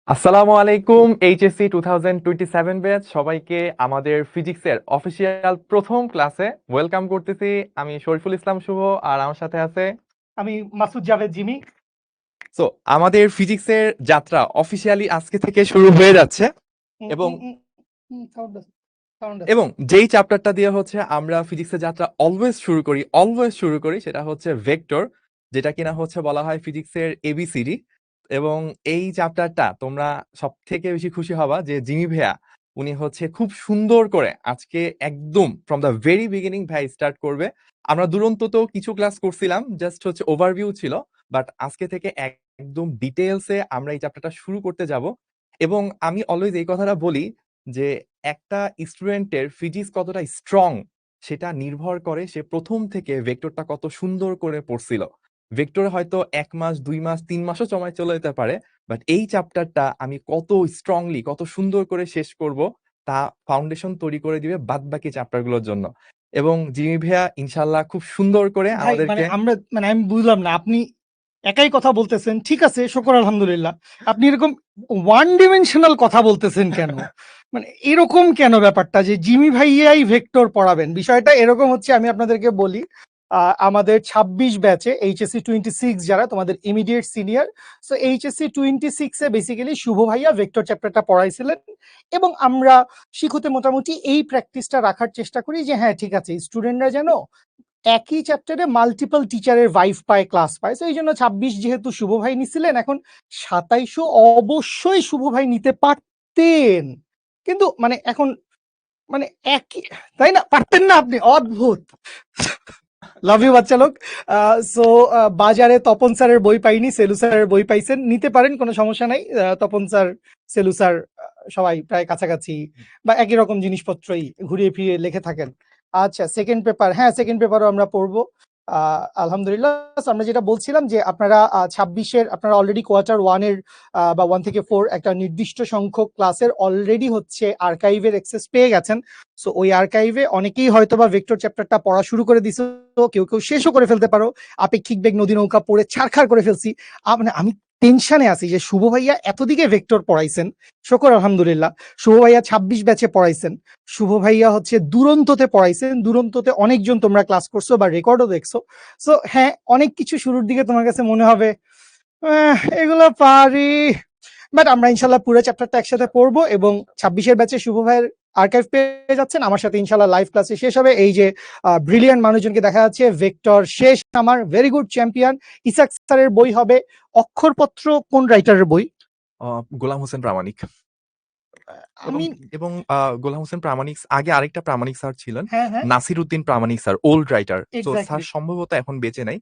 আসসালামু আলাইকুম HSC 2027 batch সবাইকে আমাদের ফিজিক্সের অফিসিয়াল প্রথম ক্লাসে ওয়েলকাম করতেছি। আমি শরীফুল ইসলাম শুভ, আর আমার সাথে আছে আমি মাসুদ জাভেদ জিমি। সো আমাদের ফিজিক্সের যাত্রা অফিসিয়ালি আজকে থেকে শুরু হয়ে যাচ্ছে এবং সাউন্ড আছে। এবং যেই চ্যাপ্টারটা দিয়ে হচ্ছে আমরা ফিজিক্সের যাত্রা অলওয়েজ শুরু করি সেটা হচ্ছে ভেক্টর, যেটা কিনা হচ্ছে বলা হয় ফিজিক্সের এবিসিডি। এবং এই চ্যাপ্টারটা তোমরা সব থেকে বেশি খুশি হবা যে জিমি ভাইয়া উনি হচ্ছে খুব সুন্দর করে আজকে একদম ফ্রম দ্য ভেরি বিগিনিং ভাই স্টার্ট করবে। আমরা দুরন্ত তো কিছু ক্লাস করছিলাম, জাস্ট হচ্ছে ওভারভিউ ছিল, বাট আজকে থেকে একদম ডিটেলসে আমরা এই চ্যাপ্টারটা শুরু করতে যাব। এবং আমি অলওয়েজ এই কথাটা বলি যে একটা স্টুডেন্টের ফিজিক্স কতটা স্ট্রং সেটা নির্ভর করে সে প্রথম থেকে ভেক্টরটা কত সুন্দর করে পড়ছিল। ভেক্টরে হয়তো 1 মাস 2 মাস 3 মাসও সময় চলে যেতে পারে, বাট এই চ্যাপ্টারটা আমি কত স্ট্রংলি কত সুন্দর করে শেষ করব তা ফাউন্ডেশন তৈরি করে দিবে বাদ বাকি চ্যাপ্টারগুলোর জন্য। এবং জিমি ভাইয়া ইনশাল্লাহ খুব সুন্দর করে ভাই আমাদেরকে আমি বুঝলাম না, আপনি একাই কথা বলতেছেন, ঠিক আছে, শুকর আলহামদুলিল্লাহ। আপনি এরকম ওয়ান ডিমেনশনাল কথা বলতেছেন কেন? মানে এরকম কেন ব্যাপারটা যে জিমি ভাইয়াই ভেক্টর পড়াবেন? বিষয়টা এরকম হচ্ছে, আমি আপনাদেরকে বলি। আমাদের 26 ব্যাচে এইচএসসি 26 যারা তোমাদের ইমিডিয়েট সিনিয়র, সো এইচএসসি 26 এ বেসিক্যালি শুভ ভাইয়া ভেক্টর চ্যাপ্টারটা পড়াইছিলেন। এবং আমরা শিখুতে মোটামুটি এই প্র্যাকটিসটা রাখার চেষ্টা করি যে হ্যাঁ ঠিক আছে, স্টুডেন্টরা যেন একই চ্যাপ্টারে মাল্টিপল টিচারের ভাইভ পায়, ক্লাস পায়। তো এই জন্য 26 যেহেতু শুভ ভাই নিছিলেন, এখন 27ও অবশ্যই শুভ ভাই নিতে পারতেন, কিন্তু মানে এখন মানে একই, তাই না? পারতেন না আপনি? অদ্ভুত। লাভ ইউ বাচ্চা লোক। সো বাজারে তপন স্যারের বই পাইনি, সেলু স্যারের বই পাইছেন, নিতে পারেন, কোনো সমস্যা নাই। তপন স্যার, সেলু স্যার সবাই প্রায় কাছাকাছি বা একই রকম জিনিসপত্রই ঘুরিয়ে ফিরিয়ে লিখে থাকেন। আচ্ছা, সেকেন্ড পেপার, হ্যাঁ সেকেন্ড পেপারও আমরা পড়বো আলহামদুলিল্লাহ। So, আমরা যেটা বলছিলাম যে আপনারা 26-এর আপনারা অলরেডি কোয়ার্টার 1-এর বা 1 থেকে 4 একটা নির্দিষ্ট সংখ্যক ক্লাসের অলরেডি হচ্ছে আর্কাইভের অ্যাক্সেস পেয়ে গেছেন। সো ওই আর্কাইভে অনেকেই হয়তো বা ভেক্টর চ্যাপ্টারটা পড়া শুরু করে দিছো, কেউ কেউ শেষও করে ফেলতে পারো। আপেক্ষিক বেগ নদী নৌকা পড়ে ছাড়খাড় করে ফেলছি। মানে আমি টেনশনে আছি যে শুভ ভাইয়া এতদিকে ভেক্টর পড়াইছেন, শুকর আলহামদুলিল্লাহ। শুভ ভাইয়া 26 ব্যাচে পড়াইছেন, শুভ ভাইয়া হচ্ছে দুরন্ততে পড়াইছেন, দুরন্ততে অনেকজন তোমরা ক্লাস করছো বা রেকর্ডও দেখছো। সো হ্যাঁ, অনেক কিছু শুরুর দিকে তোমার কাছে মনে হবে এগুলো পারি, বাট আমরা ইনশাল্লাহ পুরো চ্যাপ্টারটা একসাথে পড়বো। এবং 26-এর ব্যাচে শুভ ভাইয়ের আর্কাইভ পেয়ে যাচ্ছেন, আমার সাথে ইনশাল্লাহ লাইভ ক্লাসে শেষ হবে। এই যে ব্রিলিয়ান্ট মানুষজনকে দেখা যাচ্ছে, ভেক্টর শেষ আমার, ভেরি গুড চ্যাম্পিয়ন। ইসাক স্যারের বই হবে অক্ষরপত্র, কোন রাইটারের বই? গোলাম হোসেন প্রামাণিক। এবং আমি এবং গোলাম হোসেন প্রামাণিক আগে আরেকটা প্রামাণিক স্যার ছিলেন, হ্যাঁ হ্যাঁ, নাসির উদ্দিন প্রামাণিক স্যার, ওল্ড রাইটার। তো স্যার এক্স্যাক্টলি। সম্ভবত এখন বেঁচে নাই।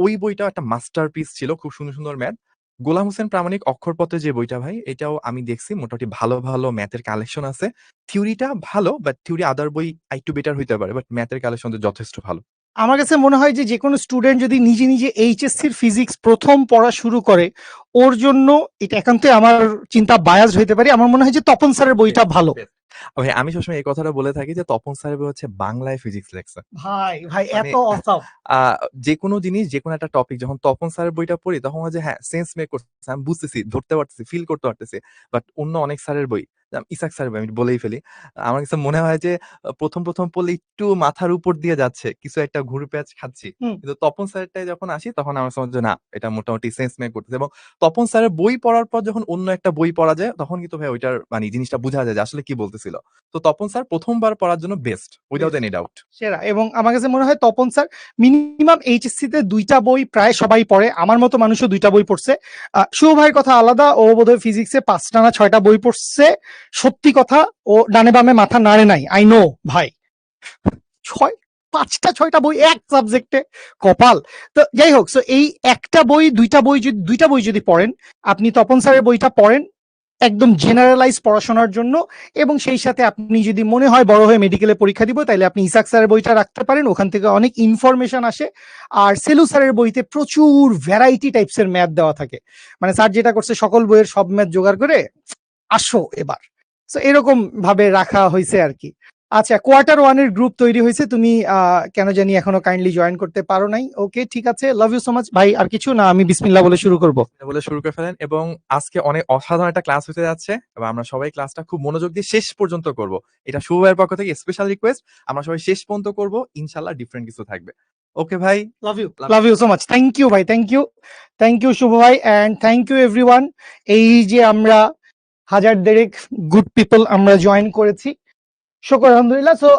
ওই বইটা একটা মাস্টারপিস ছিল, খুব সুন্দর সুন্দর ম্যাথ। গোলাম হোসেন প্রামাণিক অক্ষরপত্রে যে বইটা ভাই, এটাও আমি দেখছি মোটামুটি ভালো ভালো ম্যাথের কালেকশন আছে। থিওরিটা ভালো, বাট থিওরি আদার বই একটু বেটার হইতে পারে, বাট ম্যাথের কালেকশন তো যথেষ্ট ভালো। আমার কাছে মনে হয় যে কোনো স্টুডেন্ট যদি নিজে নিজে এইচএসসির ফিজিক্স প্রথম পড়া শুরু করে, ওর জন্য এটা একান্তই আমার চিন্তা বায়াস হইতে পারে, আমার মনে হয় যে তপন স্যারের বইটা ভালো। Best. ভাই আমি সবসময় এই কথাটা বলে থাকি যে তপন স্যার হচ্ছে বাংলায় ফিজিক্স লেখছে। ভাই ভাই মানে এত অসম। যে কোনো জিনিস যে কোনো একটা টপিক যখন তপন স্যারের বইটা পড়ি তখন হয় যে হ্যাঁ সেন্স মেক করতেছে, আমি বুঝতেছি, ধরতে পারতেছি, ফিল করতে পারতেছি। বাট অন্য অনেক স্যারের বই, ইসাক স্যারের বই আমি বলেই ফেলি, আমার কাছে মনে হয় যে প্রথম প্রথম পড়লে একটু মাথার উপর দিয়ে যাচ্ছে, কিছু একটা ঘুরে প্যাচ খাচ্ছি। হুম। কিন্তু তপন স্যারটাই যখন আসি তখন আমার সময় যে না, এটা মোটামুটি সেন্স মেক করতেছে। এবং তপন স্যারের বই পড়ার পর যখন অন্য একটা বই পড়া যায় তখন কিন্তু ভাই ওইটার মানে জিনিসটা বোঝা যায় যে আসলে কি বলতেছিল। তো তপন স্যার প্রথমবার পড়ার জন্য বেস্ট, উইদাউট এনি ডাউট। সেরা। এবং আমার কাছে মনে হয় তপন স্যার মিনিমাম এইচএসসি তে 2টা বই প্রায় সবাই পড়ে, আমার মতো মানুষও 2টা বই পড়ছে। শুভ ভাইয়ের কথা আলাদা, ও বোধহয় ফিজিক্সে 5টা না 6টা বই পড়ছে। সত্যি কথা, ও ডানে বামে মাথা নাড়ে নাই, আই নো ভাই। 5টা 6টা বই এক সাবজেক্টে, কপাল। তো যাই হোক, সো এই একটা বই 2টা বই যদি পড়েন, আপনি তপন স্যারের বইটা পড়েন একদম জেনারেলাইজ পড়াশোনার জন্য। এবং সেই সাথে আপনি যদি মনে হয় বড় হয়ে মেডিকেলে পরীক্ষা দিব, তাহলে আপনি ইসাক স্যারের বইটা রাখতে পারেন, ওখান থেকে অনেক ইনফরমেশন আসে। আর সেলু স্যারের বইতে প্রচুর ভ্যারাইটি টাইপসের ম্যাথ দেওয়া থাকে, মানে স্যার যেটা করছে সকল বইয়ের সব ম্যাথ জোগাড় করে আসো এবার। তো এরকম ভাবে রাখা হয়েছে আর কি। আচ্ছা, কোয়ার্টার 1 এর গ্রুপ তৈরি হয়েছে, তুমি কেন জানি এখনো কাইন্ডলি জয়েন করতে পারো নাই। ওকে, ঠিক আছে, লাভ ইউ সো মাচ ভাই। আর কিছু না, আমি বিসমিল্লাহ বলে শুরু করব। বলে শুরু করে ফেলেন, এবং আজকে অনেক অসাধারণ একটা ক্লাস হতে যাচ্ছে এবং আমরা সবাই ক্লাসটা খুব মনোযোগ দিয়ে শেষ পর্যন্ত করব। এটা শুভ ভাইয়ের পক্ষ থেকে স্পেশাল রিকোয়েস্ট, আমরা সবাই শেষ পর্যন্ত করব, ইনশাল্লাহ ডিফারেন্ট কিছু থাকবে। ওকে ভাই, love you so much, thank you ভাই, থ্যাংক ইউ শুভ ভাই, অ্যান্ড থ্যাংক ইউ এভরিওয়ান। এই যে আমরা হাজার দেড়েক গুড পিপল আমরা জয়েন করেছি, শুকর আলহামদুলিল্লাহ। সো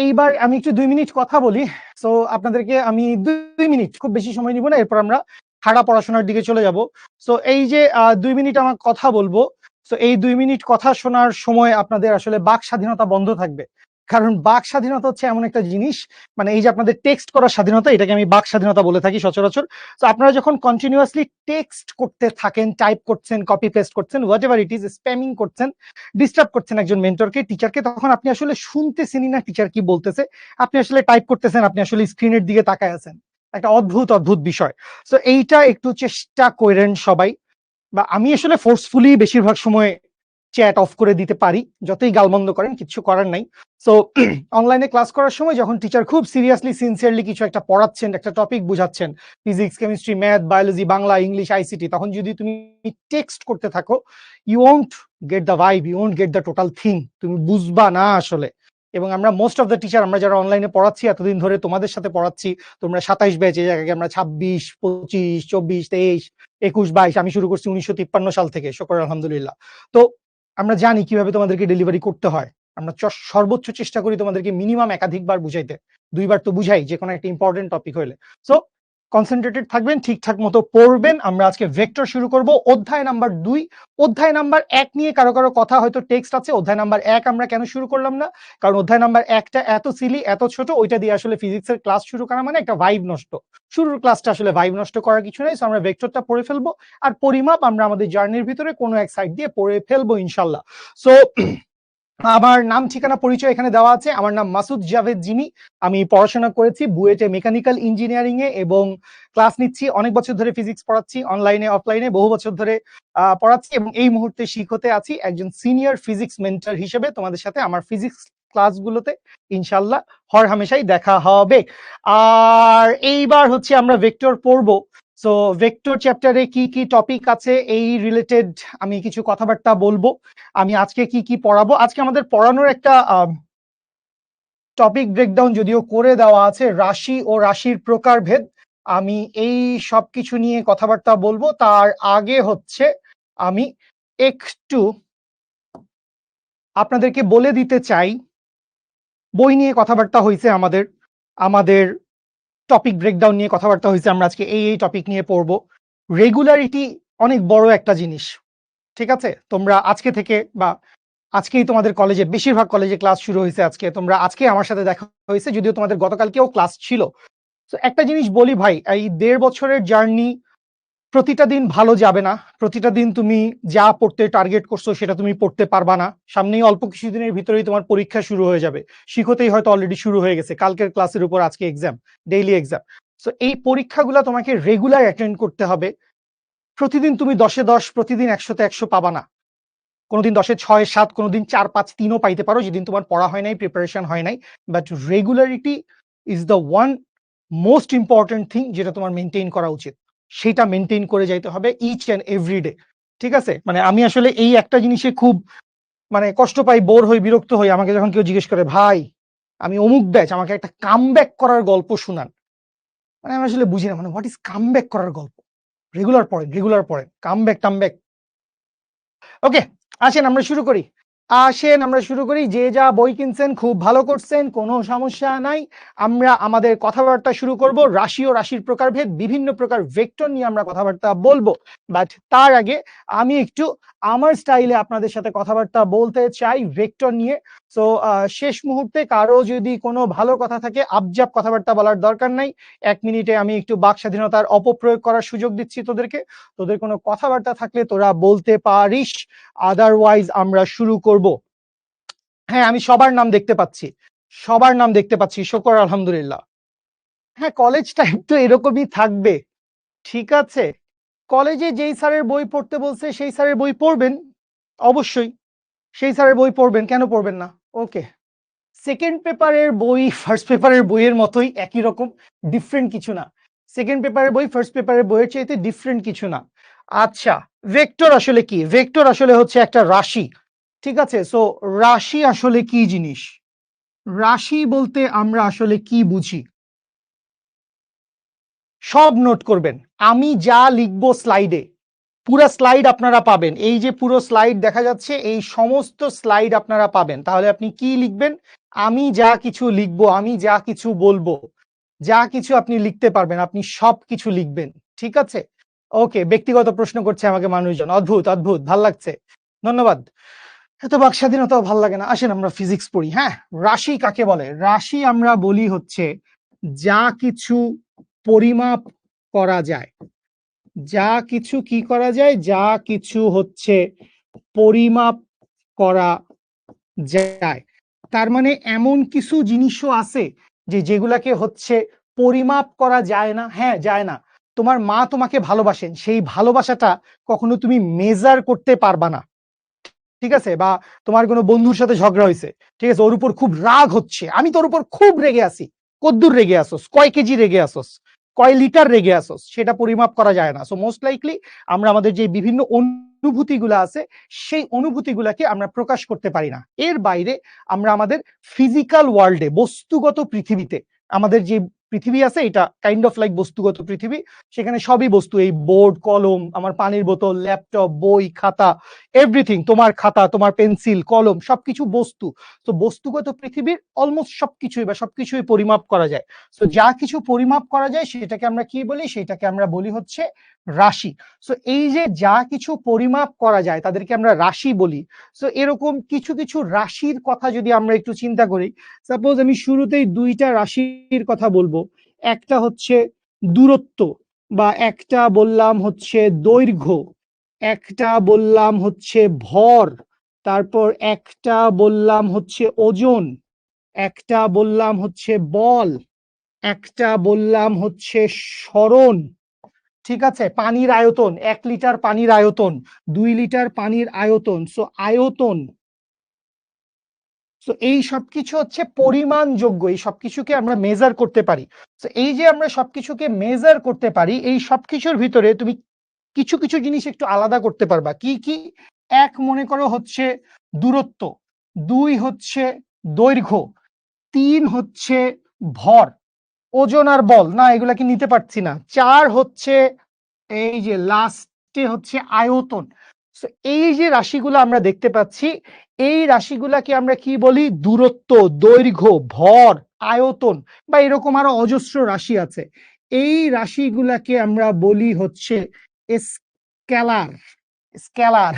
এইবার আমি একটু 2 মিনিট কথা বলি। সো আপনাদেরকে আমি 2 মিনিট, খুব বেশি সময় নিব না, এরপর আমরা খাড়া পড়াশোনার দিকে চলে যাব। সো এই যে 2 মিনিট আমার কথা বলবো, সো এই 2 মিনিট কথা শোনার সময় আপনাদের আসলে বাক স্বাধীনতা বন্ধ থাকবে। কারণ বাক স্বাধীনতা হচ্ছে এমন একটা জিনিস, মানে এই যে আপনাদের টেক্সট করার স্বাধীনতা, এটাকে আমি বাক স্বাধীনতা বলে থাকি সচরাচর। তো আপনারা যখন কন্টিনিউয়াসলি টেক্সট করতে থাকেন, টাইপ করছেন, কপি পেস্ট করছেন, what ever it is, spamming করছেন, ডিস্টার্ব করছেন একজন মেন্টরকে, টিচারকে, তখন আপনি আসলে শুনতেছেনই না টিচার কি বলতেছে। আপনি আসলে টাইপ করতেছেন, আপনি আসলে স্ক্রিনের দিকে তাকায় আছেন। একটা অদ্ভুত অদ্ভুত বিষয়। সো এইটা একটু চেষ্টা করেন সবাই, বা আমি আসলে ফোর্সফুলি বেশিরভাগ সময় চ্যাট অফ করে দিতে পারি, যতই গালমন্দ করেন কিছু করার নাই। সো অনলাইনে ক্লাস করার সময় যখন টিচার খুব সিরিয়াসলি সিনসিয়ারলি কিছু একটা পড়াচ্ছেন, একটা টপিক বুঝাচ্ছেন, physics, chemistry, math, biology, Bangla, English, ICT, তখন যদি তুমি টেক্সট করতে থাকো, you won't get the vibe, you won't get the total thing, তুমি বুঝবা না আসলে। এবং আমরা মোস্ট অফ দ্য টিচার, আমরা যারা অনলাইনে পড়াচ্ছি, এতদিন ধরে তোমাদের সাথে পড়াচ্ছি, তোমরা 27 ব্যাচ, এই জায়গায় আমরা 26, 25, 24, 23, 21, 22, আমি শুরু করছি 1953 সাল থেকে, শুকর আলহামদুলিল্লাহ। তো আমরা জানি কিভাবে তোমাদেরকে ডেলিভারি করতে হয়। আমরা সর্বোচ্চ চেষ্টা করি তোমাদেরকে মিনিমাম একাধিকবার বুঝাইতে, 2বার তো বুঝাই যে কোনো একটা ইম্পর্টেন্ট টপিক হইলে। সো কনসেন্ট্রেটেড থাকবেন, ঠিকঠাক মতো পড়বেন। আমরা আজকে ভেক্টর শুরু করব, অধ্যায় নাম্বার 2। অধ্যায় নাম্বার 1 নিয়ে কারো কারো কথা হয়তো টেক্সট আছে। অধ্যায় নাম্বার 1 আমরা কেন শুরু করলাম না, কারণ অধ্যায় নাম্বার 1টা এত সিলি, এত ছোট, ওইটা দিয়ে আসলে ফিজিক্সের ক্লাস শুরু করা মানে একটা ভাইব নষ্ট। শুরুর ক্লাসটা আসলে ভাইব নষ্ট করার কিছু নেই। সো আমরা ভেক্টরটা পড়ে ফেলবো, আর পরিমাপ আমরা আমাদের জার্নির ভিতরে কোনো এক সাইড দিয়ে পড়ে ফেলবো ইনশাল্লাহ। সো আমার নাম, ঠিকানা, পরিচয় এখানে দেওয়া আছে। আমার নাম মাসুদ জাভেদ জিমি। আমি পড়াশোনা করেছি বুয়েটে মেকানিক্যাল ইঞ্জিনিয়ারিং এ, এবং ক্লাস নিচ্ছি, অনেক বছর ধরে ফিজিক্স পড়াচ্ছি, অনলাইনে অফলাইনে বহু বছর ধরে পড়াচ্ছি, এবং এই মুহূর্তে শিক্ষতে আছি একজন সিনিয়র ফিজিক্স মেন্টর হিসেবে। তোমাদের সাথে আমার ফিজিক্স ক্লাসগুলোতে ইনশাল্লাহ হর হামেশাই দেখা হবে। আর এইবার হচ্ছে আমরা ভেক্টর পড়বো। সো ভেক্টর চ্যাপ্টারে কি কি টপিক আছে এই রিলেটেড আমি কিছু কথাবার্তা বলবো। আমি আজকে কি কি পড়াবো, আজকে আমাদের পড়ানোর একটা টপিক ব্রেকডাউন যদিও করে দেওয়া আছে, রাশি ও রাশির প্রকারভেদ। আমি এই সব কিছু নিয়ে কথাবার্তা বলবো। তার আগে হচ্ছে আমি একটু আপনাদেরকে বলে দিতে চাই, বই নিয়ে কথাবার্তা হয়েছে আমাদের, আমাদের টপিক ব্রেকডাউন নিয়ে কথাবার্তা হয়েছে, আমরা আজকে এই টপিক নিয়ে পড়বো। রেগুলারিটি অনেক বড় একটা জিনিস, ঠিক আছে? তোমরা আজকে থেকে, বা আজকেই তোমাদের কলেজে, বেশিরভাগ কলেজে ক্লাস শুরু হয়েছে আজকে, তোমরা আজকে আমার সাথে দেখা হয়েছে, যদিও তোমাদের গতকালকেও ক্লাস ছিল। তো একটা জিনিস বলি ভাই, এই 1.5 বছরের জার্নি, প্রতিটা দিন ভালো যাবে না। প্রতিটা দিন তুমি যা পড়তে টার্গেট করছো সেটা তুমি পড়তে পারবা না। সামনেই অল্প কিছুদিনের ভিতরেই তোমার পরীক্ষা শুরু হয়ে যাবে, শিখতেই হয়তো অলরেডি শুরু হয়ে গেছে, কালকের ক্লাসের উপর আজকে এক্সাম, ডেইলি এক্সাম। সো এই পরীক্ষাগুলো তোমাকে রেগুলার অ্যাটেন্ড করতে হবে। প্রতিদিন তুমি 10-এ 10, প্রতিদিন 100-তে 100 পাবা না। কোনোদিন 10-এ 6, 7, কোনোদিন 4, 5, 3ও পাইতে পারো যেদিন তোমার পড়া হয় নাই, প্রিপারেশন হয় নাই। But regularity is the one most important thing যেটা তোমার মেনটেন করা উচিত। সেটা মেনটেন করে যাইতে হবে ইচ অ্যান্ড এভরি ডে, ঠিক আছে? মানে আমি আসলে এই একটা জিনিসে খুব মানে কষ্ট পাই, বোর হই, বিরক্ত হই, আমাকে যখন কেউ জিজ্ঞেস করে ভাই আমি অমুক ব্যাচ, আমাকে একটা কামব্যাক করার গল্প শুনান। মানে আমি আসলে বুঝি না, মানে হোয়াট ইজ কামব্যাক করার গল্প? রেগুলার পড়েন, কামব্যাক টামব্যাক। ওকে, আসেন আমরা শুরু করি। যে যা বই কিনছেন খুব ভালো করছেন, কোনো সমস্যা নাই। আমরা আমাদের কথাবার্তা শুরু করব রাশি ও রাশির প্রকারভেদ, বিভিন্ন প্রকার ভেক্টর নিয়ে আমরা কথাবার্তা বলবো। বাট তার আগে আমি একটু আমার স্টাইলে আপনাদের সাথে কথাবার্তা বলতে চাই ভেক্টর নিয়ে। সো শেষ মুহূর্তে কারো যদি কোনো ভালো কথা থাকে, আবজাব কথাবার্তা বলার দরকার নাই। 1 মিনিটে আমি একটু বাক স্বাধীনতার অপপ্রয়োগ করার সুযোগ দিচ্ছি তোদেরকে। তোদের কোনো কথাবার্তা থাকলে তোরা বলতে পারিস, আদারওয়াইজ আমরা শুরু করব। হ্যাঁ, আমি সবার নাম দেখতে পাচ্ছি, শুকর আলহামদুলিল্লাহ। হ্যাঁ, কলেজ টাইম তো এরকমই থাকবে, ঠিক আছে? কলেজে যেই স্যারের বই পড়তে বলছে সেই স্যারের বই পড়বেন, অবশ্যই সেই স্যারের বই পড়বেন, কেন পড়বেন না? ওকে, সেকেন্ড পেপারের বই ফার্স্ট পেপারের বইয়ের মতোই, একই রকম, ডিফারেন্ট কিছু না। সেকেন্ড পেপারের বই ফার্স্ট পেপারের বইয়ের চাইতে ডিফারেন্ট কিছু না। আচ্ছা, ভেক্টর আসলে কি? ভেক্টর আসলে হচ্ছে একটা রাশি, ঠিক আছে? সো রাশি আসলে কি জিনিস? রাশি বলতে আমরা আসলে কি বুঝি? সব নোট করবেন, আমি যা লিখবো স্লাইডে, পুরো স্লাইড আপনারা পাবেন। এই যে পুরো স্লাইড দেখা যাচ্ছে, এই সমস্ত স্লাইড আপনারা পাবেন। তাহলে আপনি কি লিখবেন? আমি যা কিছু লিখবো, আমি যা কিছু বলবো, যা কিছু আপনি লিখতে পারবেন, আপনি সব কিছু লিখবেন, ঠিক আছে? ওকে, ব্যক্তিগত প্রশ্ন করছে আমাকে মানুষজন, অদ্ভুত অদ্ভুত, ভাল লাগছে, ধন্যবাদ। এত বাক স্বাধীনতাও ভাল লাগে না। আসেন আমরা ফিজিক্স পড়ি। হ্যাঁ, রাশি কাকে বলে? রাশি আমরা বলি হচ্ছে যা কিছু পরিমাপ করা যায়, যা কিছু কি করা যায়, যা কিছু হচ্ছে পরিমাপ করা যায়। তার মানে এমন কিছু জিনিসও আছে যে যেগুলাকে হচ্ছে পরিমাপ করা যায় না। হ্যাঁ, যায় না। তোমার মা তোমাকে ভালোবাসেন, সেই ভালোবাসাটা কখনো তুমি মেজার করতে পারবা না, ঠিক আছে? বা তোমার কোনো বন্ধুর সাথে ঝগড়া হয়েছে, ঠিক আছে, ওর উপর খুব রাগ হচ্ছে, আমি তোর উপর খুব রেগে আছি, কদ্দুর রেগে আসোস, কয় কেজি রেগে আসোস, কয় লিটার রেগে আসোস, সেটা পরিমাপ করা যায় না। সো মোস্ট লাইকলি আমরা আমাদের যে বিভিন্ন অনুভূতিগুলো আছে, সেই অনুভূতিগুলাকে আমরা প্রকাশ করতে পারি না। এর বাইরে আমরা আমাদের ফিজিক্যাল ওয়ার্ল্ডে, বস্তুগত পৃথিবীতে, আমাদের যে পৃথিবী আছে এটা কাইন্ড অফ লাইক বস্তুগত পৃথিবী, সেখানে সবই বস্তু, এই বোর্ড, কলম, আমার পানির বোতল, ল্যাপটপ, বই, খাতা, এভরিথিং, তোমার খাতা, তোমার পেন্সিল, কলম, সবকিছু বস্তু। তো বস্তুগত পৃথিবীর অলমোস্ট সবকিছুই বা সবকিছুই পরিমাপ করা যায়। তো যা কিছু পরিমাপ করা যায় সেটাকে আমরা কি বলি? সেটাকে আমরা বলি হচ্ছে রাশি। সো এই যে যা কিছু পরিমাপ করা যায় তাদেরকে আমরা রাশি বলি। সো এরকম কিছু কিছু রাশির কথা যদি আমরা একটু চিন্তা করি, সাপোজ আমি শুরুতেই দুইটা রাশির কথা বলবো। একটা হচ্ছে দূরত্ব, বা একটা বললাম হচ্ছে দৈর্ঘ্য, একটা বললাম হচ্ছে ভর, তারপর একটা বললাম হচ্ছে ওজন, একটা বললাম হচ্ছে বল, একটা বললাম হচ্ছে সরণ, ঠিক আছে? পানির আয়তন, 1 লিটার পানির আয়তন, 2 লিটার পানির আয়তন। সো আয়তন, সো এই সবকিছু হচ্ছে পরিমাণযোগ্য, এই সবকিছুকে আমরা মেজার করতে পারি। তো এই যে আমরা সবকিছুকে মেজার করতে পারি, এই সবকিছুর ভিতরে তুমি কিছু কিছু জিনিস একটু আলাদা করতে পারবা। কি কি? এক, মনে করো হচ্ছে দূরত্ব, 2 হচ্ছে দৈর্ঘ্য, 3 হচ্ছে ভর, ওজন আর বল, না এগুলাকে নিতে পারছি না। 4 হচ্ছে এই যে লাস্টে হচ্ছে আয়তন। So, এই যে রাশিগুলো আমরা দেখতে পাচ্ছি, এই রাশিগুলাকে আমরা কি বলি? দূরত্ব, দৈর্ঘ্য, ভর, আয়তন, বা এরকম আরো অজস্র রাশি আছে। এই রাশিগুলাকে আমরা বলি হচ্ছে স্কেলার। স্কেলার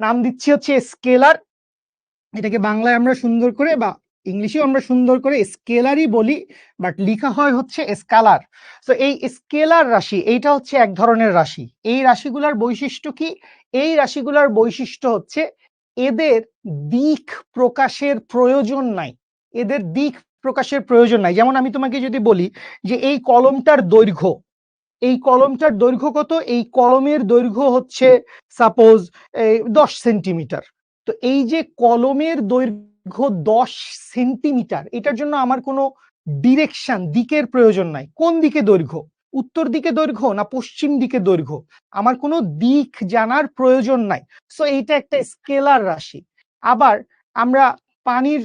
নাম দিচ্ছি হচ্ছে স্কেলার। এটাকে বাংলায় আমরা সুন্দর করে বা ইংলিশেও আমরা সুন্দর করে স্কেলারই বলি, বাট লেখা হয় হচ্ছে স্কেলার। তো এই স্কেলার রাশি, এইটা হচ্ছে এক ধরনের রাশি। এই রাশিগুলার বৈশিষ্ট্য কি? এই রাশিগুলার বৈশিষ্ট্য হচ্ছে এদের দিক প্রকাশের প্রয়োজন নাই, এদের দিক প্রকাশের প্রয়োজন নাই। যেমন আমি তোমাকে যদি বলি যে এই কলমটার দৈর্ঘ্য, এই কলমটার দৈর্ঘ্য কত? এই কলমের দৈর্ঘ্য হচ্ছে সাপোজ 10 সেন্টিমিটার। তো এই যে কলমের দৈর্ঘ্য 10 সেন্টিমিটার, এটার জন্য আমার কোনো ডিরেকশন, দিকের প্রয়োজন নাই। কোন দিকে দৈর্ঘ্য? উত্তর দিকে দৈর্ঘ্য না পশ্চিম দিকে দৈর্ঘ্য? আমার কোনো দিক জানার প্রয়োজন নাই। সো এইটা একটা স্কেলার রাশি। আবার আমরা পানির,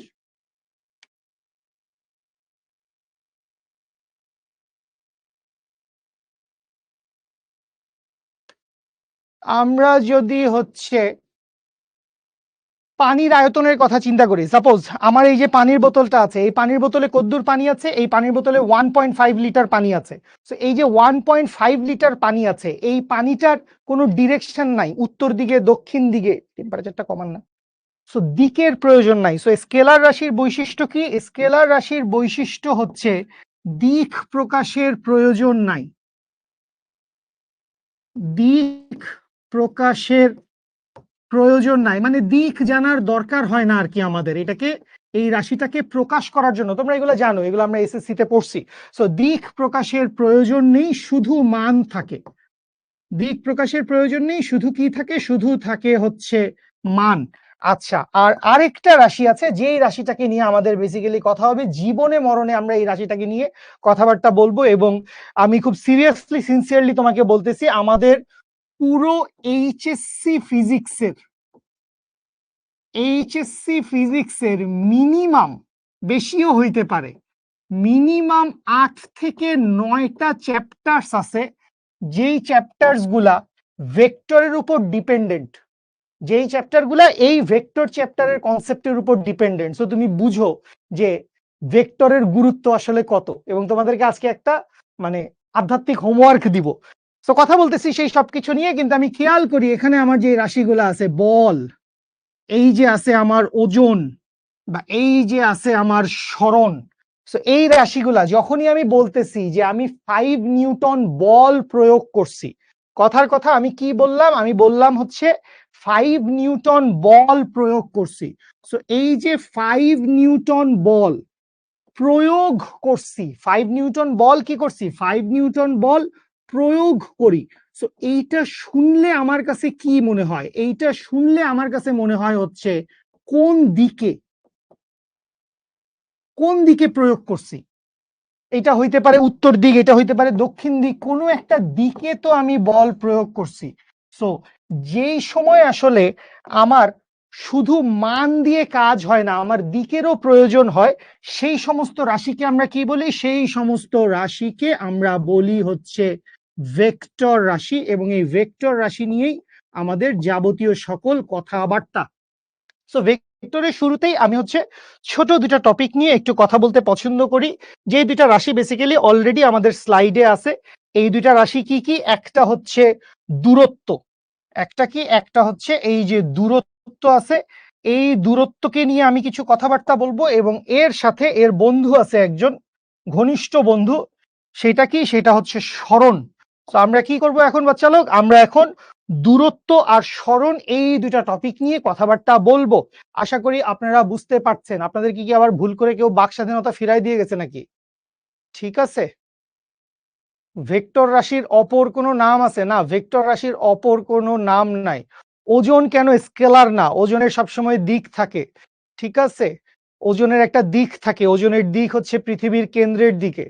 আমরা যদি হচ্ছে পানির আয়তনের কথা চিন্তা করি, সাপোজ আমার এই যে পানির বোতলটা আছে, এই পানির বোতলে কদ্দুর পানি আছে? এই পানির বোতলে 1.5 লিটার পানি আছে। তো এই যে 1.5 লিটার পানি আছে, এই পানিটার কোনো ডিরেকশন নাই, উত্তর দিকে দক্ষিণ দিকে, টেম্পারেচারটা কমান না, সো দিকের প্রয়োজন নাই। সো স্কেলার রাশির বৈশিষ্ট্য কি? স্কেলার রাশির বৈশিষ্ট্য হচ্ছে দিক প্রকাশের প্রয়োজন নাই, দিক প্রকাশের প্রয়োজন নাই, মানে দিক জানার দরকার হয় না আর কি আমাদের এটাকে, এই রাশিটাকে প্রকাশ করার জন্য। তোমরা এগুলো জানো, এগুলো আমরা এসএসসি তে পড়ছি। সো দিক প্রকাশের প্রয়োজন নেই, শুধু মান থাকে। দিক প্রকাশের প্রয়োজন নেই, শুধু কি থাকে? শুধু থাকে হচ্ছে মান। আচ্ছা, আর আরেকটা রাশি আছে যেই রাশিটাকে নিয়ে আমাদের বেসিক্যালি কথা হবে, জীবনে মরণে আমরা এই রাশিটাকে নিয়ে কথাবার্তা বলবো। এবং আমি খুব সিরিয়াসলি সিনসিয়ারলি তোমাকে বলতেছি, আমাদের পুরো এইচএসসি ফিজিক্সের মিনিমাম, বেশিও হইতে পারে, মিনিমাম 8 থেকে 9টা চ্যাপ্টার্স আছে যেই চ্যাপ্টার্স গুলা ভেক্টরের উপর ডিপেন্ডেন্ট, যেই চ্যাপ্টার গুলা এই ভেক্টর চ্যাপ্টারের কনসেপ্টের উপর ডিপেন্ডেন্ট। সো তুমি বুঝো যে ভেক্টরের গুরুত্ব আসলে কত। এবং তোমাদেরকে আজকে একটা মানে আধ্যাত্মিক হোমওয়ার্ক দিব। সো কথা বলতেছি সেই সবকিছু নিয়ে, কিন্তু আমি খেয়াল করি এখানে আমার যে রাশিগুলো আছে, বল, এই যে আছে আমার ওজন, বা এই যে আছে আমার স্মরণ, সো এই রাশিগুলা যখনই আমি বলতেছি যে আমি 5 নিউটন বল প্রয়োগ করছি, কথার কথা আমি কি বললাম, আমি বললাম হচ্ছে 5 নিউটন বল প্রয়োগ করছি। সো এই যে 5 নিউটন বল প্রয়োগ করছি, 5 নিউটন বল কি করছি, 5 নিউটন বল প্রয়োগ করি। সো এইটা শুনলে আমার কাছে কি মনে হয়, এইটা শুনলে আমার কাছে মনে হয় হচ্ছে কোন দিকে, কোন দিকে প্রয়োগ করছি। এটা হইতে পারে উত্তর দিক, এটা হইতে পারে দক্ষিণ দিক, কোনো একটা দিকে তো আমি বল প্রয়োগ করছি। সো যেই সময় আসলে আমার শুধু মান দিয়ে কাজ হয় না, আমার দিকেরও প্রয়োজন হয়, সেই সমস্ত রাশিকে আমরা কি বলি, সেই সমস্ত রাশিকে আমরা বলি হচ্ছে ভেক্টর রাশি। এবং এই ভেক্টর রাশি নিয়েই আমাদের যাবতীয় সকল কথাবার্তা। সো ভেক্টরের শুরুতেই আমি হচ্ছে ছোট দুটা টপিক নিয়ে একটু কথা বলতে পছন্দ করি, যে দুইটা রাশি বেসিক্যালি অলরেডি আমাদের স্লাইডে আছে। এই দুইটা রাশি কি কি, একটা হচ্ছে দূরত্ব, একটা কি, একটা হচ্ছে এই যে দূরত্ব আছে, এই দূরত্বকে নিয়ে আমি কিছু কথাবার্তা বলবো। এবং এর সাথে এর বন্ধু আছে একজন ঘনিষ্ঠ বন্ধু, সেটা কি, সেটা হচ্ছে স্মরণ। তো আমরা কি করব এখন বাচ্চা লোক, আমরা এখন দূরত্ব আর স্মরণ এই দুটা টপিক নিয়ে কথাবার্তা বলবো। আশা করি আপনারা বুঝতে পারছেন। আপনাদের কি আবার ভুল করে কেউ বাক স্বাধীনতা ফিরাই দিয়ে গেছে নাকি? ঠিক আছে। ভেক্টর রাশির অপর কোনো নাম আছে? না, ভেক্টর রাশির অপর কোনো নাম নাই। ওজন কেন স্কেলার না? ওজনের সবসময় দিক থাকে, ঠিক আছে। ওজনের একটা দিক থাকে, ওজনের দিক হচ্ছে পৃথিবীর কেন্দ্রের দিকে,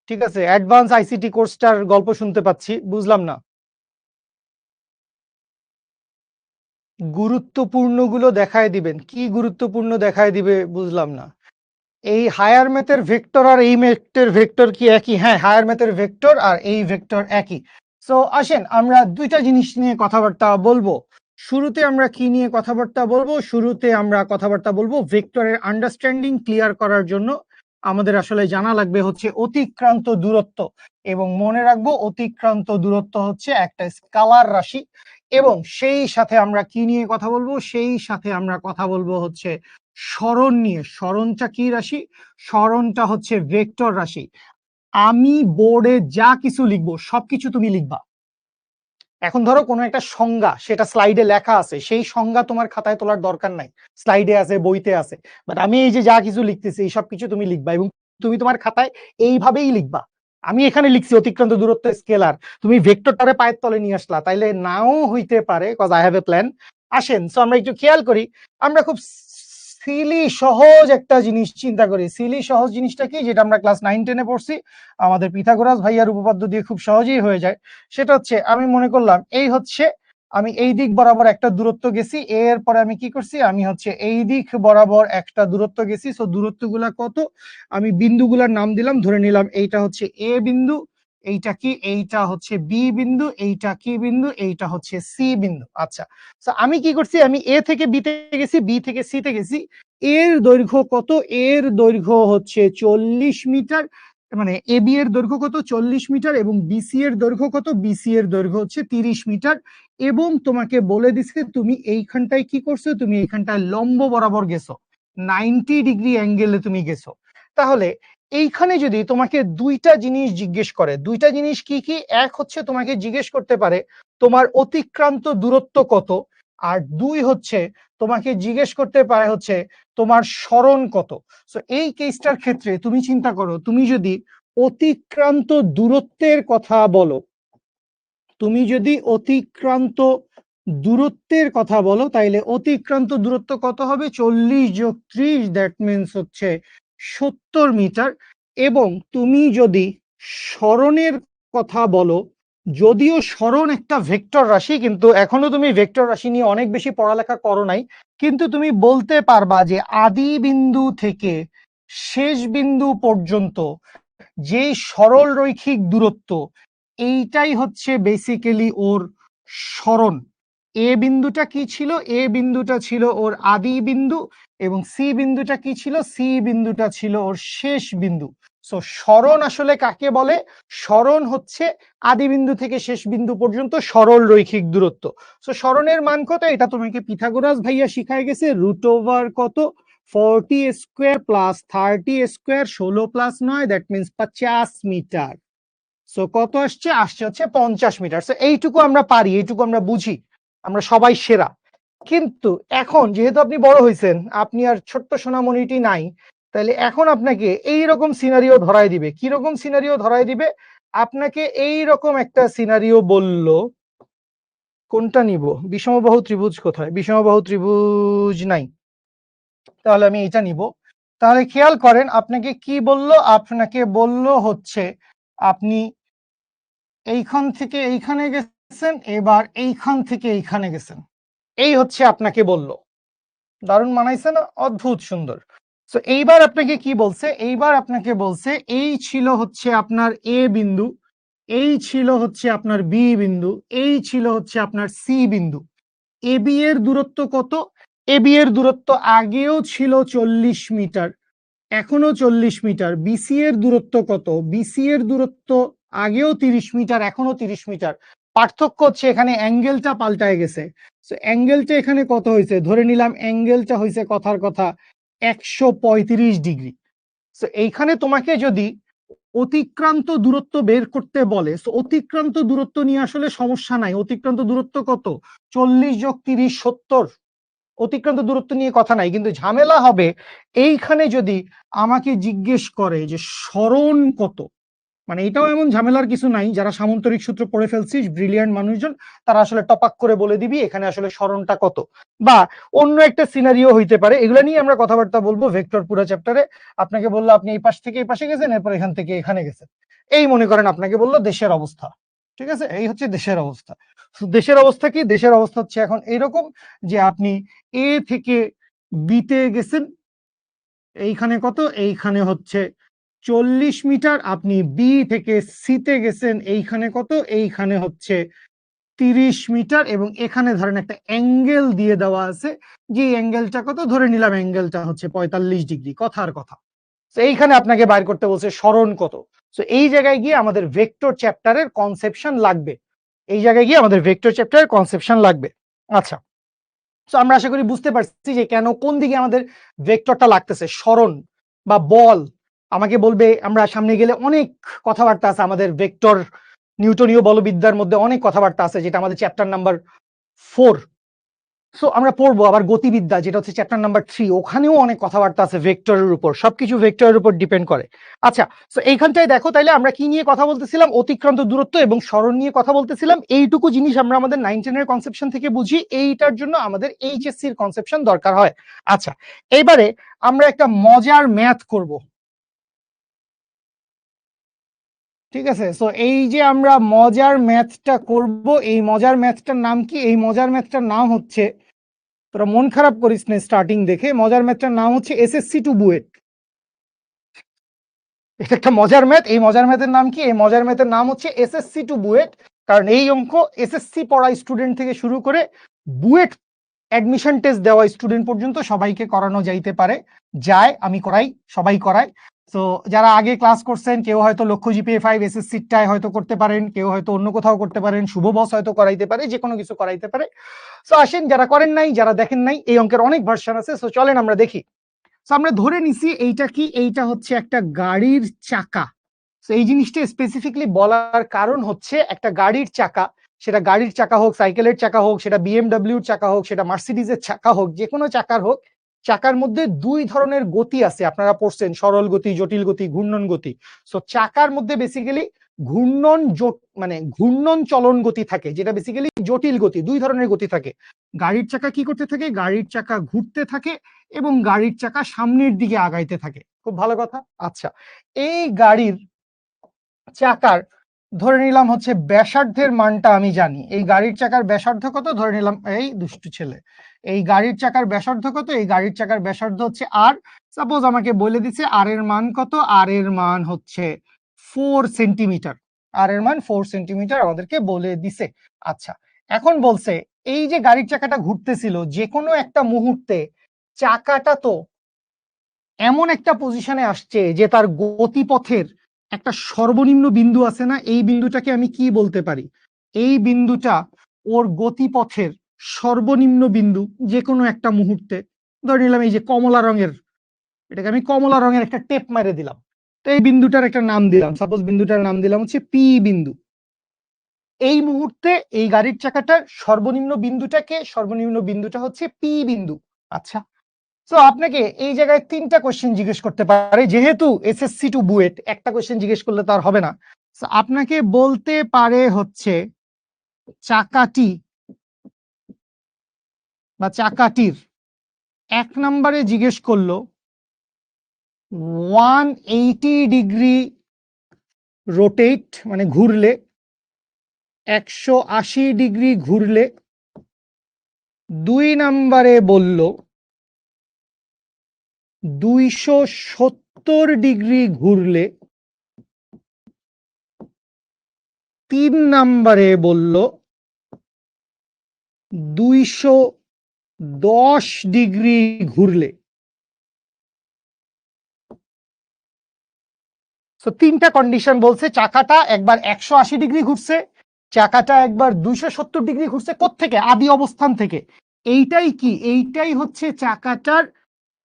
ঠিক আছে। অ্যাডভান্স আইসিটি কোর্সটার গল্প শুনতে পাচ্ছি, বুঝলাম না। গুরুত্বপূর্ণ গুলো দেখায় দিবেন, কি গুরুত্বপূর্ণ দেখায় দিবে বুঝলাম না। এই হায়ার ম্যাথের ভেক্টর আর এই ম্যাথের ভেক্টর কি একই? হ্যাঁ, হায়ার ম্যাথের ভেক্টর আর এই ভেক্টর একই। সো আসেন আমরা দুইটা জিনিস নিয়ে কথাবার্তা বলবো। শুরুতে আমরা কি নিয়ে কথাবার্তা বলবো? শুরুতে আমরা কথাবার্তা বলবো ভেক্টরের আন্ডারস্ট্যান্ডিং ক্লিয়ার করার জন্য আমাদের আসলে জানা লাগবে হচ্ছে অতিক্রান্ত দূরত্ব। এবং মনে রাখবো অতিক্রান্ত দূরত্ব হচ্ছে একটা স্কেলার রাশি। এবং সেই সাথে আমরা কি নিয়ে কথা বলবো? সেই সাথে আমরা কথা বলবো হচ্ছে স্মরণ নিয়ে। স্মরণটা কি রাশি? স্মরণটা হচ্ছে ভেক্টর রাশি। আমি বোর্ডে যা কিছু লিখবো সবকিছু তুমি লিখবা। এখন ধরো কোনো একটা সংজ্ঞা, সেটা স্লাইডে লেখা আছে, সেই সংজ্ঞা তোমার খাতায় তোলার দরকার নাই, স্লাইডে আছে, বইতে আছে। বাট আমি এই যে যা কিছু লিখতেছি এই সব কিছু তুমি লিখবা, এবং তুমি তোমার খাতায় এইভাবেই লিখবা। আমি এখানে লিখছি অতিক্রান্ত দূরত্ব স্কেলার, তুমি ভেক্টরটারে পায়ের তলে নিয়ে আসলা, তাইলে নাও হইতে পারে, cause I have a plan. আসেন, সো আমরা একটু খেয়াল করি। আমরা খুব সিলি সহজ একটা জিনিস চিন্তা করি। সিলি সহজ জিনিসটা কি, যেটা আমরা ক্লাস 9-10-এ পড়ছি, আমাদের পিথাগোরাস ভাইয়ার উপপাদ্য দিয়ে খুব সহজেই হয়ে যায়। সেটা হচ্ছে, আমি মনে করলাম এই হচ্ছে, আমি এই দিক বরাবর একটা দূরত্ব গেছি, এরপরে আমি কি করছি, আমি হচ্ছে এই দিক বরাবর একটা দূরত্ব গেছি। সো দূরত্বগুলা কত, আমি বিন্দুগুলার নাম দিলাম, ধরে নিলাম এইটা হচ্ছে এ বিন্দু, এইটা কি, এইটা হচ্ছে বি বিন্দু, এইটা কি বিন্দু, এইটা হচ্ছে সি বিন্দু। আচ্ছা, তো আমি কি করছি, আমি এ থেকে বি তে গেছি, বি থেকে সি তে গেছি। এর দৈর্ঘ্য কত? এর দৈর্ঘ্য হচ্ছে 40 মিটার। মানে এ বি এর দৈর্ঘ্য কত? 40 মিটার। এবং বিসি এর দৈর্ঘ্য কত? বিসি এর দৈর্ঘ্য হচ্ছে 30 মিটার। এবং তোমাকে বলে দিচ্ছে তুমি এইখানটায় কি করছো, তুমি এইখানটায় লম্ব বরাবর গেছো, 90 ডিগ্রি অ্যাঙ্গেলে তুমি গেছো। তাহলে এইখানে যদি তোমাকে দুইটা জিনিস জিজ্ঞেস করে, দুইটা জিনিস কি কি? এক হচ্ছে তোমাকে জিজ্ঞেস করতে পারে তোমার অতিক্রান্ত দূরত্ব কত, আর দুই হচ্ছে তোমাকে জিজ্ঞেস করতে পারে হচ্ছে তোমার স্মরণ কত। সো এই কেসটার ক্ষেত্রে তুমি চিন্তা করো, তুমি যদি অতিক্রান্ত দূরত্বের কথা বলো, তুমি যদি অতিক্রান্ত দূরত্বের কথা বলো, তাইলে অতিক্রান্ত দূরত্ব কত হবে? 40 যোগ 30, দ্যাট মিনস হচ্ছে 70 মিটার। এবং তুমি যদি সরণের কথা বলো, যদিও সরণ একটা ভেক্টর রাশি, কিন্তু এখনো তুমি ভেক্টর রাশি নিয়ে অনেক বেশি পড়ালেখা করো নাই, কিন্তু তুমি বলতে পারবা যে আদি বিন্দু থেকে শেষ বিন্দু পর্যন্ত যে সরল রৈখিক দূরত্ব, এইটাই হচ্ছে বেসিক্যালি ওর সরণ। এ বিন্দুটা কি ছিল? এ বিন্দুটা ছিল ওর আদি বিন্দু, এবং সি বিন্দুটা কি ছিল? সি বিন্দুটা ছিল ওর শেষ বিন্দু। সো সরণ আসলে কাকে বলে? সরণ হচ্ছে আদি বিন্দু থেকে শেষ বিন্দু পর্যন্ত সরল রৈখিক দূরত্ব। সো সরণের মান কত? এটা তোমাকে পিথাগোরাস ভাইয়া শিখাই গেছে। রুট ওভার কত? 40 square plus 30 square, 16 plus 9, that means 50 metre. So কত আসছে? আসছে হচ্ছে 50 মিটার। সো এইটুকু আমরা পারি, এইটুকু আমরা বুঝি, আমরা সবাই সেরা। কিন্তু এখন যেহেতু আপনি বড় হয়েছেন, আপনি আর ছোট্ট সোনামণিটি নাই, তাহলে এখন আপনাকে এই রকম সিনারিও ধরায় দিবে। কি রকম সিনারিও ধরায় দিবে? আপনাকে এই রকম একটা সিনারিও বলল, কোনটা নিব? বিষমবাহু ত্রিভুজ কোথায়? বিষমবাহু ত্রিভুজ নাই, তাহলে আমি এটা নিব। তাহলে খেয়াল করেন আপনাকে কি বলল? আপনাকে বলল হচ্ছে আপনি এইখান থেকে এইখানে গেছেন, এবার এইখান থেকে এইখানে গেছেন, এই হচ্ছে আপনাকে বলল। দারুণ মানাইছে না? অদ্ভুত সুন্দর। তো এইবার আপনাকে কি বলছে? এইবার আপনাকে বলছে এই ছিল হচ্ছে আপনার এ বিন্দু, এই ছিল হচ্ছে আপনার বি বিন্দু, এই ছিল হচ্ছে আপনার সি বিন্দু। এ বি এর দূরত্ব কত? এ বি এর দূরত্ব আগেও ছিল 40 মিটার, এখনো 40 মিটার। বিসি এর দূরত্ব কত? বিসি এর দূরত্ব আগেও 30 মিটার, এখনো 30 মিটার। পার্থক্য হচ্ছে এখানে অ্যাঙ্গেলটা পাল্টায় গেছে। সো অ্যাঙ্গেলটা এখানে কত হয়েছে? ধরে নিলাম অ্যাঙ্গেলটা হয়েছে কথার কথা 135 ডিগ্রি। সো এইখানে তোমাকে যদি অতিক্রান্ত দূরত্ব বের করতে বলে, সো অতিক্রান্ত দূরত্ব নিয়ে আসলে সমস্যা নাই। অতিক্রান্ত দূরত্ব কত? 40 যোগ 30, 70। অতিক্রান্ত দূরত্ব নিয়ে কথা নাই, কিন্তু ঝামেলা হবে এইখানে যদি আমাকে জিজ্ঞেস করে যে সরণ কত। মানে এটাও এমন ঝামেলার কিছু নাই, যারা সামন্তরিক সূত্র পড়ে ফেলছিস, ব্রিলিয়ান্ট মানুষজন, তারা আসলে টপাক করে বলে দিবি এখানে আসলে সরণটা কত। বা অন্য একটা সিনারিও হইতে পারে। এগুলো নিয়ে আমরা কথাবার্তা বলবো ভেক্টর পুরো চ্যাপ্টারে। আপনাকে বললো আপনি এই পাশ থেকে এই পাশে গেছেন, এরপর এখান থেকে এখানে গেছেন। এই মনে করেন আপনাকে বললো দেশের অবস্থা, ঠিক আছে? এই হচ্ছে দেশের অবস্থা। তো দেশের অবস্থা কি? দেশের অবস্থা হচ্ছে এখন এইরকম যে আপনি এ থেকে বিতে গেছেন, এইখানে কত? এইখানে হচ্ছে 40 মিটার। আপনি বি থেকে সিতে গেছেন, এইখানে কত? এইখানে হচ্ছে 30 মিটার। এবং এখানে ধরেন একটা অ্যাঙ্গেল দিয়ে দেওয়া আছে, যে অ্যাঙ্গেলটা কত? ধরে নিলাম অ্যাঙ্গেলটা হচ্ছে 45 ডিগ্রি, কথার কথা। তো এইখানে আপনাকে বাইর করতে বলছে সরণ কত। তো এই জায়গায় গিয়ে আমাদের ভেক্টর চ্যাপ্টারের কনসেপশন লাগবে। এই জায়গায় গিয়ে আমাদের ভেক্টর চ্যাপ্টারের কনসেপশন লাগবে। আচ্ছা, তো আমরা আশা করি বুঝতে পারছি যে কেন, কোন দিকে আমাদের ভেক্টরটা লাগতেছে। সরণ বা বল আমাকে বলবে, আমরা সামনে গেলে অনেক কথাবার্তা আছে আমাদের ভেক্টর, নিউটনীয় বলবিদ্যার মধ্যে অনেক কথাবার্তা আছে, যেটা আমাদের চ্যাপ্টার নাম্বার 4। সো আমরা পড়বো আবার গতিবিদ্যা, যেটা হচ্ছে চ্যাপ্টার নাম্বার 3, ওখানেও অনেক কথাবার্তা আছে ভেক্টরের উপর। সবকিছু ভেক্টরের উপর ডিপেন্ড করে। আচ্ছা, তো এইখানটায় দেখো তাইলে আমরা কি নিয়ে কথা বলতেছিলাম? অতিক্রান্ত দূরত্ব এবং সরণ নিয়ে কথা বলতেছিলাম। এইটুকু জিনিস আমরা আমাদের 9-10 এর কনসেপশন থেকে বুঝি, এইটার জন্য আমাদের এইচএসসি এর কনসেপশন দরকার হয়। আচ্ছা, এইবারে আমরা একটা মজার ম্যাথ করব, ঠিক আছে? সো এই যে আমরা মজার ম্যাথটা করব, এই মজার ম্যাথটার নাম কি? এই মজার ম্যাথটার নাম হচ্ছে, তোরা মন খারাপ করিস না স্টার্টিং দেখে, মজার ম্যাথটার নাম হচ্ছে এসএসসি টু বুয়েট। এটা একটা মজার ম্যাথ। এই মজার ম্যাথের নাম কি? এই মজার ম্যাথের নাম হচ্ছে এসএসসি টু বুয়েট। কারণ এই অঙ্ক এসএসসি পড়া স্টুডেন্ট থেকে শুরু করে বুয়েট অ্যাডমিশন টেস্ট দেওয়া স্টুডেন্ট পর্যন্ত সবাইকে করানো যাইতে পারে, যায়, আমি করাই, সবাই করায়। তো যারা আগে ক্লাস করছেন, কেউ হয়তো লক্ষ্য জিপিএ 5 এসএসসি টায় হয়তো করতে পারেন, কেউ হয়তো অন্য কোথাও করতে পারেন, শুভ বস হয়তো করাইতে পারে, যে কোনো কিছু করাইতে পারে। সো আসেন, যারা করেন নাই, যারা দেখেন নাই, এই অঙ্কের অনেক ভার্সন আছে। সো চলেন আমরা দেখি। সো আমরা ধরে নিছি এইটা কি? এইটা হচ্ছে একটা গাড়ির চাকা। তো এই জিনিসটা স্পেসিফিকলি বলার কারণ হচ্ছে একটা গাড়ির চাকা, সেটা গাড়ির চাকা হোক, সাইকেলের চাকা হোক, সেটা বিএমডব্লিউর চাকা হোক, সেটা মার্সিডিজের চাকা হোক, যে কোনো চাকার হোক, চাকার মধ্যে দুই ধরনের গতি আছে। আপনারা পড়ছেন, সরল গতি, জটিল গতি, ঘূর্ণন গতি। সো চাকার মধ্যে বেসিক্যালি ঘূর্ণন চলন গতি থাকে, যেটা বেসিক্যালি জটিল গতি। দুই ধরনের গতি থাকে। গাড়ির চাকা কি করতে থাকে? গাড়ির চাকা ঘুরতে থাকে এবং গাড়ির চাকা সামনের দিকে আগাইতে থাকে। খুব ভালো কথা। আচ্ছা, এই গাড়ির চাকার ধরে নিলাম হচ্ছে ব্যাসার্ধের মানটা আমি জানি। এই গাড়ির চাকার ব্যাসার্ধ কত? ধরে নিলাম, এই দুষ্টু ছেলে, এই গাড়ির চাকার ব্যাসার্ধ কত? এই গাড়ির চাকার ব্যাসার্ধ হচ্ছে আর। সাপোজ আমাকে বলে দিচ্ছে আর এর মান কত? আর এর মান হচ্ছে 4 সেন্টিমিটার। আর এর মান 4 সেন্টিমিটার আমাদেরকে বলে দিছে। আচ্ছা, এখন বলছে এই যে গাড়ির চাকাটা ঘুরতেছিল, যে কোনো একটা মুহূর্তে চাকাটা তো এমন একটা পজিশনে আসছে যে তার গতিপথের একটা সর্বনিম্ন বিন্দু আছে না? এই বিন্দুটাকে আমি কি বলতে পারি? এই বিন্দুটা ওর গতিপথের সর্বনিম্ন বিন্দু যে কোনো একটা মুহূর্তে। ধরে নিলাম এই যে কমলা রঙের, এটাকে আমি কমলা রঙের একটা টেপ মেরে দিলাম। তো এই বিন্দুটার একটা নাম দিলাম, সাপোজ বিন্দুটার নাম দিলাম হচ্ছে পি বিন্দু। এই মুহূর্তে এই গাড়ির চাকাটার সর্বনিম্ন বিন্দুটা হচ্ছে পি বিন্দু। আচ্ছা, তো আপনাকে এই জায়গায় 3টা কোশ্চেন জিজ্ঞেস করতে পারে, যেহেতু এসএসসি টু বুয়েট একটা কোশ্চেন জিজ্ঞেস করলে তার হবে না। তো আপনাকে বলতে পারে হচ্ছে চাকাটি বা চাকাটির 1 নম্বরে জিজ্ঞেস করলো 180 ডিগ্রি রোটেট মানে ঘুরলে, 180 ডিগ্রি ঘুরলে। 2 নম্বরে বলল 270 ডিগ্রি ঘুরলে। 3 নম্বরে বলল 210 ডিগ্রি ঘুরলে। তো 3টা কন্ডিশন বলছে। চাকাটা একবার 180 ডিগ্রি ঘুরছে, চাকাটা একবার 270 ডিগ্রি ঘুরছে। কোত্থেকে? আদি অবস্থান থেকে। এইটাই কি? এইটাই হচ্ছে চাকাটার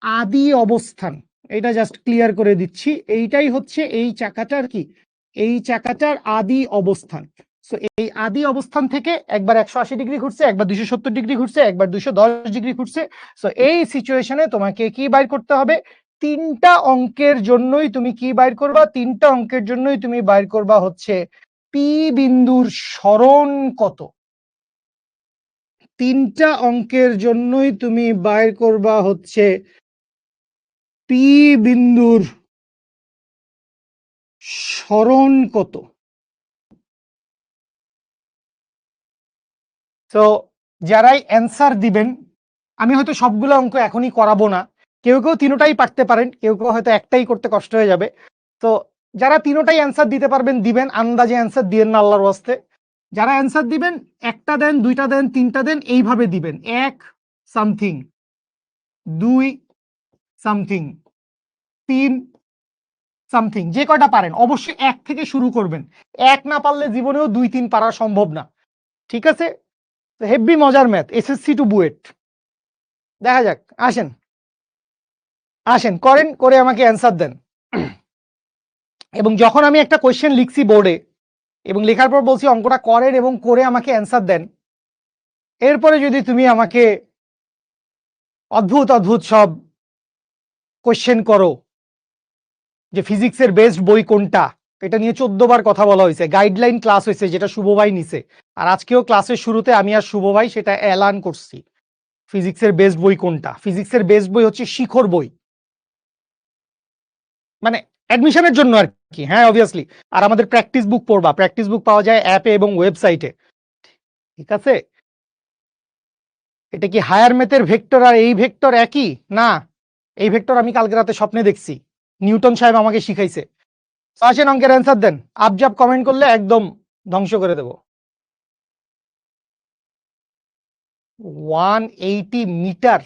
আদি অবস্থান। এটা জাস্ট ক্লিয়ার করে দিচ্ছি, এইটাই হচ্ছে এই চাকাটার কি? এই চাকাটার আদি অবস্থান। সো এই আদি অবস্থান থেকে একবার 180 ডিগ্রি ঘুরছে, একবার 270 ডিগ্রি ঘুরছে, একবার 210 ডিগ্রি ঘুরছে। সো এই সিচুয়েশনে তোমাকে কি বাইর করতে হবে? 3টা অঙ্কের জন্যই তুমি কি বাইর করবা? 3টা অঙ্কের জন্যই তুমি বাইর করবা হচ্ছে পি বিন্দুর সরণ কত। 3টা অঙ্কের জন্যই তুমি বাইর করবা হচ্ছে পি বিন্দুর সরণ কত। তো যারাই অ্যান্সার দিবেন, আমি হয়তো সবগুলো অঙ্ক এখনই করাবো না। কেউ কেউ 3টাই পারতে পারেন, কেউ কেউ হয়তো একটাই করতে কষ্ট হয়ে যাবে। তো যারা 3টাই অ্যান্সার দিতে পারবেন দিবেন, আন্দাজে অ্যান্সার দিবেন না আল্লাহর ওয়াস্তে। যারা অ্যান্সার দিবেন, একটা দেন, 2টা দেন, 3টা দেন, এইভাবে দিবেন। 1 সামথিং, 2 সামথিং, 3 সামথিং, যে কয়টা পারেন। অবশ্যই 1 থেকে শুরু করবেন। 1 না পারলে জীবনেও 2 3 পারা সম্ভব না। ঠিক আছে? হেভি মজার ম্যাথ, এসএসসি টু বুয়েট। দেখা যাক, আসেন আসেন করেন, করে আমাকে অ্যান্সার দেন। এবং যখন আমি একটা কোয়েশ্চেন লিখছি বোর্ডে এবং লেখার পর বলছি অঙ্কটা করেন এবং করে আমাকে অ্যান্সার দেন, এরপরে যদি তুমি আমাকে অদ্ভুত অদ্ভুত সব কোয়েশ্চেন করো যে ফিজিক্সের বেস্ট বই কোনটা, এটা নিয়ে 14 বার কথা বলা হয়েছে, গাইডলাইন ক্লাস হয়েছে যেটা শুভ ভাই নিছে, আর আজকেও ক্লাসের শুরুতে আমি আর শুভ ভাই সেটা এলান করছি। ফিজিক্সের বেস্ট বই কোনটা? ফিজিক্সের বেস্ট বই হচ্ছে শিখর বই, মানে অ্যাডমিশনের জন্য আর কি। হ্যাঁ, অবভিয়াসলি। আর আমাদের প্র্যাকটিস বুক পড়বা, প্র্যাকটিস বুক পাওয়া যায় অ্যাপে এবং ওয়েবসাইটে। ঠিক আছে? এটা কি হায়ার ম্যাথের ভেক্টর আর এই ভেক্টর একই? না, এই ভেক্টর আমি কালকে রাতে স্বপ্নে দেখছি, নিউটন সাহেব আমাকে শিখাইছে। আসেন অঙ্কের অ্যান্সার দেন, আপজাব কমেন্ট করলে একদম ধ্বংস করে দেব। 180 মিটার,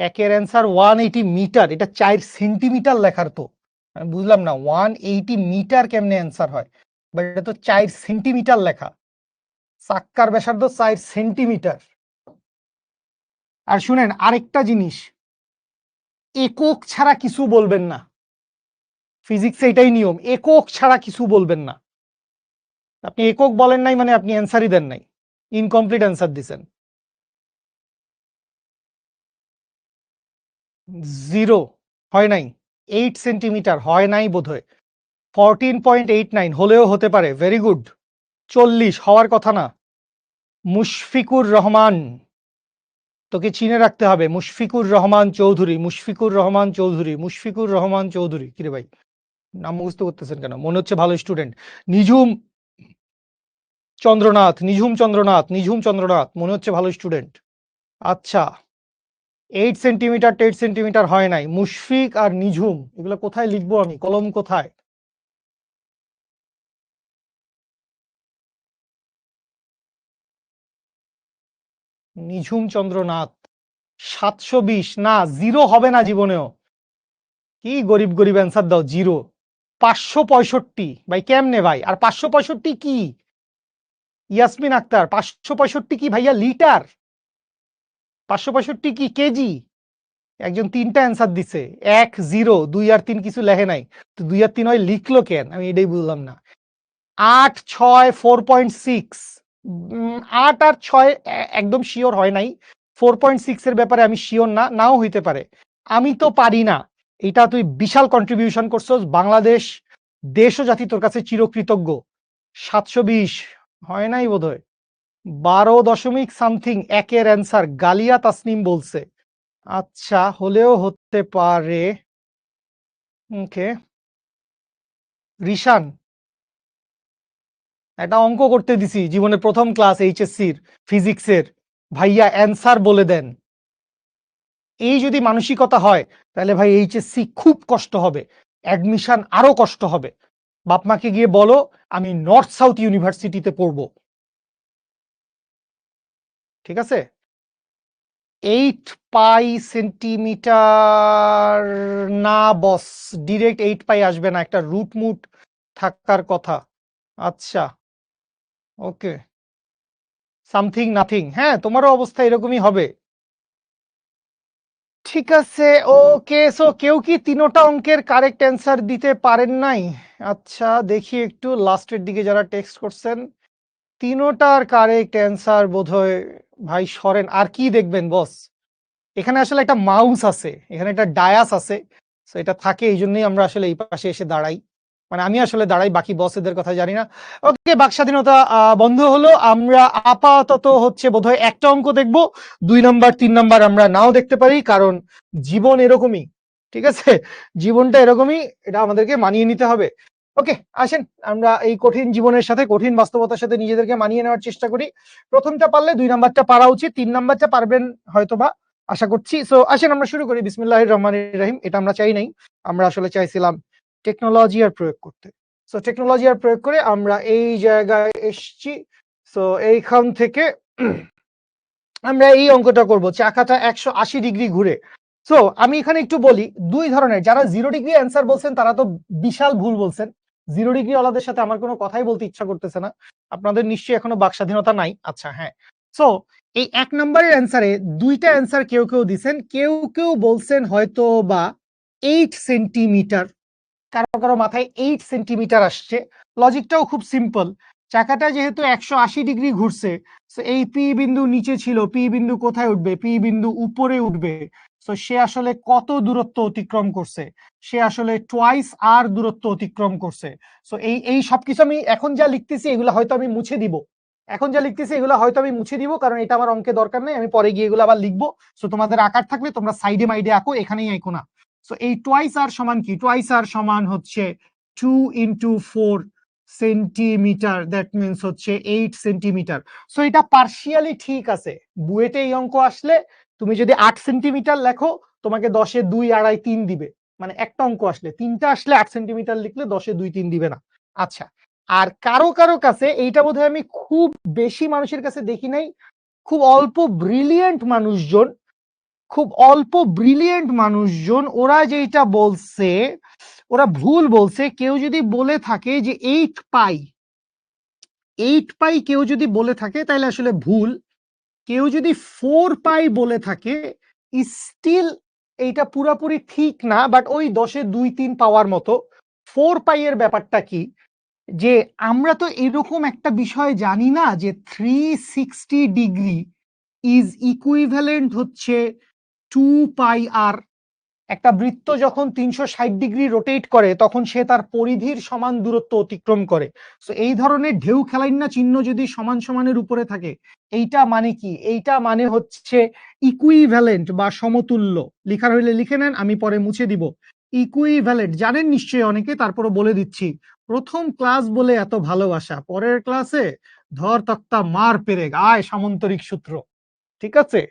একের অ্যান্সার 180 মিটার, এটা 4 সেন্টিমিটার লেখার তো। আমি বুঝলাম না 180 মিটার কেমনে অ্যান্সার হয়, বাট এটা তো 4 সেন্টিমিটার লেখা। চাক্কার ব্যাসার্ধ 4 সেন্টিমিটার। আর শুনেন আরেকটা জিনিস, একক ছাড়া কিছু বলবেন না। ফিজিক্সে এটাই নিয়ম, একক ছাড়া কিছু বলবেন না। আপনি একক বলেন নাই মানে আপনি অ্যান্সারই দেন নাই, ইনকমপ্লিট অ্যান্সার দিছেন। 0 হয় নাই, 8 সেন্টিমিটার হয় নাই বোধহয়। 14.89 হলেও হতে পারে, ভেরি গুড। 40 হওয়ার কথা না। মুশফিকুর রহমান, তোকে চিনে রাখতে হবে, মুশফিকুর রহমান চৌধুরী, মুশফিকুর রহমান চৌধুরী, মুশফিকুর রহমান চৌধুরী। কিরে ভাই, নাম মুখস্থ করতেছেন কেন? মনে হচ্ছে ভালো স্টুডেন্ট। নিঝুম চন্দ্রনাথ, নিঝুম চন্দ্রনাথ, নিঝুম চন্দ্রনাথ, মনে হচ্ছে ভালো স্টুডেন্ট। আচ্ছা, 8 সেন্টিমিটার 10 সেন্টিমিটার হয় নাই। মুশফিক আর নিঝুম, এগুলো কোথায় লিখবো আমি? কলম কোথায়? নিঝুম চন্দ্রনাথ 720, না জিরো হবে না জীবনেও। কি গরিব গরিব অ্যান্সার দাও, জিরো। 565 ভাই, কেমনে ভাই? আর 565 কি? ইয়াসমিন আক্তার, 565 কি ভাইয়া লিটার? 565 কি কেজি? একজন 3টা অ্যান্সার দিছে, 1 0 2 আর 3 কিছু লেখে নাই। তো 2 আর 3 হয় লিখলো কেন, আমি এটাই বুঝলাম না। 8 6 4.6, 8 আর 6 একদম শিওর হয় নাই। 4.6 এর ব্যাপারে আমি শিওর না, নাও হইতে পারে। আমি তো পারি না। এটা তুই বিশাল কন্ট্রিবিউশন করছস, বাংলাদেশ দেশ ও জাতি তোর কাছে চিরকৃতজ্ঞ। 720 হয় নাই বোধহয়। 12 দশমিক সামথিং একের অ্যান্সার গালিয়া তাসনিম বলছে। আচ্ছা, হলেও হতে পারে। ওকে, রিশান, একটা অঙ্ক করতে দিছি জীবনের প্রথম ক্লাস এইচএসসির ফিজিক্সের, ভাইয়া অ্যান্সার বলে দেন। এই যদি মানসিকতা হয় তাহলে ভাই এইচএসসি খুব কষ্ট হবে, অ্যাডমিশন আরো কষ্ট হবে। বাপ মাকে গিয়ে বলো আমি নর্থ সাউথ ইউনিভার্সিটিতে পড়বো, ঠিক আছে? 8 পাই সেন্টিমিটার না বস, ডিরেক্ট 8 পাই আসবে না, একটা রুট মুট থাকার কথা। আচ্ছা, ওকে, সামথিং নাথিং, হ্যাঁ তোমারও অবস্থা এরকমই হবে। ঠিক আছে, ওকে। সো কেউ কি তিনোটা অঙ্কের কারেক্ট অ্যান্সার দিতে পারেন নাই? আচ্ছা, দেখি একটু লাস্টের দিকে যারা টেক্সট করছেন। তিনোটার কারেক্ট অ্যান্সার বোধহয় ভাই সরেন। আর কি দেখবেন বস, এখানে আসলে একটা মাউস আছে, এখানে একটা ডায়াস আছে। সো এটা থাকে, এই জন্যই আমরা আসলে এই পাশে এসে দাঁড়াই। মানে আমি আসলে দাঁড়াই, বাকি বসেদের কথা জানি না। ওকে, বাক স্বাধীনতা বন্ধ হলো। আমরা আপাতত হচ্ছে বোধহয় একটা অঙ্ক দেখব, 2 নাম্বার 3 নাম্বার আমরা নাও দেখতে পারি, কারণ জীবন এরকমই, ঠিক আছে? জীবনটা এরকমই, এটা আমাদেরকে মানিয়ে নিতে হবে। ওকে, আসেন আমরা এই কঠিন জীবনের সাথে, কঠিন বাস্তবতার সাথে নিজেদেরকে মানিয়ে নেওয়ার চেষ্টা করি। প্রথমটা পারলে 2 নাম্বারটা পারা উচিত, 3 নাম্বারটা পারবেন হয়তোবা, আশা করছি। সো আসেন আমরা শুরু করি। বিসমিল্লাহির রহমানির রহিম। এটা আমরা চাই নাই, আমরা আসলে চাইছিলাম টেকনোলজি আর প্রয়োগ করতে। সো টেকনোলজি আর প্রয়োগ করে আমরা এই জায়গায় এসছি। সো এইখান থেকে আমরা এই অঙ্কটা করব, চাকাটা 180 ডিগ্রি ঘুরে। সো আমি এখানে একটু বলি, দুই ধরনের, যারা 0 ডিগ্রি অ্যান্সার বলছেন তারা তো বিশাল ভুল বলছেন। 0 ডিগ্রি ওয়ালাদের সাথে আমার কোনো কথাই বলতে ইচ্ছা করতেছে না, আপনাদের নিশ্চয়ই এখনো বাক স্বাধীনতা নাই। আচ্ছা, হ্যাঁ। সো এই 1 নম্বরের অ্যান্সারে দুইটা অ্যান্সার কেউ কেউ দিছেন, কেউ কেউ বলছেন হয়তো বা 8 সেন্টিমিটার, কারো কারো মাথায় 8 সেন্টিমিটার আসছে। লজিকটাও খুব সিম্পল, চাকাটা যেহেতু 180 ডিগ্রি ঘুরছে, এই পি বিন্দু নিচে ছিল, পি বিন্দু কোথায় উঠবে? পি বিন্দু উপরে উঠবে। তো সে আসলে কত দূরত্ব অতিক্রম করছে? সে আসলে টোয়াইস আর দূরত্ব অতিক্রম করছে। সো এই সবকিছু আমি এখন যা লিখতেছি এগুলো হয়তো আমি মুছে দিব, এখন যা লিখতেছি এগুলো হয়তো আমি মুছে দিব, কারণ এটা আমার অঙ্কে দরকার নেই, আমি পরে গিয়ে এগুলো আবার লিখবো। সো তোমাদের আকার থাকলে তোমরা সাইডে মাইডে আঁকো, এখানেই আঁকো না। সো এই টোয়াইস আর সমান কি? টোয়াইস আর সমান হচ্ছে 2 × 4 সেন্টিমিটার, দ্যাট মিনস হচ্ছে 8 সেন্টিমিটার। সো এটা পার্শিয়ালি ঠিক আছে। বুয়েটে এই অঙ্ক আসলে তুমি যদি 8 সেন্টিমিটার লেখো, তোমাকে 10 এ 2 2.5 3 দিবে। মানে একটা অঙ্ক আসলে, তিনটা আসলে 8 সেন্টিমিটার লিখলে 10 এ 2 3 দিবে না। আচ্ছা, আর কারো কারো কাছে এইটা বোধহয় আমি খুব বেশি মানুষের কাছে দেখি নাই, খুব অল্প ব্রিলিয়েন্ট মানুষজন, খুব অল্প ব্রিলিয়েন্ট মানুষজন ওরা যেটা বলছে ওরা ভুল বলছে। কেউ যদি বলে থাকে যে 8 পাই, 8 পাই কেউ যদি বলে থাকে তাহলে আসলে ভুল। কেউ যদি 4 পাই বলে থাকে, স্টিল এইটা পুরাপুরি ঠিক না, বাট ওই 10 এ 2 3 পাওয়ার মতো। 4 পাই এর ব্যাপারটা কি, যে আমরা তো এরকম একটা বিষয় জানি না যে 360 ডিগ্রি ইজ ইকুইভ্যালেন্ট হচ্ছে 2 পাই আর। একটা বৃত্ত যখন 360 ডিগ্রি রোটেট করে তখন সে তার পরিধির সমান দূরত্ব অতিক্রম করে। সো এই ধরনের ঢেউ খেলাইন্না চিহ্ন যদি সমান সমানের উপরে থাকে, এইটা মানে কি? এইটা মানে হচ্ছে ইকুইভ্যালেন্ট বা সমতুল্য। লিখার হইলে লিখে নেন, আমি পরে মুছে দিব। ইকুইভ্যালেন্ট জানেন নিশ্চয়ই অনেকে, তারপরে বলে দিচ্ছি। প্রথম ক্লাস বলে এত ভালোবাসা, পরের ক্লাসে ধর তক্তা মার পেরেক, আয় সামন্তরিক সূত্র। ঠিক আছে,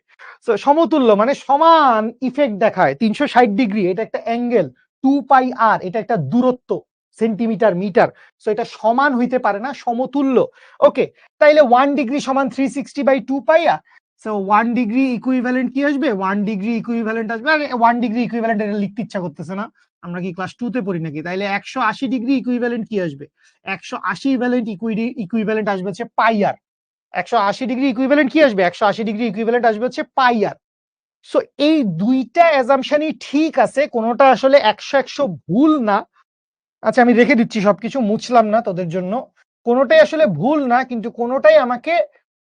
তো সমতুল্য মানে সমান ইফেক্ট দেখায়। 360 ডিগ্রি এটা একটা অ্যাঙ্গেল, 2πr এটা একটা দূরত্ব, সেন্টিমিটার মিটার। সো এটা সমান হইতে পারে না, সমতুল্য। ওকে, তাইলে 1 ডিগ্রি সমান 360/2πr। সো 1 ডিগ্রি ইকুইভ্যালেন্ট কি আসবে? 1 ডিগ্রি ইকুইভ্যালেন্ট আসবে। আরে 1 ডিগ্রি ইকুইভ্যালেন্ট এটা লিখতে ইচ্ছা করতেছে না, আমরা কি ক্লাস 2 তে পড়ি নাকি? তাইলে 180 ডিগ্রি ইকুইভ্যালেন্ট কি আসবে? 180 ইকুইভ্যালেন্ট আসবে হচ্ছে পাইয়ার। 180 ডিগ্রি ইকুইভ্যালেন্ট কি আসবে? 180 ডিগ্রি ইকুইভ্যালেন্ট আসবে হচ্ছে পাইয়ার। সো এই দুইটা অ্যাজাম্পশনই ঠিক আছে, কোনোটা আসলে 100 ভুল না। আচ্ছা আমি রেখে দিচ্ছি, সবকিছু মুছলাম না তোদের জন্য। কোনোটাই আসলে ভুল না, কিন্তু কোনোটাই আমাকে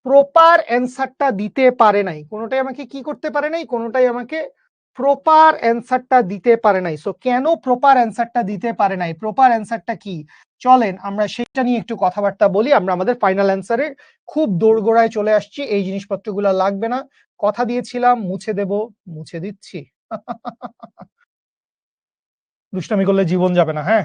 প্রপার অ্যান্সারটা দিতে পারে নাই। কোনোটাই আমাকে কি করতে পারে নাই? কোনোটাই আমাকে প্রপার অ্যান্সারটা দিতে পারে নাই। সো কেন প্রপার অ্যান্সারটা দিতে পারে নাই? প্রপার অ্যান্সারটা কি? চলেন আমরা সেটা নিয়ে একটু কথাবার্তা বলি। আমরা আমাদের ফাইনাল অ্যান্সারে খুব দোরগোড়ায় চলে আসছি, এই জিনিসপত্রগুলো লাগবে না। কথা দিয়েছিলাম মুছে দেব, মুছে দিচ্ছি। দুষ্টামি করলে জীবন যাবে না, হ্যাঁ।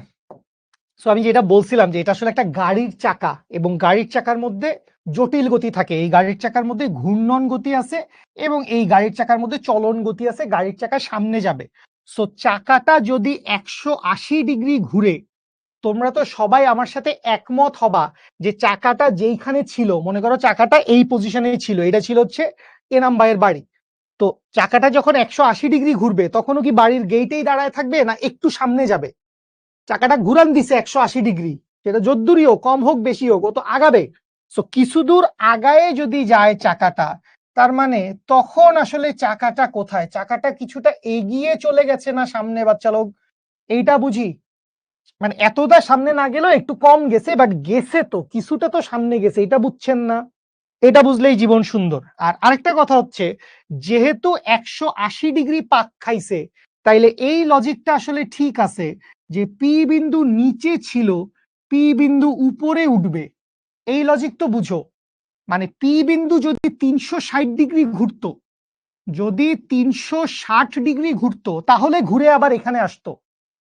সো আমি যেটা বলছিলাম যে এটা আসলে একটা গাড়ির চাকা, এবং গাড়ির চাকার মধ্যে জটিল গতি থাকে। এই গাড়ির চাকার মধ্যে ঘূর্ণন গতি আছে, এবং এই গাড়ির চাকার মধ্যে চলন গতি আছে। গাড়ির চাকা সামনে যাবে। সো চাকাটা যদি 180 ডিগ্রি ঘুরে, তোমরা তো সবাই আমার সাথে একমত হবা যে চাকাটা যেইখানে ছিল, মনে করো চাকাটা এই পজিশনে ছিল, এটা ছিল হচ্ছে এনাম ভাইয়ের বাড়ি। তো চাকাটা যখন 180 ডিগ্রি ঘুরবে, তখনও কি বাড়ির গেটেই দাঁড়ায় থাকবে, না একটু সামনে যাবে? চাকাটা ঘুরান দিছে 180 ডিগ্রি, সেটা যদ্দূরই হোক, কম হোক বেশি হোক, ও তো আগাবে। সো কিছু দূর আগায়ে যদি যায় চাকাটা, তার মানে তখন আসলে চাকাটা কোথায়? চাকাটা কিছুটা এগিয়ে চলে গেছে না সামনে, বাচ্চা লোক? এইটা বুঝি, মানে এতটা সামনে না গেলেও একটু কম গেছে, বাট গেছে তো, কিছুটা তো সামনে গেছে, এটা বুঝছেন না? এটা বুঝলেই জীবন সুন্দর। আর আরেকটা কথা হচ্ছে, যেহেতু 180 ডিগ্রি পাক খাইছে, তাইলে এই লজিকটা আসলে ঠিক আছে যে পি বিন্দু নিচে ছিল, পি বিন্দু উপরে উঠবে। এই লজিক তো বুঝো। মানে পি বিন্দু যদি 360 ডিগ্রি ঘুরতো, যদি 360 ডিগ্রি ঘুরতো, তাহলে ঘুরে আবার এখানে আসতো।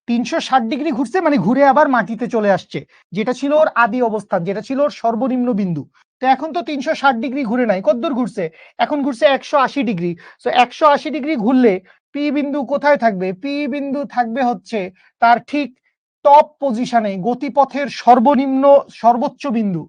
360 ডিগ্রি ঘুরছে মানে ঘুরে আবার মাটিতে চলে আসছে, যেটা ছিল ওর আদি অবস্থান, যেটা ছিল ওর সর্বনিম্ন বিন্দু। তো এখন তো 360 ডিগ্রি ঘুরে নাই, কতদূর ঘুরছে? এখন ঘুরছে 180 ডিগ্রি। তো 180 ডিগ্রি ঘুরলে পি বিন্দু কোথায় থাকবে? পি বিন্দু থাকবে হচ্ছে তার ঠিক টপ পজিশনে, গতিপথের সর্বনিম্ন সর্বোচ্চ বিন্দু।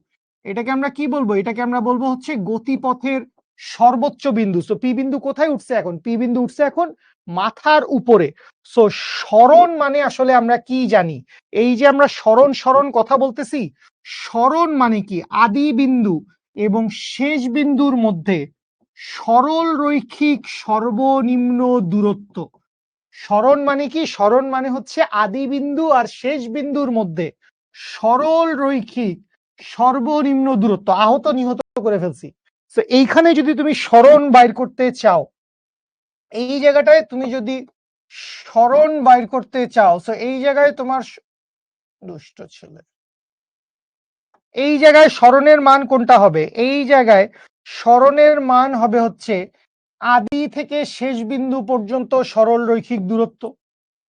এটাকে আমরা কি বলবো? এটাকে আমরা বলবো হচ্ছে গতিপথের সর্বোচ্চ বিন্দু। সো পি বিন্দু কোথায় উঠছে এখন? পি বিন্দু উঠছে এখন মাথার উপরে। সো সরণ মানে আসলে আমরা কি জানি? এই যে আমরা সরণ সরণ কথা বলতেছি, সরণ মানে কি? আদি বিন্দু এবং শেষ বিন্দুর মধ্যে সরল রৈখিক সর্বনিম্ন দূরত্ব। সরণ মানে কি? সরণ মানে হচ্ছে আদি বিন্দু আর শেষ বিন্দুর মধ্যে সরল রৈখিক সর্বনিম্ন দূরত্ব। আহত নিহত করে ফেলছি। তো এইখানে যদি তুমি সরণ বাইর করতে চাও, এই জায়গাটায় তুমি যদি সরণ বাইর করতে চাও, তো এই জায়গায় তোমার দুষ্ট ছেলে, এই জায়গায় সরণের মান কোনটা হবে? এই জায়গায় সরণের মান হবে হচ্ছে আদি থেকে শেষ বিন্দু পর্যন্ত সরল রৈখিক দূরত্ব।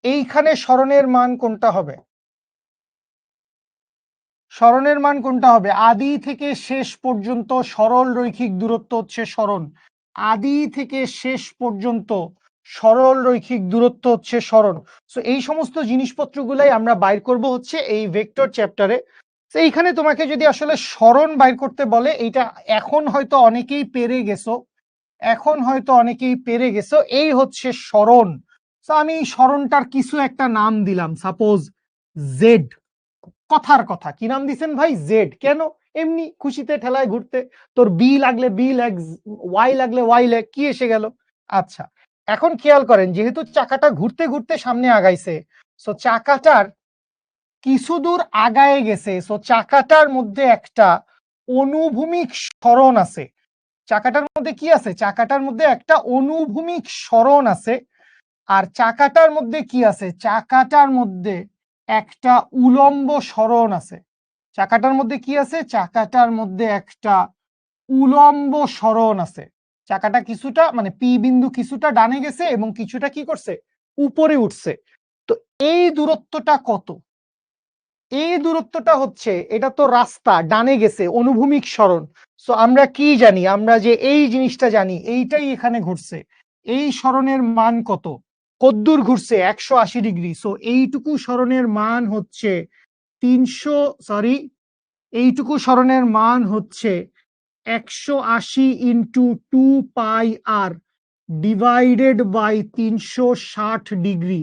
এইখানে সরণের মান কোনটা হবে? সরণের মান কোনটা হবে? আদি থেকে শেষ পর্যন্ত সরল রৈখিক দূরত্ব হচ্ছে সরণ। আদি থেকে শেষ পর্যন্ত সরল রৈখিক দূরত্ব হচ্ছে সরণ। সো এই সমস্ত জিনিসপত্রগুলাই আমরা বাইর করব হচ্ছে এই ভেক্টর চ্যাপ্টারে। তো এইখানে তোমাকে যদি আসলে সরণ বাইর করতে বলে, এইটা এখন হয়তো অনেকেই পেরে গেছো, এখন হয়তো অনেকেই পেরে গেছো, এই হচ্ছে সরণ। তো আমি সরণটার কিছু একটা নাম দিলাম, সাপোজ জেড। কথার কথা, কি নাম দিছেন ভাই? জেড। কেন? এমনি খুশিতে ঠেলায় ঘুরতে, তোর বি লাগলে বি লেগ, ওয়াই লাগলে ওয়াই লেগ, কি এসে গেল? আচ্ছা, এখন খেয়াল করেন, যেহেতু চাকাটা ঘুরতে ঘুরতে সামনে আগাইছে, সো চাকাটার কিছু দূর আগায় গেছে, সো চাকাটার মধ্যে একটা অনুভূমিক সরণ আছে। চাকাটার মধ্যে কি আছে? চাকাটার মধ্যে একটা অনুভূমিক সরণ আছে। আর চাকাটার মধ্যে কি আছে? চাকাটার মধ্যে একটা উলম্ব সরণ আছে। চাকাটার মধ্যে কি আছে? চাকাটার মধ্যে একটা উলম্ব সরণ আছে। চাকাটা কিছুটা মানে পি বিন্দু কিছুটা ডানে গেছে এবং কিছুটা কি করছে? উপরে উঠছে। তো এই দূরত্বটা কত? এই দূরত্বটা হচ্ছে, এটা তো রাস্তা ডানে গেছে, অনুভূমিক সরণ। সো আমরা কি জানি? আমরা যে এই জিনিসটা জানি, এইটাই এখানে ঘুরছে। এই সরণের মান কত? কদ্দূর ঘুরছে? 180 ডিগ্রি। সো এইটুকু সরণের মান হচ্ছে 300, সরি, এইটুকু সরণের মান হচ্ছে 180 into 2πr divided by 360 degree.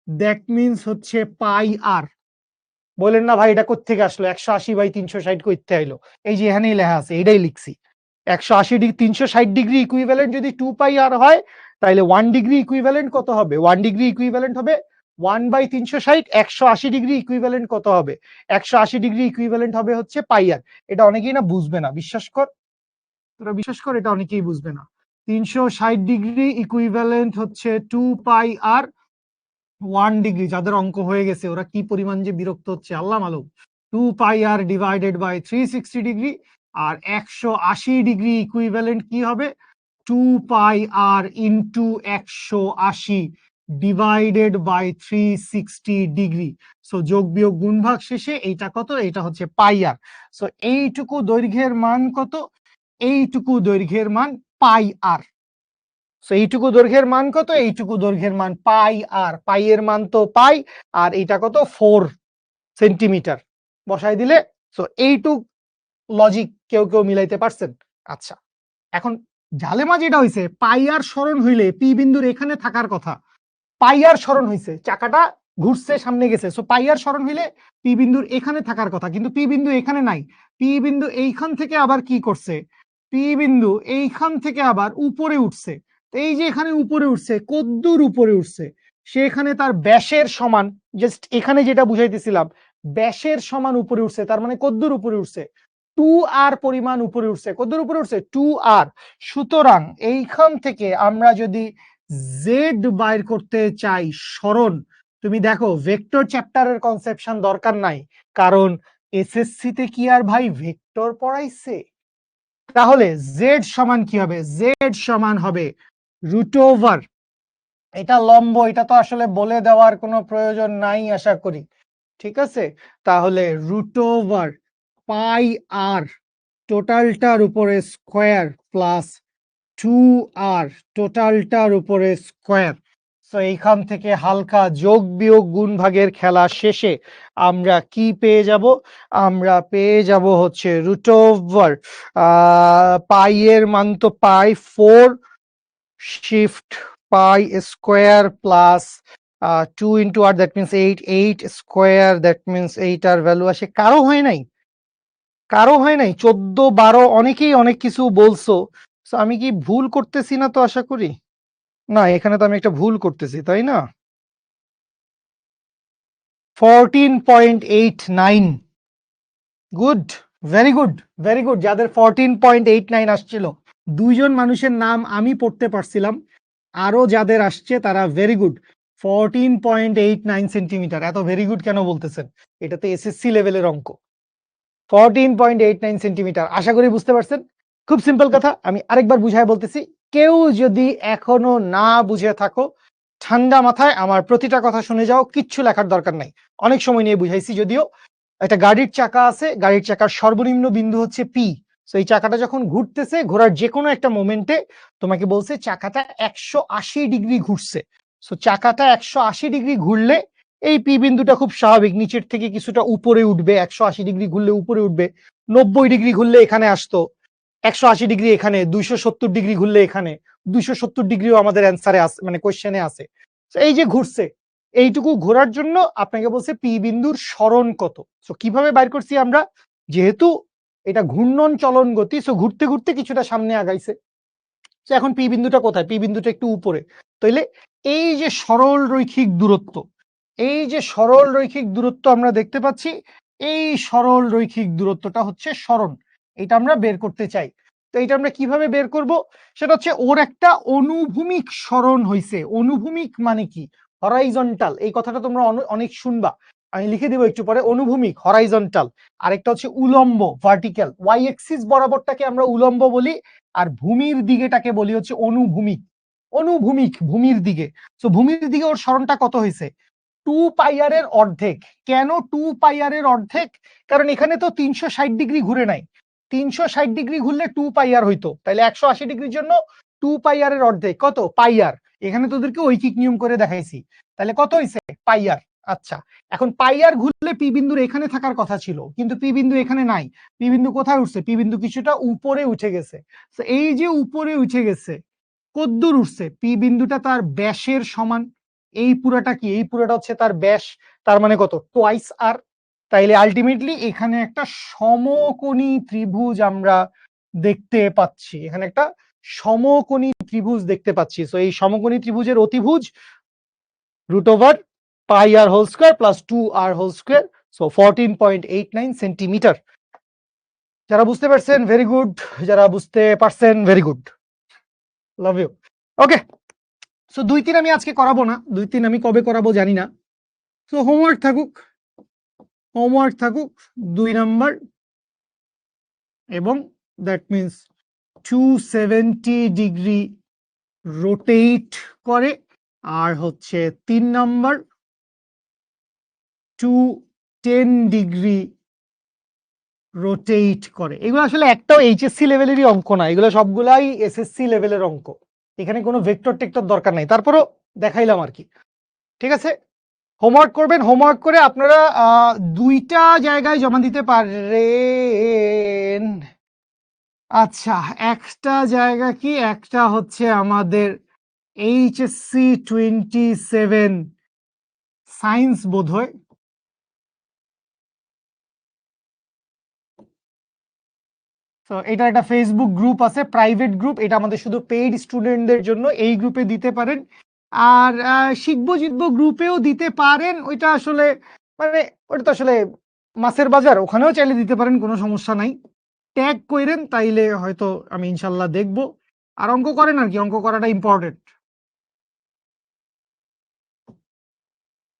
That means হচ্ছে πr। বলেন না ভাই এটা কোত্থেকে আসলো? 180 বাই 360 কইতে আইলো? এই যে এখানেই লেখা আছে, এটাই লিখছি। 180 ডিগ্রি 360 ডিগ্রি ইকুইভ্যালেন্ট যদি 2πr হয়, তাহলে 1 ডিগ্রি ইকুইভ্যালেন্ট কত হবে? 1 ডিগ্রি ইকুইভ্যালেন্ট হবে 1 বাই 360। 180 ডিগ্রি ইকুইভ্যালেন্ট কত হবে? 180 ডিগ্রি ইকুইভ্যালেন্ট হবে হচ্ছে πr। এটা অনেকেই না বুঝবে না, বিশ্বাস কর, তোরা বিশ্বাস কর, এটা অনেকেই বুঝবে না। 360 ডিগ্রি ইকুইভ্যালেন্ট হচ্ছে 2πr। 1 ডিগ্রি যাদের অঙ্ক হয়ে গেছে ওরা কি পরিমাণ যে বিরক্ত হচ্ছে আল্লাহ মালুম। 2πr ডিভাইডেড বাই 360 ডিগ্রি, আর 180 ডিগ্রি ইকুইভ্যালেন্ট কি হবে? 2πr into 180 divided by 360 degree. So যোগ বিয়োগ গুণ ভাগ শেষে এইটা কত? এটা হচ্ছে πr। সো এইটুকু দৈর্ঘ্যের মান কত? এইটুকু দৈর্ঘ্যের মান πr। সো এইটুকু দৈর্ঘ্যের মান কত? এইটুকু দৈর্ঘ্যের মান πr। পাই এর মান তো পাই, আর এটা কত? 4 সেন্টিমিটার বসাই দিলে। সো এইটুক লজিক কেউ কেউ মিলাইতে পারছেন? আচ্ছা, এখন জালেমা যেটা হইছে, πr সরণ হইলে পি বিন্দুর এখানে থাকার কথা। πr সরণ হইছে, চাকাটা ঘুরছে, সামনে গেছে। সো πr সরণ হইলে পি বিন্দুর এখানে থাকার কথা, কিন্তু পি বিন্দু এখানে নাই। পি বিন্দু এইখান থেকে আবার কি করছে? পি বিন্দু এইখান থেকে আবার উপরে উঠছে। এই যে এখানে উপরে উঠছে, কদ্দূর উপরে উঠছে? সেখানে তার ব্যাসের সমান, জাস্ট এখানে যেটা বুঝাইতেছিলাম, ব্যাসের সমান উপরে উঠছে। তার মানে কদ্দূর উপরে উঠছে? 2r পরিমাণ উপরে উঠছে। কদ্দূর উপরে উঠছে? 2r। সুতরাং এইখান থেকে আমরা যদি জেড বাইর করতে চাই সরণ, তুমি দেখো ভেক্টর চ্যাপ্টারের কনসেপশন দরকার নাই, কারণ এসএসসি তে কি আর ভাই ভেক্টর পড়াইছে? তাহলে জেড সমান কি হবে? জেড সমান হবে রুট ওভার, এটা লম্ব, এটা তো আসলে বলে দেওয়ার কোনো প্রয়োজন নাই আশা করি, ঠিক আছে? তাহলে রুট ওভার পাই আর টোটালটার উপরে স্কোয়ার প্লাস 2r টোটালটার উপরে স্কোয়ার। সো এইখান থেকে হালকা যোগ বিয়োগ গুণ ভাগের খেলা শেষে আমরা কি পেয়ে যাব? আমরা পেয়ে যাব হচ্ছে রুট ওভার পাই এর মান তো pi 4 shift pi square plus 2 into r, that means 8 square, that means 8 আর ভ্যালু আসে। কারো হয় নাই? কারো হয় নাই? 14 12 অনেকেই অনেক কিছু বলছো। So, আমি কি ভুল করতেছি না তো আশা করি? না, এখানে তো আমি একটা ভুল করতেছি, তাই না? 14.89। Good, very good, very good. যাদের 14.89 আসছিল, দুইজন মানুষের নাম আমি পড়তে পারছিলাম, আরো যাদের আসছে তারা ভেরি গুড। 14.89 সেন্টিমিটার। এত ভেরি গুড কেন বলতেছেন? এটা তো এসএসসি লেভেলের অঙ্ক। 14.89 সেন্টিমিটার। আশা করি বুঝতে পারছেন। খুব সিম্পল কথা, আমি আরেকবার বুঝায় বলতেছি। কেউ যদি এখনো না বুঝে থাকো, ঠান্ডা মাথায় আমার প্রতিটা কথা শুনে যাও, কিচ্ছু লেখার দরকার নাই। অনেক সময় নিয়ে বুঝাইছি যদিও। একটা গাড়ির চাকা আছে, গাড়ির চাকার সর্বনিম্ন বিন্দু হচ্ছে পি। সো এই চাকাটা যখন ঘুরতেছে, ঘোরার যে কোনো একটা মোমেন্টে তোমাকে বলছে চাকাটা 180 ডিগ্রি ঘুরছে। সো চাকাটা 180 ডিগ্রি ঘুরলে এই পি বিন্দুটা খুব স্বাভাবিক নিচের থেকে কিছুটা উপরে উঠবে। 180 ডিগ্রি ঘুরলে উপরে উঠবে। 90 ডিগ্রি ঘুরলে এখানে আসতো, 180 ডিগ্রি এখানে, 270 ডিগ্রি ঘুরলে এখানে, 270 ডিগ্রিও আমাদের অ্যান্সারে আছে, মানে কোশ্চেনে আছে। এই যে ঘুরছে, এইটুকু ঘোরার জন্য আপনাকে বলছে পি বিন্দুর সরণ কত। সো কিভাবে বাইর করছি আমরা? যেহেতু এটা ঘূর্ণন চলন গতি, সো ঘুরতে ঘুরতে কিছুটা সামনে আগাইছে। তো এখন পি বিন্দুটা কোথায়? পি বিন্দুটা একটু উপরে। তাইলে এই যে সরল রৈখিক দূরত্ব, এই যে সরল রৈখিক দূরত্ব আমরা দেখতে পাচ্ছি, এই সরল রৈখিক দূরত্বটা হচ্ছে সরণ। এটা আমরা বের করতে চাই। তো এটা আমরা কিভাবে বের করব? সেটা হচ্ছে ওর একটা অনুভূমিক সরণ হইছে। অনুভূমিক মানে কি? হরাইজন্টাল। এই কথাটা তোমরা অনেক শুনবা। আমি লিখে দিব একটু পরে। অনুভূমিক, হরাইজন্টাল। আরেকটা হচ্ছে উলম্ব, ভার্টিক্যাল। ওয়াই এক্সিস বরাবরটাকে আমরা উলম্ব বলি, আর ভূমির দিকেটাকে বলি হচ্ছে অনুভূমিক। অনুভূমিক, ভূমির দিকে। তো ভূমির দিকে ওর সরণটা কত হয়েছে? 2 পাই আর এর অর্ধেক। কেন 2 পাই আর এর অর্ধেক? কারণ এখানে তো 360 ডিগ্রি ঘুরে নাই। 360 ডিগ্রি ঘুরলে 2 পাই আর হইতো, তাহলে 180 ডিগ্রির জন্য 2 পাই আর এর অর্ধেক কত? পাই আর। এখানে তোদেরকে ঐকিক নিয়ম করে দেখাইছি। তাহলে কত হইছে? পাই আর। আচ্ছা, এখন পাই আর ঘুরলে পি বিন্দুর এখানে থাকার কথা ছিল, কিন্তু পি বিন্দু এখানে নাই। পি বিন্দু কোথায় উঠছে? পি বিন্দু কিছুটা উপরে উঠে গেছে। তো এই যে উপরে উঠে গেছে, কদ্দূর উঠছে? পি বিন্দুটা তার ব্যাসের সমান। এই পুরাটা কি? এই পুরাটা হচ্ছে তার ব্যাস। তার মানে কত? টোয়াইস আর। তাইলে আলটিমেটলি এখানে একটা সমকোণী ত্রিভুজ আমরা দেখতে পাচ্ছি। এখানে একটা সমকোণী ত্রিভুজ দেখতে পাচ্ছি। সো এই সমকোণী ত্রিভুজের অতিভুজ √, পাই আর whole square plus 2r whole square. So 14.89 centimetre. যারা বুঝতে পারছেন ভেরি গুড, যারা বুঝতে পারছেন very good, love you. Okay, so 2-3 আমি আজকে করাবো না, 2-3 আমি কবে করাবো জানি না। সো হোমওয়ার্ক থাকুক, হোমওয়ার্ক থাকুক 2 নাম্বার, এবং দ্যাট মিন্স 270 ডিগ্রি রোটেট করে, আর হচ্ছে 3 নাম্বার 210 ডিগ্রি রোটেট করে। এগুলো আসলে একটাও এইচএসসি লেভেলেরই অঙ্ক না, এগুলো সবগুলাই এসএসসি লেভেলের অঙ্ক। এখানে কোনো ভেক্টর টেক্টর দরকার নাই, তারপরও দেখাইলাম আর কি। ঠিক আছে, হোমওয়ার্ক করবেন। হোমওয়ার্ক করে আপনারা 2টা জায়গায় জমা দিতে পারেন। আচ্ছা, একটা জায়গা কি? একটা হচ্ছে আমাদের এইচএসসি 27 সায়েন্স বোধহয়। তো এটা একটা ফেসবুক গ্রুপ আছে, প্রাইভেট গ্রুপ। এটা আমাদের শুধু পেইড স্টুডেন্টদের জন্য। এই গ্রুপে দিতে পারেন। আর শিখবো জিতবো গ্রুপেও দিতে পারেন। ওইটা আসলে মানে ওটা তো আসলে মাছের বাজার, ওখানেও চাইলে দিতে পারেন, কোনো সমস্যা নাই। ট্যাগ কইরেন, তাইলে হয়তো আমি ইনশাল্লাহ দেখবো। আর অঙ্ক করেন আর কি, অঙ্ক করাটা ইম্পর্টেন্ট।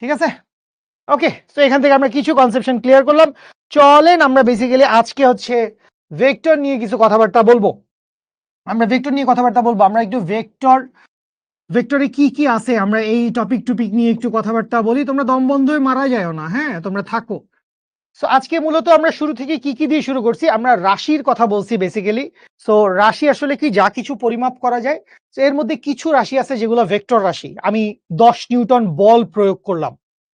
ঠিক আছে, ওকে। তো এখান থেকে আমরা কিছু কনসেপশন ক্লিয়ার করলাম। চলেন আমরা বেসিক্যালি আজকে হচ্ছে ভেক্টর নিয়ে কিছু কথাবার্তা বলবো। আমরা ভেক্টর নিয়ে কথাবার্তা বলবো। আমরা একটু ভেক্টরে কি কি আছে আমরা এই টপিক নিয়ে একটু কথাবার্তা বলি। তোমরা দম বন্ধ হয়ে মারা যাও না, হ্যাঁ, তোমরা থাকো। সো আজকে মূলত আমরা শুরু থেকে কি দিয়ে শুরু করছি? আমরা রাশির কথা বলছি বেসিক্যালি। সো রাশি আসলে কি? যা কিছু পরিমাপ করা যায়। তো এর মধ্যে কিছু রাশি আছে যেগুলো ভেক্টর রাশি। আমি 10 নিউটন বল প্রয়োগ করলাম,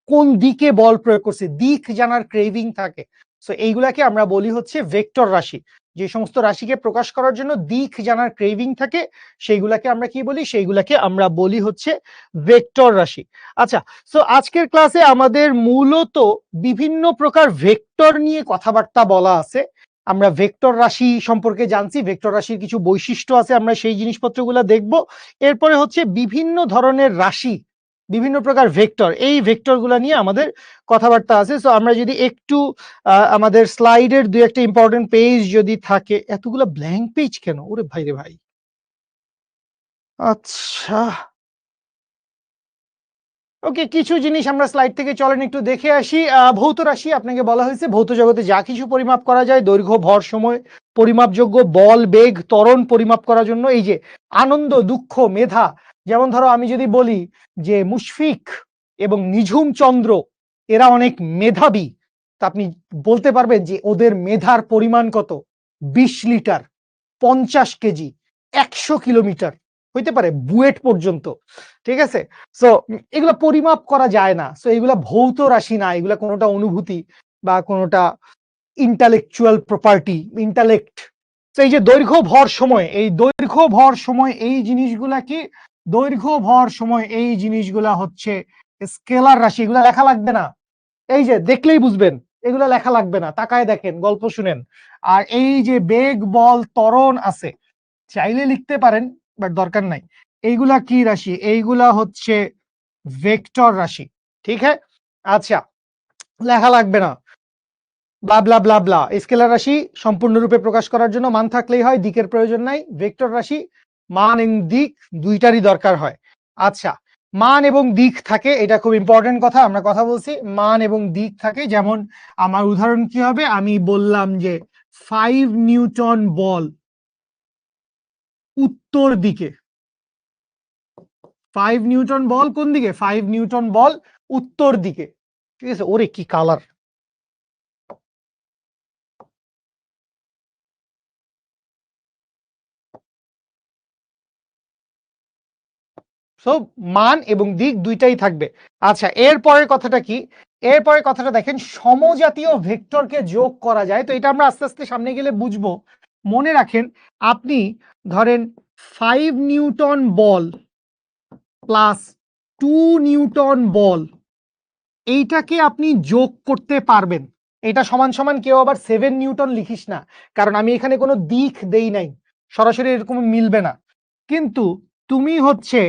কোন দিকে বল প্রয়োগ করছি, দিক জানার ক্রেভিং থাকে। সো এইগুলাকে আমরা বলি হচ্ছে ভেক্টর রাশি। যে সমস্ত রাশিকে প্রকাশ করার জন্য দিক জানার ক্রেভিং থাকে, সেইগুলাকে আমরা কি বলি? সেইগুলাকে আমরা বলি হচ্ছে ভেক্টর রাশি। আচ্ছা, সো আজকের ক্লাসে আমাদের মূলত বিভিন্ন প্রকার ভেক্টর নিয়ে কথাবার্তা বলা আছে। আমরা ভেক্টর রাশি সম্পর্কে জানছি, ভেক্টর রাশির কিছু বৈশিষ্ট্য আছে, আমরা সেই জিনিসপত্রগুলো দেখব। এরপরে হচ্ছে বিভিন্ন ধরনের রাশি, বিভিন্ন প্রকার ভেক্টর, এই ভেক্টরগুলো নিয়ে আমাদের কথাবার্তা আছে। সো আমরা যদি একটু আমাদের স্লাইডের 2-একটা ইম্পর্টেন্ট পেজ যদি থাকে। এতগুলো ব্ল্যাঙ্ক পেজ কেন? ওরে ভাই রে ভাই। আচ্ছা, ওকে, কিছু জিনিস আমরা স্লাইড থেকে চলেন একটু দেখে আসি। ভৌত রাশি আপনাকে বলা হয়েছে ভৌত জগতে যা কিছু পরিমাপ করা যায়, দৈর্ঘ্য, ভর, সময়, পরিমাপযোগ্য, বল, বেগ, ত্বরণ পরিমাপ করার জন্য। এই যে আনন্দ, দুঃখ, মেধা, যেমন ধরো আমি যদি বলি যে মুশফিক এবং নিঝুম চন্দ্র এরা অনেক মেধাবী, তা আপনি বলতে পারবেন যে ওদের মেধার পরিমাণ কত? 20 লিটার, 50 কেজি, 100 কিলোমিটার হইতে পারে, বুয়েট পর্যন্ত। ঠিক আছে, সো এগুলো পরিমাপ করা যায় না। সো এগুলা ভৌত রাশি না, এগুলা কোনোটা অনুভূতি বা কোনোটা ইন্টালেকচুয়াল প্রপার্টি, ইন্টালেক্ট। তো এই যে দৈর্ঘ্য, ভর, সময়, এই দৈর্ঘ্য, ভর, সময় এই জিনিসগুলা কি? দৈর্ঘ্য, ভর, সময় এই জিনিসগুলা হচ্ছে স্কেলার রাশি। এগুলা লেখা লাগবে না, এই যে দেখলেই বুঝবেন, এগুলা লেখা লাগবে না, তাকায় দেখেন, গল্প শুনেন। আর এই যে বেগ, বল, ত্বরণ আছে, চাইলে লিখতে পারেন, বাট দরকার নাই। এইগুলা কি রাশি? এইগুলা হচ্ছে ভেক্টর রাশি। ঠিক আছে, আচ্ছা, লেখা লাগবে না। ব্লা ব্লা ব্লা ব্লা। স্কেলার রাশি সম্পূর্ণরূপে প্রকাশ করার জন্য মান থাকলেই হয়, দিকের প্রয়োজন নাই। ভেক্টর রাশি মান এবং দিক দুইটারই দরকার হয়। আচ্ছা, মান এবং দিক থাকে, এটা খুব ইম্পর্টেন্ট কথা, আমরা কথা বলছি মান এবং দিক থাকে। যেমন আমার উদাহরণ কি হবে, আমি বললাম যে 5 নিউটন বল উত্তর দিকে, 5 নিউটন বল কোন দিকে, 5 নিউটন বল উত্তর দিকে। ঠিক আছে, ওরে কি কালার! সো মান এবং দিক দুইটাই থাকবে। আচ্ছা, এরপরের কথাটা কি, এরপরের কথাটা দেখেন, সমজাতীয় ভেক্টরকে যোগ করা যায়। তো এটা আমরা আস্তে আস্তে সামনে গেলে বুঝবো। মনে রাখেন, আপনি ধরেন 5 নিউটন বল প্লাস 2 নিউটন বল, এইটাকে আপনি যোগ করতে পারবেন। এটা সমান সমান কেউ আবার 7 নিউটন লিখিস না, কারণ আমি এখানে কোনো দিক দেই নাই, সরাসরি এরকম মিলবে না। কিন্তু তুমি হচ্ছে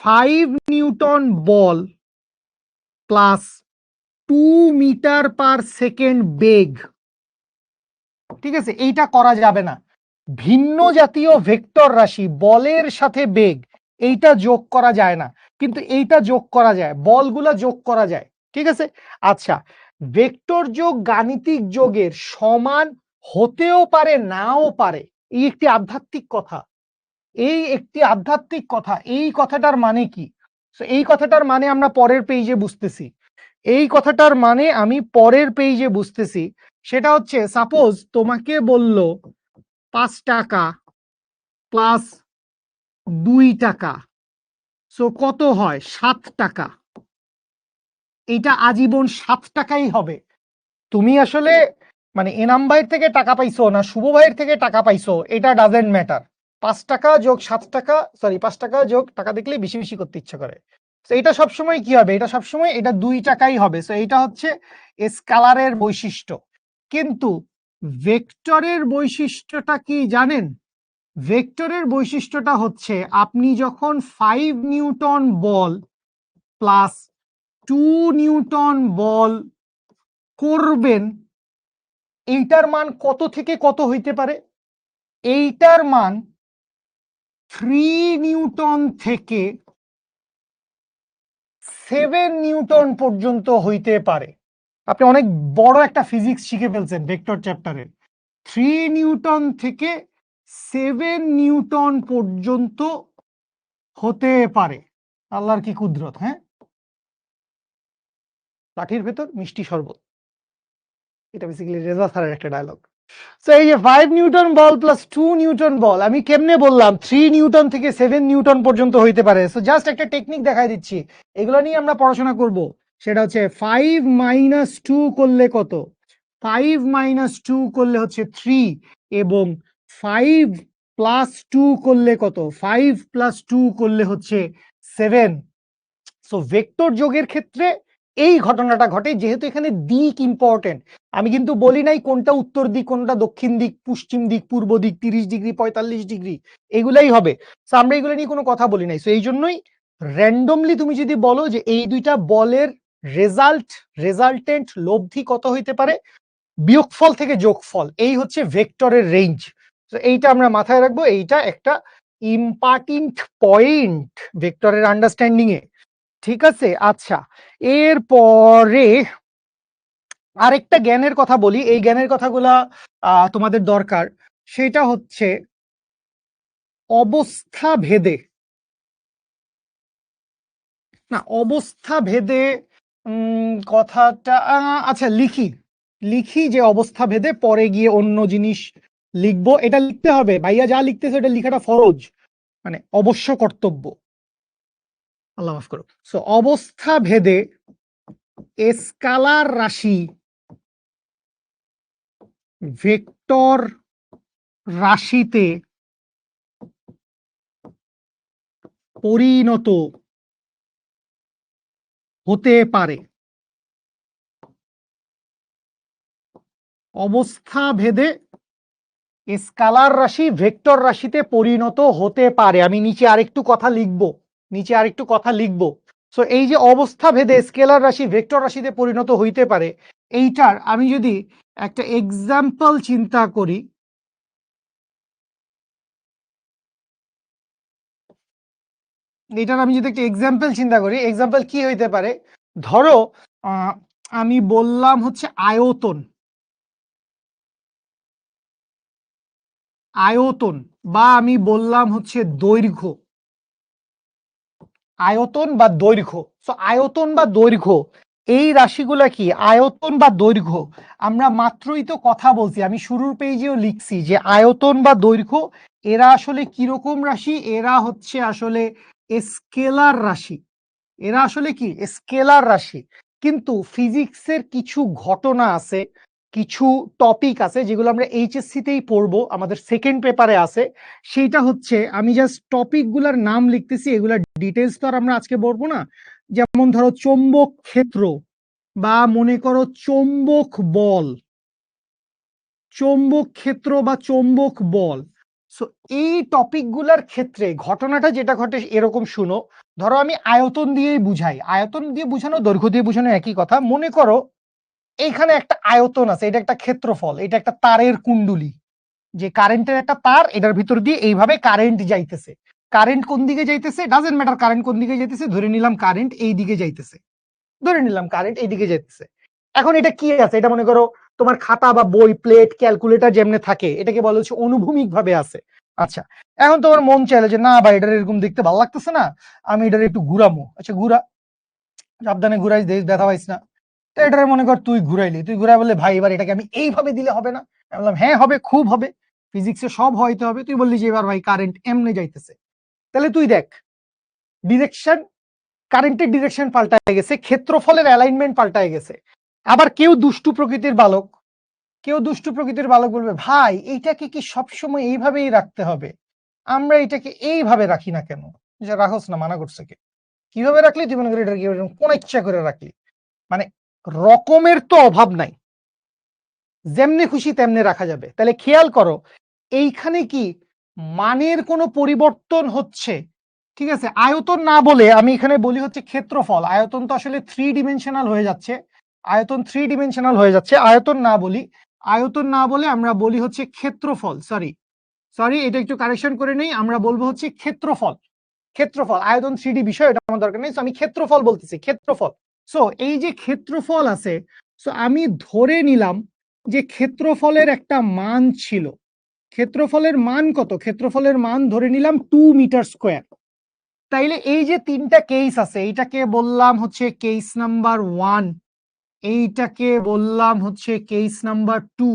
5 নিউটন বল প্লাস 2 মিটার পার সেকেন্ড বেগ, ঠিক আছে, এইটা করা যাবে না। ভিন্ন জাতীয় ভেক্টর রাশি বলের সাথে বেগ, এইটা যোগ করা যায় না, কিন্তু এইটা যোগ করা যায়, বলগুলা যোগ করা যায়। ঠিক আছে, আচ্ছা, ভেক্টর যোগ গাণিতিক যোগের সমান হতেও পারে নাও পারে, এই একটি আধ্যাত্মিক কথা, এই একটি আধ্যাত্মিক কথা। এই কথাটার মানে কি? এই কথাটার মানে আমরা পরের পেজে বুঝতেছি, এই কথাটার মানে আমি পরের পেজে বুঝতেছি। সেটা হচ্ছে, সাপোজ তোমাকে বলল 5 টাকা প্লাস 2 টাকা, সো কত হয়, 7 টাকা। এটা আজীবন 7 টাকাই হবে। তুমি আসলে মানে এনাম ভাইয়ের থেকে টাকা পাইছো না শুভ ভাইয়ের থেকে টাকা পাইছো, এটা ডাজেন্ট ম্যাটার। 5 টাকা যোগ 7 টাকা, সরি 5 টাকা যোগ টাকা দেখলে বেশি বেশি করতে ইচ্ছা করে। তো এটা সবসময় কি হবে, এটা সবসময় এটা 2 টাকাই হবে। সো এটা হচ্ছে স্কেলারের বৈশিষ্ট্য। কিন্তু ভেক্টরের বৈশিষ্ট্যটা কি জানেন? ভেক্টরের বৈশিষ্ট্যটা হচ্ছে, আপনি যখন 5 নিউটন বল প্লাস 2 নিউটন বল করবেন, এইটার মান কত থেকে কত হইতে পারে? এইটার মান 3 নিউটন থেকে 7 নিউটন পর্যন্ত হইতে পারে। আপনি অনেক বড় একটা ফিজিক্স শিখে ফেলছেন ভেক্টর চ্যাপ্টারে। 3 নিউটন থেকে 7 নিউটন পর্যন্ত হতে পারে। আল্লাহর কি কুদরত! হ্যাঁ, লাঠির ভেতর মিষ্টি শরবত, এটা বেসিক্যালি রেজা স্যারের একটা ডায়লগ। সো এই যে 5 নিউটন বল প্লাস 2 নিউটন বল, আমি কেমনে বললাম 3 নিউটন থেকে 7 নিউটন পর্যন্ত হইতে পারে? সো জাস্ট একটা টেকনিক দেখাই দিচ্ছি, এগুলো নিয়ে আমরা পড়াশোনা করব। সেটা হচ্ছে 5 মাইনাস 2 করলে কত, 5 মাইনাস 2 করলে হচ্ছে 3, এবং 5 প্লাস 2 করলে কত, 5 প্লাস 2 করলে হচ্ছে 7। সো ভেক্টর যোগের ক্ষেত্রে এই ঘটনাটা ঘটে, যেহেতু এখানে দিক ইম্পর্টেন্ট। আমি কিন্তু বলি নাই কোনটা উত্তর দিক, কোনটা দক্ষিণ দিক, পশ্চিম দিক, পূর্ব দিক, 30 ডিগ্রি 45 ডিগ্রি, এগুলাই হবে। সো আমরা এগুলো নিয়ে কোনো কথা বলি নাই। সো এই জন্যই র্যান্ডমলি তুমি যদি বলো যে এই দুইটা বলের রেজাল্টেন্ট লব্ধি কত হইতে পারে, বিয়োগফল থেকে যোগফল, এই হচ্ছে ভেক্টরের রেঞ্জ। তো এইটা আমরা মাথায় রাখবো, এইটা একটা ইম্পর্টেন্ট পয়েন্ট ভেক্টরের আন্ডারস্ট্যান্ডিং এ। ঠিক আছে, আচ্ছা, এরপরে আরেকটা জ্ঞানের কথা বলি, এই জ্ঞানের কথাগুলা তোমাদের দরকার। সেটা হচ্ছে অবস্থা ভেদে, না অবস্থা ভেদে কথাটা আচ্ছা লিখি, লিখি যে অবস্থা ভেদে, পরে গিয়ে অন্য জিনিস লিখবো। এটা লিখতে হবে ভাইয়া, যা লিখতেছে এটা লিখাটা ফরজ, মানে অবশ্য কর্তব্য, আল্লাহ মাফ করো। সো অবস্থা ভেদে স্কেলার রাশি ভেক্টর রাশিতে পরিণত হতে পারে। অবস্থা ভেদে স্কেলার রাশি ভেক্টর রাশিতে পরিণত হতে পারে। আমি নিচে আরেকটু কথা লিখবো, নিচে আরেকটু কথা লিখবো। সো এই যে অবস্থা ভেদে স্কেলার রাশি ভেক্টর রাশিতে পরিণত হইতে পারে, এইটার আমি যদি একটা এক্সাম্পল চিন্তা করি। এটার আমি যদি একটা এক্সাম্পল চিন্তা করি, এক্সাম্পল কি হইতে পারে? ধরো আমি বললাম হচ্ছে আয়তন, আয়তন, বা আমি বললাম হচ্ছে দৈর্ঘ্য, আয়তন বা দৈর্ঘ্য। সো আয়তন বা দৈর্ঘ্য, এই রাশিগুলা কি? আয়তন বা দৈর্ঘ্য, আমরা মাত্রই তো কথা বলছি, আমি শুরুর পেজেও লিখছি যে আয়তন বা দৈর্ঘ্য এরা আসলে কিরকম রাশি? এরা হচ্ছে আসলে স্কেলার রাশি, এরা আসলে কি স্কেলার রাশি। কিন্তু ফিজিক্সের কিছু ঘটনা আছে, কিছু টপিক আছে যেগুলো আমরা এইচএসসি তেই পড়বো, আমাদের সেকেন্ড পেপারে আছে। সেইটা হচ্ছে, আমি জাস্ট টপিক গুলার নাম লিখতেছি, এগুলা ডিটেলস তো আর আমরা আজকে পড়বো না। যেমন ধরো চৌম্বক ক্ষেত্র, বা মনে করো চৌম্বক বল, চৌম্বক ক্ষেত্র বা চৌম্বক বল। সো এই টপিক গুলার ক্ষেত্রে ঘটনাটা যেটা ঘটে এরকম, শুনো। ধরো আমি আয়তন দিয়েই বুঝাই, আয়তন দিয়ে বুঝানো দৈর্ঘ্য দিয়ে বুঝানো একই কথা। মনে করো এইখানে একটা আয়তন আছে, এটা একটা ক্ষেত্রফল, এটা একটা তারের কুণ্ডলী, যে কারেন্টের একটা তার, এটার ভিতর দিয়ে এইভাবে কারেন্ট যাইতেছে। কারেন্ট কোন দিকে যাইতেছে ডাজেন্ট ম্যাটার, কারেন্ট কোন দিকে যাইতেছে, ধরে নিলাম কারেন্ট এই দিকে যাইতেছে, ধরে নিলাম কারেন্ট এইদিকে যাইতেছে। এখন এটা কি আছে? এটা মনে করো তোমার খাতা বা বই, প্লেট, ক্যালকুলেটর যেমনে থাকে, এটাকে বলা হচ্ছে অনুভূমিক ভাবে আছে। আচ্ছা, এখন তোমার মন চাইলে যে না ভাই, এটা এরকম দেখতে ভালো লাগতেছে না, আমি এটার একটু ঘুরামো। আচ্ছা ঘুরা, সাবধানে ঘুরাইস, দেশ ব্যথা পাইস না। তো এটার মনে কর তুই ঘুরাইলি, তুই ঘুরাই বললে ভাই এবার এটাকে আমি এইভাবে দিলে হবে না? আমি বললাম হ্যাঁ হবে, খুব হবে, ফিজিক্সে সব হয়তো হবে। তুই বললি যে এবার ভাই কারেন্ট এমনে যাইতেছে, তাহলে তুই দেখ ডিরেকশন, কারেন্টের ডিরেকশন পাল্টায় গেছে, ক্ষেত্রফলের অ্যালাইনমেন্ট পাল্টায় গেছে। আবার কেউ দুষ্টু প্রকৃতির বালক, কেউ দুষ্টু প্রকৃতির বালক বলবে ভাই এইটাকে কি সবসময় এইভাবেই রাখতে হবে, আমরা এটাকে এইভাবে রাখি না কেন? যে রাখোস না, মানা করছে কে? কিভাবে রাখলি তুই? মনে করি এটা কি কোন ইচ্ছা করে রাখলি? মানে রকমের তো অভাব নাই, যেমনে খুশি তেমনে রাখা যাবে। তাহলে খেয়াল করো এইখানে কি মানের কোনো পরিবর্তন হচ্ছে? ঠিক আছে, আয়তন না বলে আমি এখানে বলি হচ্ছে ক্ষেত্রফল। আয়তন তো আসলে থ্রি ডিমেনশনাল হয়ে যাচ্ছে, আয়তন থ্রি ডিমেনশনাল হয়ে যাচ্ছে। আয়তন না বলি, আয়তন না বলে আমরা বলি হচ্ছে ক্ষেত্রফল। সরি সরি, এটা একটু কারেকশন করে নেই, আমরা বলবো হচ্ছে ক্ষেত্রফল। ক্ষেত্রফল, আয়তন থ্রি ডি বিষয়, এটা আমার দরকার নেই। আমি ক্ষেত্রফল বলতেছি, ক্ষেত্রফল। সো এই যে ক্ষেত্রফল আছে, সো আমি ধরে নিলাম যে ক্ষেত্রফলের একটা মান ছিল। ক্ষেত্রফলের মান কত? ক্ষেত্রফলের মান ধরে নিলাম 2 মিটার স্কোয়ার। তাইলে এই যে তিনটা কেস আছে, এইটাকে বললাম হচ্ছে কেস নাম্বার 1, এইটাকে বললাম হচ্ছে কেস নাম্বার 2,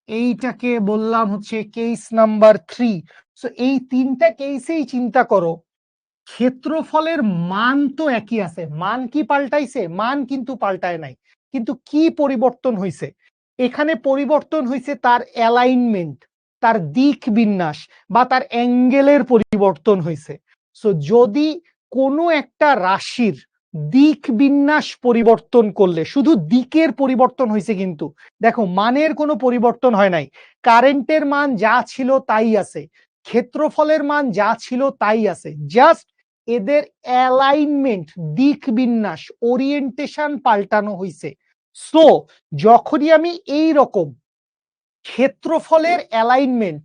এইটাকে বললাম হচ্ছে কেস নাম্বার 3। সো এই তিনটা কেসেই চিন্তা করো, ক্ষেত্রফলের মান তো একই আছে, মান কি পাল্টাইছে? মান কিন্তু পাল্টায় নাই। কিন্তু কি পরিবর্তন হয়েছে? এখানে পরিবর্তন হয়েছে তার অ্যালাইনমেন্ট, তার দিক বিন্যাস, বা তার অ্যাঙ্গেলের পরিবর্তন হয়েছে। সো যদি কোনো একটা রাশির দিক বিন্যাস পরিবর্তন করলে, শুধু দিকের পরিবর্তন হয়েছে, কিন্তু দেখো মানের কোনো পরিবর্তন হয় নাই। কারেন্টের মান যা ছিল তাই আছে, ক্ষেত্রফলের মান যা ছিল তাই আছে, জাস্ট এদের অ্যালাইনমেন্ট, দিক বিন্যাস, ওরিয়েন্টেশন পাল্টানো হয়েছে। সো যখনই আমি এই রকম ক্ষেত্রফলের অ্যালাইনমেন্ট,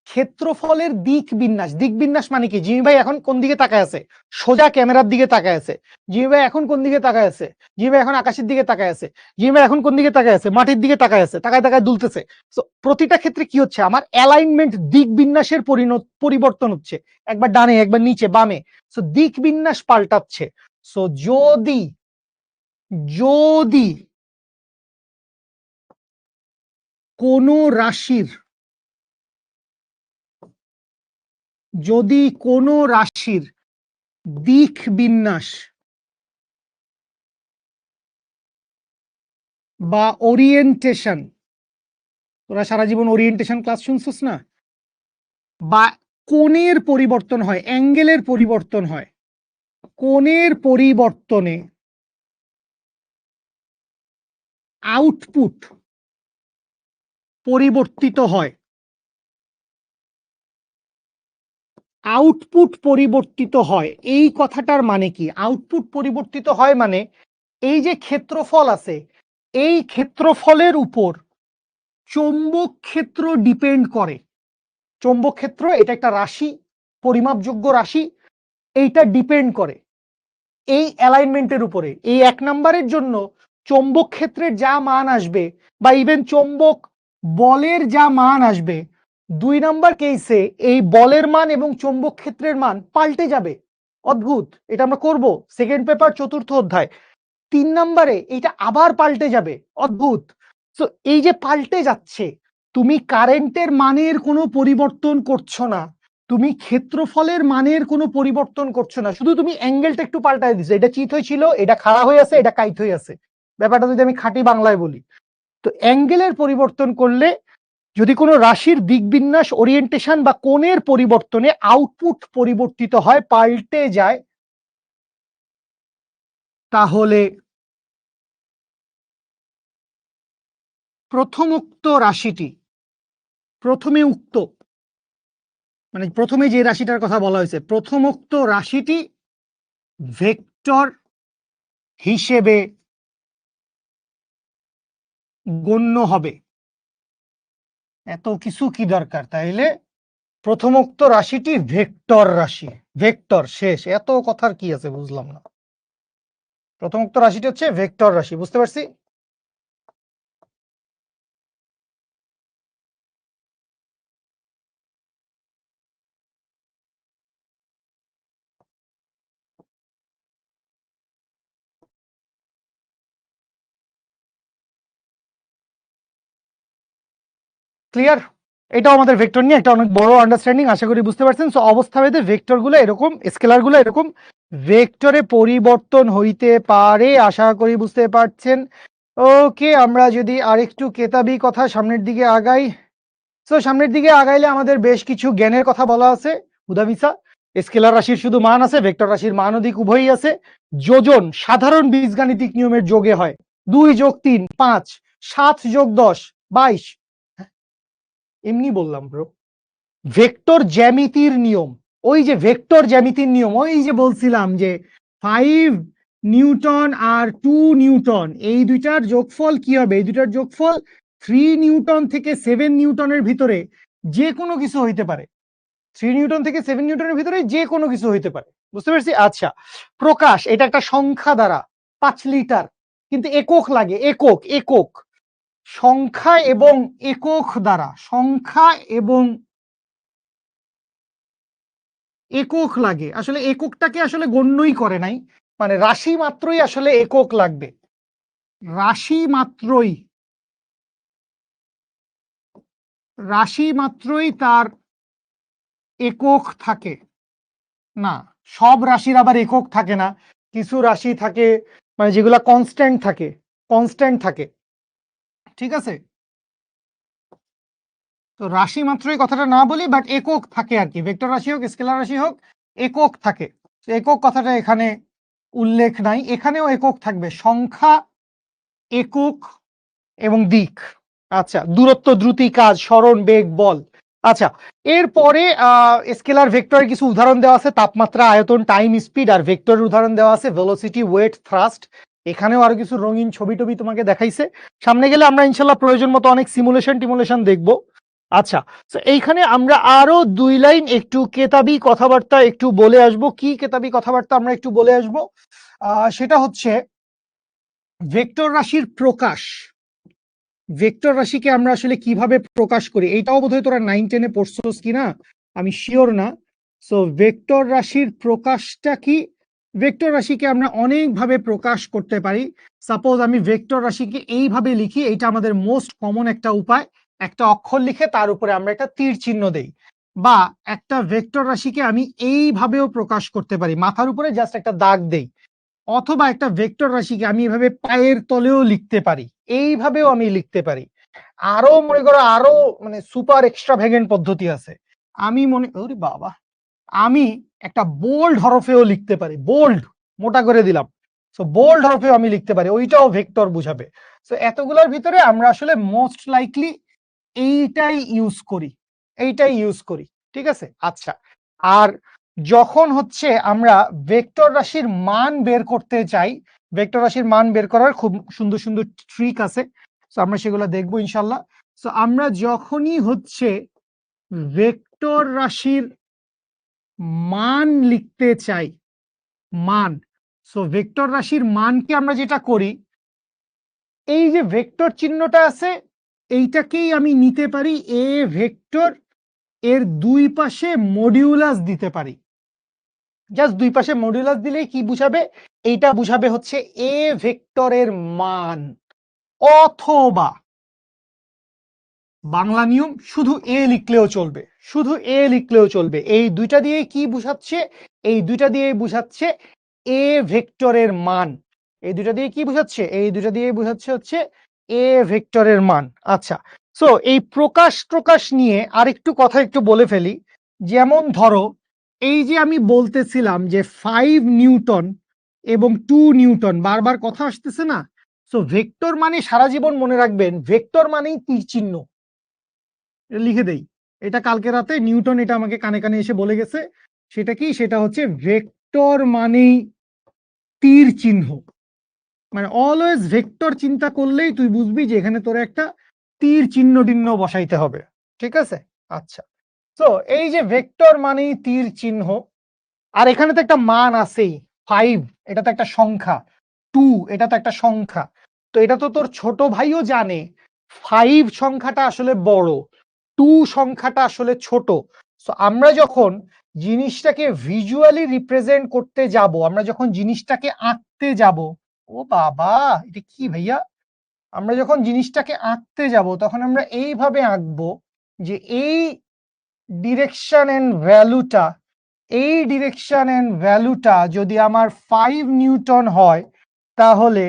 ক্ষেত্রফলের দিক বিন্যাস, দিক বিন্যাস মানে কি? জিমি ভাই এখন কোন দিকে তাকায় আছে? সোজা ক্যামেরার দিকে তাকায় আছে। জিমি ভাই এখন কোন দিকে তাকায় আছে? জিমি ভাই এখন আকাশের দিকে তাকায় আছে। জিমি ভাই এখন কোন দিকে তাকায় আছে? মাটির দিকে তাকায় আছে, তাকায় তাকায় দুলতেছে। তো প্রতিটা ক্ষেত্রে কি হচ্ছে? আমার অ্যালাইনমেন্ট, দিক বিন্যাসের পরিবর্তন হচ্ছে, একবার ডানে একবার নিচে বামে। সো দিক বিন্যাস পাল্টাচ্ছে। সো যদি যদি কোন রাশির, যদি কোন রাশির দিক বিন্যাস বা ওরিয়েন্টেশন, তোরা সারা জীবন ওরিয়েন্টেশন ক্লাস শুনছিস না? বা কোণের পরিবর্তন হয়, অ্যাঙ্গেলের পরিবর্তন হয়, কোণের পরিবর্তনে আউটপুট পরিবর্তিত হয়, আউটপুট পরিবর্তিত হয়, এই কথাটার মানে কি? আউটপুট পরিবর্তিত হয় মানে এই যে ক্ষেত্রফল আছে, এই ক্ষেত্রফলের উপর চৌম্বক ক্ষেত্র ডিপেন্ড করে, চৌম্বক ক্ষেত্র এটা একটা রাশি, পরিমাপযোগ্য রাশি, এইটা ডিপেন্ড করে এই অ্যালাইনমেন্টের উপরে। এই 1 নম্বরের জন্য চৌম্বক ক্ষেত্রের যা মান আসবে বা ইভেন চৌম্বক বলের যা মান আসবে, 2 নম্বর কেসে এই বলের মান এবং চৌম্বক ক্ষেত্রের মান পাল্টে যাবে। অদ্ভুত, এটা আমরা করব সেকেন্ড পেপার 4র্থ অধ্যায়। 3 নম্বরে এটা আবার পাল্টে যাবে, অদ্ভুত। তো এই যে পাল্টে যাচ্ছে, তুমি কারেন্টের মানের কোনো পরিবর্তন করছো না, তুমি ক্ষেত্রফলের মানের কোনো পরিবর্তন করছো না, শুধু তুমি অ্যাঙ্গেলটা একটু পাল্টায় দিছো। এটা চিত হয়েছিল, এটা খাড়া হয়ে আছে, এটা কাইত হয়ে আছে। ব্যাপারটা যদি আমি খাঁটি বাংলায় বলি, তো অ্যাঙ্গেলের পরিবর্তন করলে যদি কোনো রাশির দিকবিন্যাস, ওরিয়েন্টেশন বা কোণের পরিবর্তনে আউটপুট পরিবর্তিত হয়, পাল্টে যায়, তাহলে প্রথমোক্ত রাশিটি, প্রথমে উক্ত মানে প্রথমে যে রাশিটার কথা বলা হয়েছে, প্রথমোক্ত রাশিটি ভেক্টর হিসেবে গণ্য হবে। এত কিছু কি দরকার? তাইলে প্রথমোক্ত রাশিটি ভেক্টর রাশি, ভেক্টর, শেষ। এত কথার কি আছে বুঝলাম না। প্রথমোক্ত রাশিটি হচ্ছে ভেক্টর রাশি, বুঝতে পারছি? ক্লিয়ার? এটাও আমাদের ভেক্টর নিয়ে একটা অনেক বড় আন্ডারস্ট্যান্ডিং, আশা করি বুঝতে পারছেন। সো অবস্থাভেদে ভেক্টর গুলো এরকম, স্কেলার গুলো এরকম ভেক্টরে পরিবর্তন হইতে পারে, আশা করি বুঝতে পারছেন। ওকে, আমরা যদি আরেকটু কেতাবি কথা সামনের দিকে আগাই, সো সামনের দিকে আগাইলে আমাদের বেশ কিছু জ্ঞানের কথা বলা আছে। হুদাবিসা স্কেলার রাশির শুধু মান আছে, ভেক্টর রাশির মান ও দিক উভয়ই আছে। যোজন সাধারণ বীজগাণিতিক নিয়মের যোগে হয়, 2 যোগ 3 5, 7 যোগ 10 22। এমনি বললাম ব্রো। ভেক্টর জ্যামিতির নিয়ম, ওই যে ভেক্টর জ্যামিতির নিয়ম, ওই যে বলছিলাম যে 5 নিউটন আর 2 নিউটন, এই দুইটার যোগফল কি হবে? এই দুইটার যোগফল 3 নিউটন থেকে 7 নিউটনের ভিতরে যে কোনো কিছু হইতে পারে। 3 নিউটন থেকে 7 নিউটনের ভিতরে যে কোনো কিছু হইতে পারে, বুঝতে পারছি? আচ্ছা, প্রকাশ, এটা একটা সংখ্যা দ্বারা, 5 লিটার, কিন্তু একক লাগে, একক, একক, সংখ্যা এবং একক দ্বারা, সংখ্যা এবং একক লাগে। আসলে এককটাকে আসলে গণ্যই করে নাই, মানে রাশি মাত্রই আসলে একক লাগবে, রাশি মাত্রই, রাশি মাত্রই তার একক থাকে না। সব রাশির আবার একক থাকে না, কিছু রাশি থাকে মানে যেগুলা কনস্ট্যান্ট থাকে, কনস্ট্যান্ট থাকে, ঠিক আছে? তো রাশি মাত্রই কথাটা না বলি, বাট একক থাকে আর কি, ভেক্টর রাশি হোক স্কেলার রাশি হোক, একক থাকে। একক কথাটা এখানে উল্লেখ নাই, এখানেও একক থাকবে, সংখ্যা, একক এবং দিক। আচ্ছা, দূরত্ব, দ্রুতি, কাজ, সরণ, বেগ, বল। আচ্ছা, এরপরে স্কেলার ভেক্টরের কিছু উদাহরণ দেওয়া আছে, তাপমাত্রা, আয়তন, টাইম, স্পিড। আর ভেক্টরের উদাহরণ দেওয়া আছে ভেলোসিটি, ওয়েট, থ্রাস্ট। এখানেও আরো কিছু রঙিন ছবি টবি তোমাকে দেখাইছে। সামনে গেলে আমরা ইনশাল্লাহ প্রয়োজন মতো অনেক সিমুলেশন টিমুলেশন দেখবো। আচ্ছা, তো এইখানে আমরা আরো 2 লাইন একটু কেতাবি কথাবার্তা একটু বলে আসব। কি কেতাবি কথাবার্তা আমরা একটু বলে আসব, সেটা হচ্ছে ভেক্টর রাশির প্রকাশ। ভেক্টর রাশিকে আমরা আসলে কিভাবে প্রকাশ করি, এইটাও বোধহয় তোরা 9-10-এ পড়ছস কিনা আমি শিওর না। সো ভেক্টর রাশির প্রকাশটা কি? ভেক্টর রাশিকে আমরা অনেকভাবে প্রকাশ করতে পারি। সাপোজ আমি ভেক্টর রাশিকে এইভাবে লিখি, এইটা আমাদের মোস্ট কমন একটা উপায়। একটা অক্ষর লিখে তার উপরে আমরা একটা তীর চিহ্ন দেই, বা একটা ভেক্টর রাশিকে আমি এইভাবেও প্রকাশ করতে পারি, মাথার উপরে জাস্ট একটা দাগ দেই। অথবা একটা ভেক্টর রাশিকে আমি এভাবে পায়ের তলেও লিখতে পারি, এইভাবেও আমি লিখতে পারি। আরো মনে করো আরো মানে সুপার এক্সট্রাভ্যাগেন্ট পদ্ধতি আছে। আমি মনে, ওরে বাবা, আমি একটা বোল্ড হরফেও লিখতে পারি, বোল্ড, মোটা করে দিলাম। সো বোল্ড হরফেও আমি লিখতে পারি, ওইটাও ভেক্টর বুঝাবে। সো এতগুলোর ভিতরে আমরা আসলে মোস্ট লাইকলি এইটাই ইউজ করি, এইটাই ইউজ করি, ঠিক আছে? আচ্ছা, আর যখন হচ্ছে আমরা ভেক্টর রাশির মান বের করতে চাই, ভেক্টর রাশির মান বের করার খুব সুন্দর সুন্দর ট্রিক আছে, তো আমরা সেগুলো দেখবো ইনশাল্লাহ। সো আমরা যখনই হচ্ছে ভেক্টর রাশির মান লিখতে চাই, মান, সো ভেক্টর রাশির মানকে আমরা যেটা করি, এই যে ভেক্টর চিহ্নটা আছে এইটাকেই আমি নিতে পারি এ ভেক্টর, এর দুই পাশে মডিউলাস দিতে পারি। জাস্ট দুই পাশে মডিউলাস দিলেই কি বুঝাবে? এইটা বুঝাবে হচ্ছে এ ভেক্টরের মান। অথবা বাংলা নিয়ম, শুধু এ লিখলেও চলবে, শুধু এ লিখলেও চলবে। এই দুইটা দিয়ে কি বুঝাচ্ছে? এই দুইটা দিয়ে বুঝাচ্ছে এ ভেক্টরের মান। এই দুইটা দিয়ে কি বুঝাচ্ছে? এই দুইটা দিয়ে বুঝাচ্ছে হচ্ছে এ ভেক্টরের মান। আচ্ছা, সো এই প্রকাশ নিয়ে আরেকটু কথা একটু বলে ফেলি। যেমন ধরো, এই যে আমি বলতেছিলাম যে 5 নিউটন এবং 2 নিউটন, বারবার কথা আসতেছে না? সো ভেক্টর মানে সারা জীবন মনে রাখবেন, ভেক্টর মানেই তীর চিহ্ন। লিখে দেই, এটা কালকে রাতে নিউটন এটা আমাকে কানে কানে এসে বলে গেছে। সেটা কি? সেটা হচ্ছে ভেক্টর মানেই তীর চিহ্ন। মানে অলওয়েজ ভেক্টর চিন্তা করলেই তুই বুঝবি যে এখানে তোর একটা তীর চিহ্ন টিহ্ন বসাইতে হবে। ঠিক আছে? আচ্ছা, তো এই যে ভেক্টর মানেই তীর চিহ্ন, আর এখানে তো একটা মান আছেই, 5 এটা তো একটা সংখ্যা, 2 এটা তো একটা সংখ্যা। তো এটা তো তোর ছোট ভাইও জানে 5 সংখ্যাটা আসলে বড়, 2 সংখ্যাটা আসলে ছোট। সো আমরা যখন জিনিসটাকে ভিজুয়ালি রিপ্রেজেন্ট করতে যাব, আমরা যখন জিনিসটাকে আঁকতে যাব, ও বাবা এটা কি ভাইয়া, আমরা যখন জিনিসটাকে আঁকতে যাব তখন আমরা এইভাবে আঁকবো যে এই ডিরেকশন এন্ড ভ্যালুটা, এই ডিরেকশন এন্ড ভ্যালুটা যদি আমার 5 নিউটন হয়, তাহলে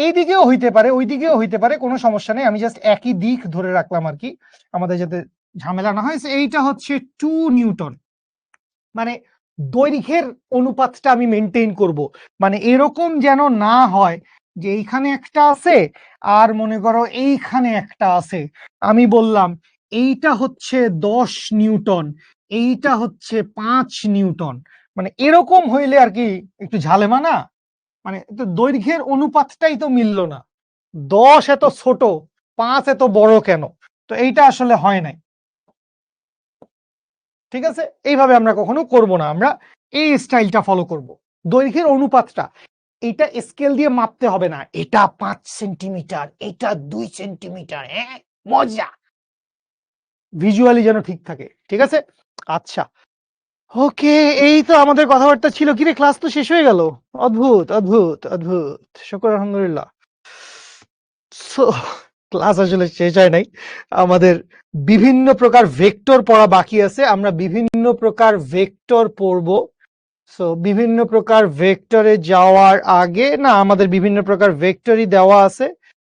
এই দিকেও হইতে পারে, ওই দিকেও হইতে পারে, কোনো সমস্যা নেই। আমি জাস্ট একই দিক ধরে রাখলাম আর কি, আমাদের যাতে ঝামেলা না হয়। এইটা হচ্ছে 2 নিউটন। মানে দৈর্ঘ্যের অনুপাতটা আমি মেনটেন করব, মানে এরকম যেন না হয় যে এইখানে একটা আছে আর মনে করো এইখানে একটা আছে। আমি বললাম এইটা হচ্ছে 10 নিউটন, এইটা হচ্ছে 5 নিউটন, মানে এরকম হইলে আর কি একটু ঝালেমা না? মানে তো দৈর্ঘ্যের অনুপাতটাই তো মিলল না, 10 এত ছোট, 5 এত বড় কেন? তো এইটা আসলে হয় নাই। ঠিক আছে, এইভাবে আমরা কখনো করব না, আমরা এই স্টাইলটা ফলো করব। দৈর্ঘ্যের অনুপাতটা এটা স্কেল দিয়ে মাপতে হবে না, এটা 5 সেন্টিমিটার, এটা 2 সেন্টিমিটার, হ্যাঁ মজা, ভিজুয়ালি যেন ঠিক থাকে। ঠিক আছে, আচ্ছা, ওকে, এই তো আমাদের কথাবার্তা ছিল। কিরে, ক্লাস তো শেষ হয়ে গেল। অদ্ভুত অদ্ভুত অদ্ভুত, শুকর আলহামদুলিল্লাহ। সো ক্লাস আসলে শেষ হয় নাই, আমাদের বিভিন্ন প্রকার ভেক্টর পড়া বাকি আছে, আমরা বিভিন্ন প্রকার ভেক্টর পড়ব। সো বিভিন্ন প্রকার ভেক্টরে যাওয়ার আগে, না আমাদের বিভিন্ন প্রকার ভেক্টরই দেওয়া আছে,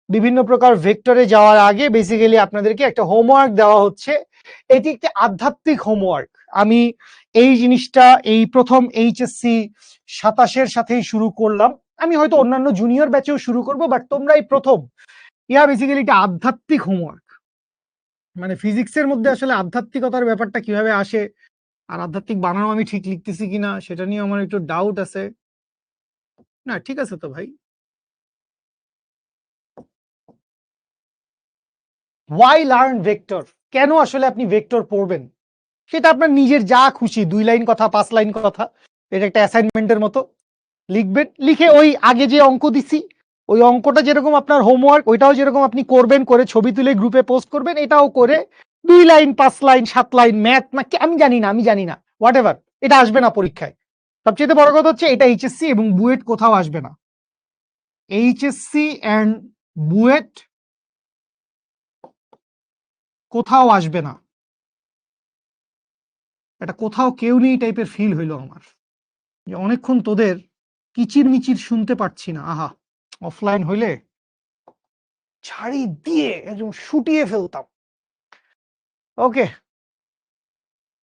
বিভিন্ন প্রকার ভেক্টরে যাওয়ার আগে বেসিক্যালি আপনাদেরকে একটা হোমওয়ার্ক দেওয়া হচ্ছে। এটি একটি আধ্যাত্মিক হোমওয়ার্ক। আমি এই জিনিসটা এই প্রথম এইচএসসি 27-এর সাথেই শুরু করলাম, আমি হয়তো অন্যান্য জুনিয়র ব্যাচেও শুরু করব, বাট তোমরাই প্রথম। ইয়া বেসিক্যালি এটা আধ্যাত্মিক হোমওয়ার্ক, মানে ফিজিক্সের মধ্যে আসলে আধ্যাত্মিকতার ব্যাপারটা কিভাবে আসে, আর আধ্যাত্মিক বানানো আমি ঠিক লিখতেছি কিনা সেটা নিয়ে আমার একটু ডাউট আছে। না ঠিক আছে তো ভাই। ওয়াই লার্ন ভেক্টর, কেন আসলে আপনি ভেক্টর পড়বেন? সেটা আপনার নিজের যা খুশি, 2 লাইন কথা, 5 লাইন কথা, এটা একটা অ্যাসাইনমেন্টের মতো লিখবেন। লিখে ওই আগে যে অঙ্ক দিছি ওই অঙ্কটা যেরকম আপনার হোমওয়ার্ক, ওইটাও যেরকম আপনি করবেন, করে ছবি তুলে গ্রুপে পোস্ট করবেন, এটাও করে 2 লাইন 5 লাইন 7 লাইন ম্যাথ না কি আমি জানি না, হোয়াট এভার, এটা আসবে না পরীক্ষায়। সবচেয়ে বড় কথা হচ্ছে এটা এইচএসসি এবং বুয়েট কোথাও আসবে না। এইচএসসি অ্যান্ড বুয়েট কোথাও আসবে না, এটা কোথাও কেউ নেই টাইপের ফিল হইলো আমার, যে অনেকক্ষণ তোদের কিচির মিচির শুনতে পাচ্ছি না। আহা, অফলাইন হইলে ছাড়ি দিয়ে একদম শুটিয়ে ফেলতাম। ওকে,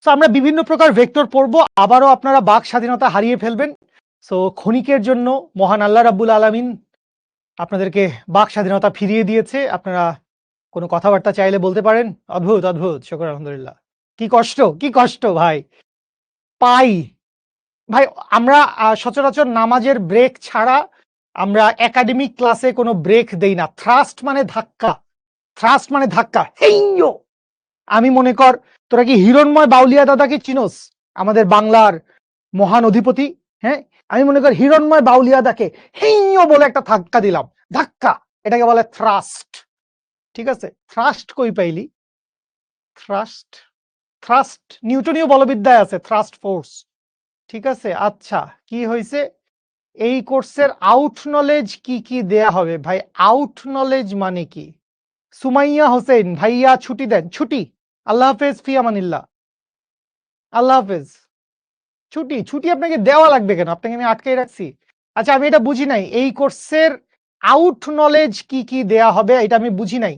তো আমরা বিভিন্ন প্রকার ভেক্টর পড়বো, আবারও আপনারা বাক স্বাধীনতা হারিয়ে ফেলবেন। সো ক্ষণিকের জন্য মহান আল্লাহ রাব্বুল আলামিন আপনাদেরকে বাক স্বাধীনতা ফিরিয়ে দিয়েছে, আপনারা কোনো কথাবার্তা চাইলে বলতে পারেন। অদ্ভুত অদ্ভুত, শুকর আলহামদুলিল্লাহ। কি কষ্ট, কি কষ্ট ভাই পাই ভাই। আমরা সচরাচর নামাজের ব্রেক ছাড়া আমরা একাডেমিক ক্লাসে কোনো ব্রেক দেই না। থ্রাস্ট মানে ধাক্কা, থ্রাস্ট মানে ধাক্কা, হেইয়ো। আমি মনে কর তোরা কি হিরণময় বাউলিয়া দাদাকে চিনোস, আমাদের বাংলার মহান অধিপতি? হ্যাঁ, আমি মনে কর হিরণময় বাউলিয়া দাকে হেইয়ো বলে একটা ধাক্কা দিলাম, ধাক্কা, এটাকে বলে থ্রাস্ট। ঠিক আছে, থ্রাস্ট কই পাইলি? থ্রাস্ট, থ্রাস্ট নিউটনীয় বলবিদ্যায় আছে, থ্রাস্ট ফোর্স। ঠিক আছে, আচ্ছা কি হয়েছে? এই কোর্সের আউট নলেজ কি কি দেয়া হবে ভাই? আউট নলেজ মানে কি? সুমাইয়া হোসেন ভাইয়া ছুটি দেন। ছুটি, আল্লাহ হাফেজ, ফি আমানিল্লাহ, আল্লাহ হাফেজ। ছুটি, ছুটি আপনাকে দেওয়া লাগবে কেন? আপনাকে আমি আটকে রাখছি? আচ্ছা আমি এটা বুঝি নাই, এই কোর্সের আউট নলেজ কি কি দেয়া হবে এটা আমি বুঝি নাই।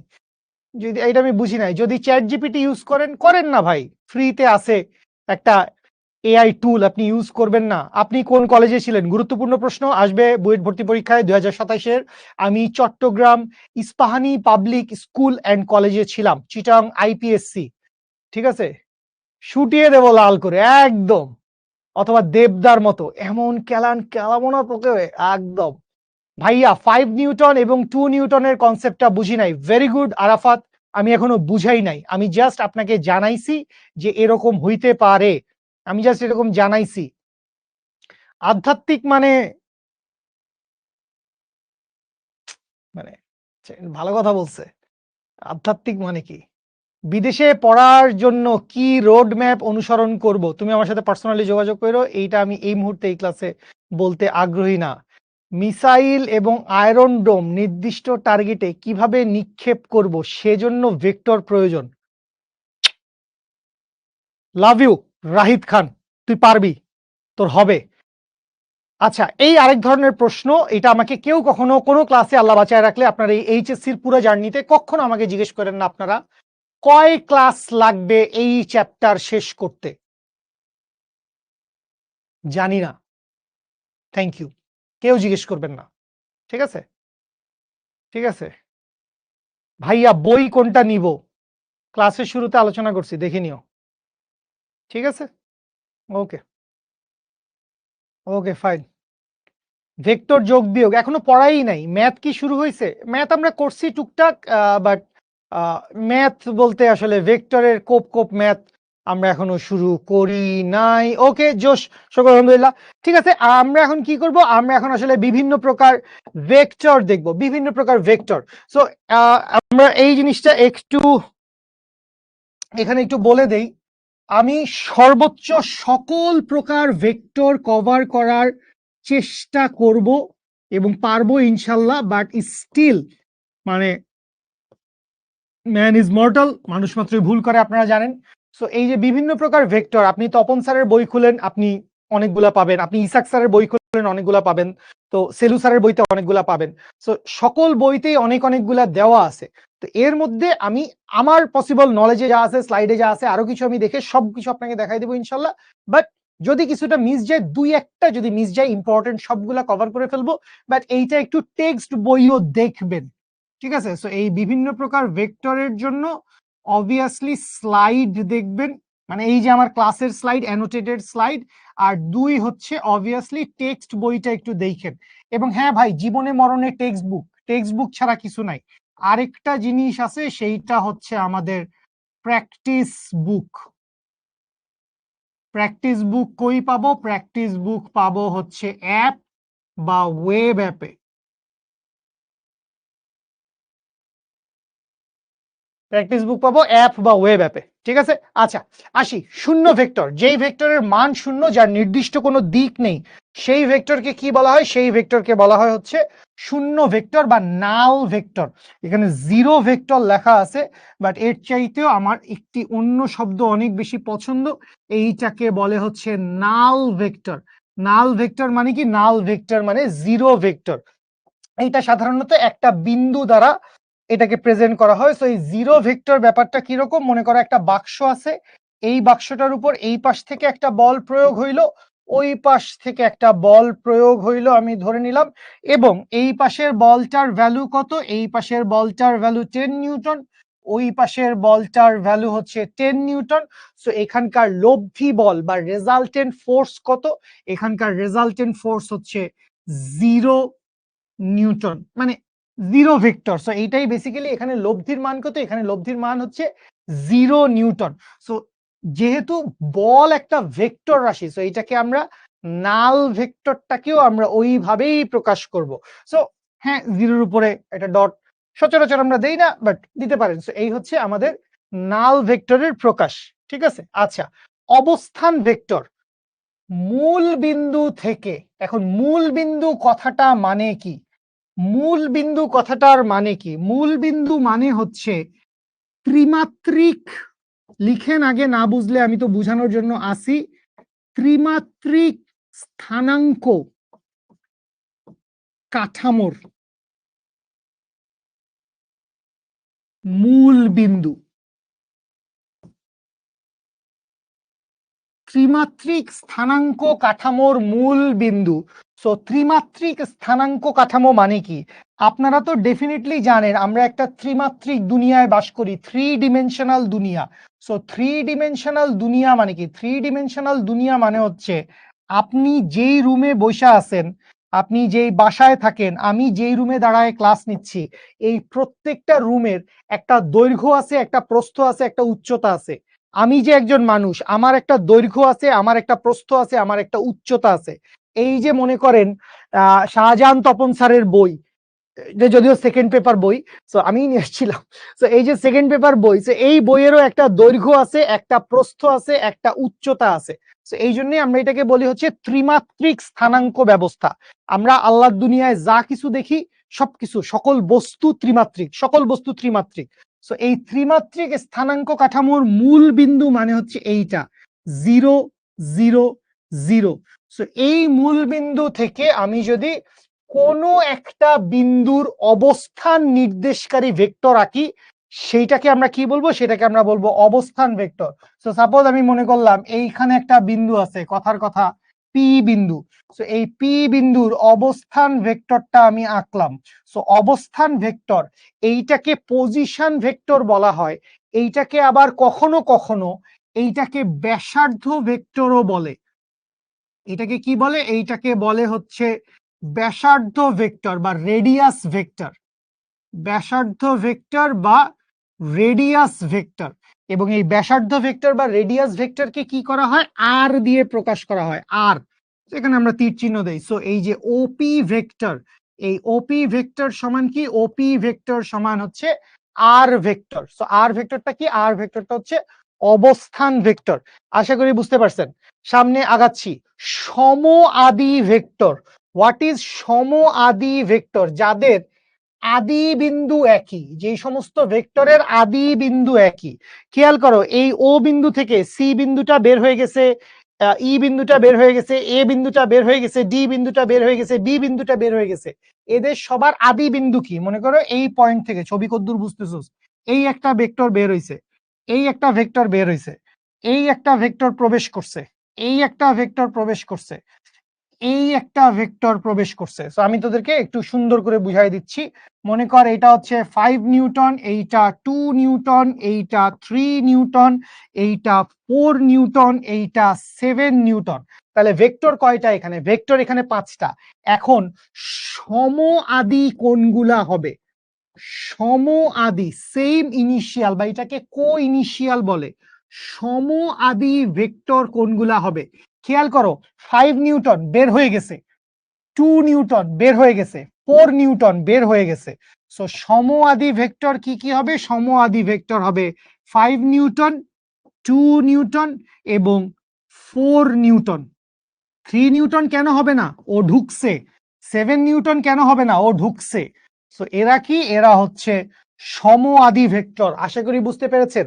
যদি এটা আমি বুঝি নাই, যদি চ্যাট জিপিটি ইউজ করেন, করেন না ভাই, ফ্রিতে আছে একটা এআই টুল, আপনি ইউজ করবেন না? আপনি কোন কলেজে ছিলেন? গুরুত্বপূর্ণ প্রশ্ন আসবে বুয়েট ভর্তি পরীক্ষায় 2027-এর। আমি Chattogram Ispahani public school and কলেজে ছিলাম, চিটাং আইপিএসসি। ঠিক আছে, শুটিয়ে দেব লাল করে একদম, অথবা দেবদার মতো এমন কেলান কেলাবো না তোকে একদম। ভাইয়া 5 নিউটন এবং 2 নিউটনের কনসেপ্টটা বুঝি নাই। ভেরি গুড আরাফাত, আমি এখনো বুঝাই নাই, আমি জাস্ট আপনাকে জানাইছি যে এরকম হইতে পারে, আমি জাস্ট এরকম জানাইছি। আধ্যাত্মিক মানে মানে ভালো কথা বলছে। আধ্যাত্মিক মানে কি? বিদেশে পড়ার জন্য কি রোড ম্যাপ অনুসরণ করব? তুমি আমার সাথে পার্সোনালি যোগাযোগ করো, এইটা আমি এই মুহূর্তে এই ক্লাসে বলতে আগ্রহী না। মিসাইল এবং আয়রন ডোম নির্দিষ্ট টার্গেটে কিভাবে নিক্ষেপ করব, সেজন্য ভেক্টর প্রয়োজন। লাভ ইউ রাহিদ খান, তুই পারবি, তোর হবে। আচ্ছা, এই আরেক ধরনের প্রশ্ন, এটা আমাকে কেউ কখনো কোনো ক্লাসে আল্লাহ বাঁচায় রাখলে আপনার এই এইচএসসির পুরো জার্নিতে কখনো আমাকে জিজ্ঞেস করেন না আপনারা কয় ক্লাস লাগবে এই চ্যাপ্টার শেষ করতে। জানি না, থ্যাংক ইউ, কেউ জিজ্ঞেস করবেন না। ঠিক আছে, ঠিক আছে ভাইয়া, বই কোনটা নিব? ক্লাসের শুরুতে আলোচনা করছি, দেখে নিও। ঠিক আছে, ওকে, ওকে ফাইন। ভেক্টর যোগ বিয়োগ এখনো পড়াই নাই। ম্যাথ কি শুরু হয়েছে? ম্যাথ আমরা করছি টুকটাক, বাট ম্যাথ বলতে আসলে ভেক্টরের কোপ কোপ ম্যাথ আমরা এখনো শুরু করি নাই। ওকে জোশ, শুকর আলহামদুলিল্লাহ। ঠিক আছে, আমরা এখন কি করব? আমরা এখন আসলে বিভিন্ন প্রকার ভেক্টর দেখব, বিভিন্ন প্রকার ভেক্টর। সো আমরা এই জিনিসটা একটু এখানে একটু বলে দেই। আমি সর্বোচ্চ সকল প্রকার ভেক্টর কভার করার চেষ্টা করব এবং পারবো ইনশাল্লাহ, বাট স্টিল মানে ম্যান ইজ মর্টাল, মানুষ মাত্রই ভুল করে, আপনারা জানেন। সো এই যে বিভিন্ন প্রকার ভেক্টর, আপনি তপন স্যারের বই খুলেন আপনি অনেকগুলা পাবেন, আপনি ইসাক স্যারের বই খুলেন অনেকগুলা পাবেন, তো সেলু স্যারের বইতে অনেকগুলা পাবেন। সো সকল বইতেই অনেক অনেকগুলা দেওয়া আছে। তো এর মধ্যে আমি আমার পসিবল নলেজে যা আছে, স্লাইডে যা আছে, আরো কিছু আমি দেখে সবকিছু আপনাকে দেখাই দেবো ইনশাল্লাহ। বাট যদি কিছুটা মিস যায়, দুই একটা যদি মিস যায়, ইম্পর্টেন্ট সবগুলা কভার করে ফেলবো। বাট এইটা একটু টেক্সট বইও দেখবেন। ঠিক আছে, সো এই বিভিন্ন প্রকার ভেক্টরের জন্য অবভিয়াসলি স্লাইড দেখবেন, মানে এই যে আমার ক্লাসের স্লাইড, অ্যানোটেটেড স্লাইড। আর দুই হচ্ছে অবভিয়াসলি টেক্সট বইটা একটু দেখেন। এবং হ্যাঁ ভাই, জীবনে মরণে টেক্সট বুক, টেক্সট বুক ছাড়া কিছু নাই। আরেকটা জিনিস আছে, সেইটা হচ্ছে আমাদের প্র্যাকটিস বুক। প্র্যাকটিস বুক কই পাবো? প্র্যাকটিস বুক পাবো হচ্ছে অ্যাপ বা ওয়েব অ্যাপে। প্র্যাকটিস বুক পাবো অ্যাপ বা ওয়েব অ্যাপে। ঠিক আছে, আচ্ছা আসি শূন্য ভেক্টর, যেই ভেক্টরের মান শূন্য, যার নির্দিষ্ট কোনো দিক নেই, সেই ভেক্টরকে কি বলা হয়? সেই ভেক্টরকে বলা হয় হচ্ছে শূন্য ভেক্টর বা নাল ভেক্টর। এখানে জিরো ভেক্টর লেখা আছে, বাট এর চাইতেও আমার একটি অন্য শব্দ অনেক বেশি পছন্দ, এইটাকে বলে হচ্ছে নাল ভেক্টর। নাল ভেক্টর মানে কি? নাল ভেক্টর মানে জিরো ভেক্টর। এইটা সাধারণত একটা বিন্দু দ্বারা এটাকে প্রেজেন্ট করা হয়। সো এই জিরো ভেক্টর ব্যাপারটা কিরকম? মনে করো একটা বাক্স আছে, এই বাক্সটার উপর এই পাশ থেকে একটা বল প্রয়োগ হইলো, ওই পাশ থেকে একটা বল প্রয়োগ হইলো, আমি ধরে নিলাম, এবং এই পাশের বলটার ভ্যালু কত? এই পাশের বলটার ভ্যালু 10 নিউটন, ওই পাশের বলটার ভ্যালু হচ্ছে 10 নিউটন। সো এখানকার লব্ধি বল বা রেজাল্টেন্ট ফোর্স কত? এখানকার রেজাল্টেন্ট ফোর্স হচ্ছে 0 নিউটন। মানে জিরো ভেক্টর। সো এইটাই বেসিক্যালি এখানে লব্ধির মান কত, এখানে লব্ধির মান হচ্ছে 0 নিউটন। সো যেহেতু বল একটা ভেক্টর রাশি, সো এইটাকে আমরা নাল ভেক্টরটাকেও আমরা ওইভাবেই প্রকাশ করব। সো হ্যাঁ, জিরোর উপরে একটা ডট সচরাচর আমরা দেই না, বাট দিতে পারেন। সো এই হচ্ছে আমাদের নাল ভেক্টরের প্রকাশ। ঠিক আছে, আচ্ছা, অবস্থান ভেক্টর মূল বিন্দু থেকে, এখন মূল বিন্দু কথাটা মানে কি? মূল বিন্দু কথাটার মানে কি? মূল বিন্দু মানে হচ্ছে ত্রিমাত্রিক, লিখেন আগে, না বুঝলে আমি তো বোঝানোর জন্য আসি। ত্রিমাত্রিক স্থানাঙ্ক কাঠামোর মূল বিন্দু। ত্রিমাত্রিক স্থানাঙ্ক কাঠামোর মূল বিন্দু। সো ত্রিমাত্রিক স্থানাঙ্ক কাঠামো মানে কি? আপনারা তো ডেফিনেটলি জানেন আমরা একটা ত্রিমাত্রিক দুনিয়ায় বাস করি, 3 ডিমেনশনাল দুনিয়া। সো 3 ডিমেনশনাল দুনিয়া মানে কি? 3 ডিমেনশনাল দুনিয়া মানে হচ্ছে আপনি যেই রুমে বসে আছেন, আপনি যেই বাসায় থাকেন, আমি যেই রুমে দাঁড়ায় ক্লাস নিচ্ছি, এই প্রত্যেকটা রুমের একটা দৈর্ঘ্য আছে, একটা প্রস্থ আছে, একটা উচ্চতা আছে। আমি যে একজন মানুষ, আমার একটা দৈর্ঘ্য আছে, আমার একটা প্রস্থ আছে, আমার একটা উচ্চতা আছে। এই যে মনে করেন শাহজাহান তপন স্যারের বই, এটা যদিও সেকেন্ড পেপার বই, সো আমি নিয়ে এসেছিলাম। সো এই যে সেকেন্ড পেপার বই, সো এই বইয়েরও একটা দৈর্ঘ্য আছে, একটা প্রস্থ আছে, একটা উচ্চতা আছে। সো এই জন্যই আমরা এটাকে বলি হচ্ছে ত্রিমাত্রিক স্থানাঙ্ক ব্যবস্থা। আমরা আল্লাহর দুনিয়ায় যা কিছু দেখি সবকিছু, সকল বস্তু ত্রিমাত্রিক, সকল বস্তু ত্রিমাত্রিক। সো এই ত্রিমাত্রিক স্থানাঙ্ক কাঠামোর মূল বিন্দু মানে হচ্ছে এইটা 0 0 0। সো এই মূল বিন্দু থেকে আমি যদি কোনো একটা বিন্দুর অবস্থান নির্দেশকারী ভেক্টর আঁকি, সেইটাকে আমরা কি বলবো? সেটাকে আমরা বলবো অবস্থান ভেক্টর। সো সাপোজ আমি মনে করলাম এইখানে একটা বিন্দু আছে, কথার কথা পি বিন্দু। সো এই পি বিন্দুর অবস্থান ভেক্টরটা আমি আঁকলাম। সো অবস্থান ভেক্টর, এইটাকে পজিশন ভেক্টর বলা হয়। এইটাকে আবার কখনো কখনো এইটাকে ব্যাসার্ধ ভেক্টরও বলে। এটাকে কি বলে? এইটাকে বলে হচ্ছে ব্যাসার্ধ ভেক্টর বা রেডিয়াস ভেক্টর। ব্যাসার্ধ ভেক্টর বা রেডিয়াস ভেক্টর। এবং এই ব্যাসার্ধ ভেক্টর বা রেডিয়াস ভেক্টরকে কি করা হয়? আর দিয়ে প্রকাশ করা হয়, আর। এখানে আমরা তীর চিহ্ন দেই। সো এই যে ওপি ভেক্টর, এই ওপি ভেক্টর সমান কি? ওপি ভেক্টর সমান হচ্ছে আর ভেক্টর। সো আর ভেক্টরটা কি? আর ভেক্টরটা হচ্ছে অবস্থান ভেক্টর। আশা করি বুঝতে পারছেন। সামনে আগাচ্ছি। সম আদি ভেক্টর। হোয়াট ইজ সম আদি ভেক্টর? যাদের আদি বিন্দু একই, যে সমস্ত ভেক্টরের আদি বিন্দু একই। খেয়াল করো, এই ও বিন্দু থেকে সি বিন্দুটা বের হয়ে গেছে, ই বিন্দুটা বের হয়ে গেছে, এ বিন্দুটা বের হয়ে গেছে, ডি বিন্দুটা বের হয়ে গেছে, বি বিন্দুটা বের হয়ে গেছে। এদের সবার আদি বিন্দু কি? মনে করো এই পয়েন্ট থেকে, ছবি কদ্দূর বুঝতেছোস, এই একটা ভেক্টর বের হইছে, এই একটা ভেক্টর বের হইছে, এই একটা ভেক্টর প্রবেশ করছে, এই একটা ভেক্টর প্রবেশ করছে, এই একটা ভেক্টর প্রবেশ করছে। সো আমি তোদেরকে একটু সুন্দর করে বুঝাই দিচ্ছি। মনে কর এটা হচ্ছে 5 নিউটন, এইটা 2 নিউটন, এইটা 3 নিউটন, এইটা 4 নিউটন, এইটা 7 নিউটন। তাহলে ভেক্টর কয়টা এখানে? ভেক্টর এখানে 5টা। এখন সম আদি কোনগুলা হবে? সম আদি, সেম ইনিশিয়াল বা এটাকে কো ইনিশিয়াল বলে। সম আদি ভেক্টর কোনগুলা হবে? খেয়াল করো, 5 নিউটন বের হয়ে গেছে, 2 নিউটন বের হয়ে গেছে, 4 নিউটন বের হয়ে গেছে। সো সম আদি ভেক্টর কি কি হবে? সম আদি ভেক্টর হবে 5 নিউটন, 2 নিউটন এবং 4 নিউটন। 3 নিউটন কেন হবে না? ও ঢুকছে। 7 নিউটন কেন হবে না? ও ঢুকছে। সো এরা কি? এরা হচ্ছে সম আদি ভেক্টর। আশা করি বুঝতে পেরেছেন।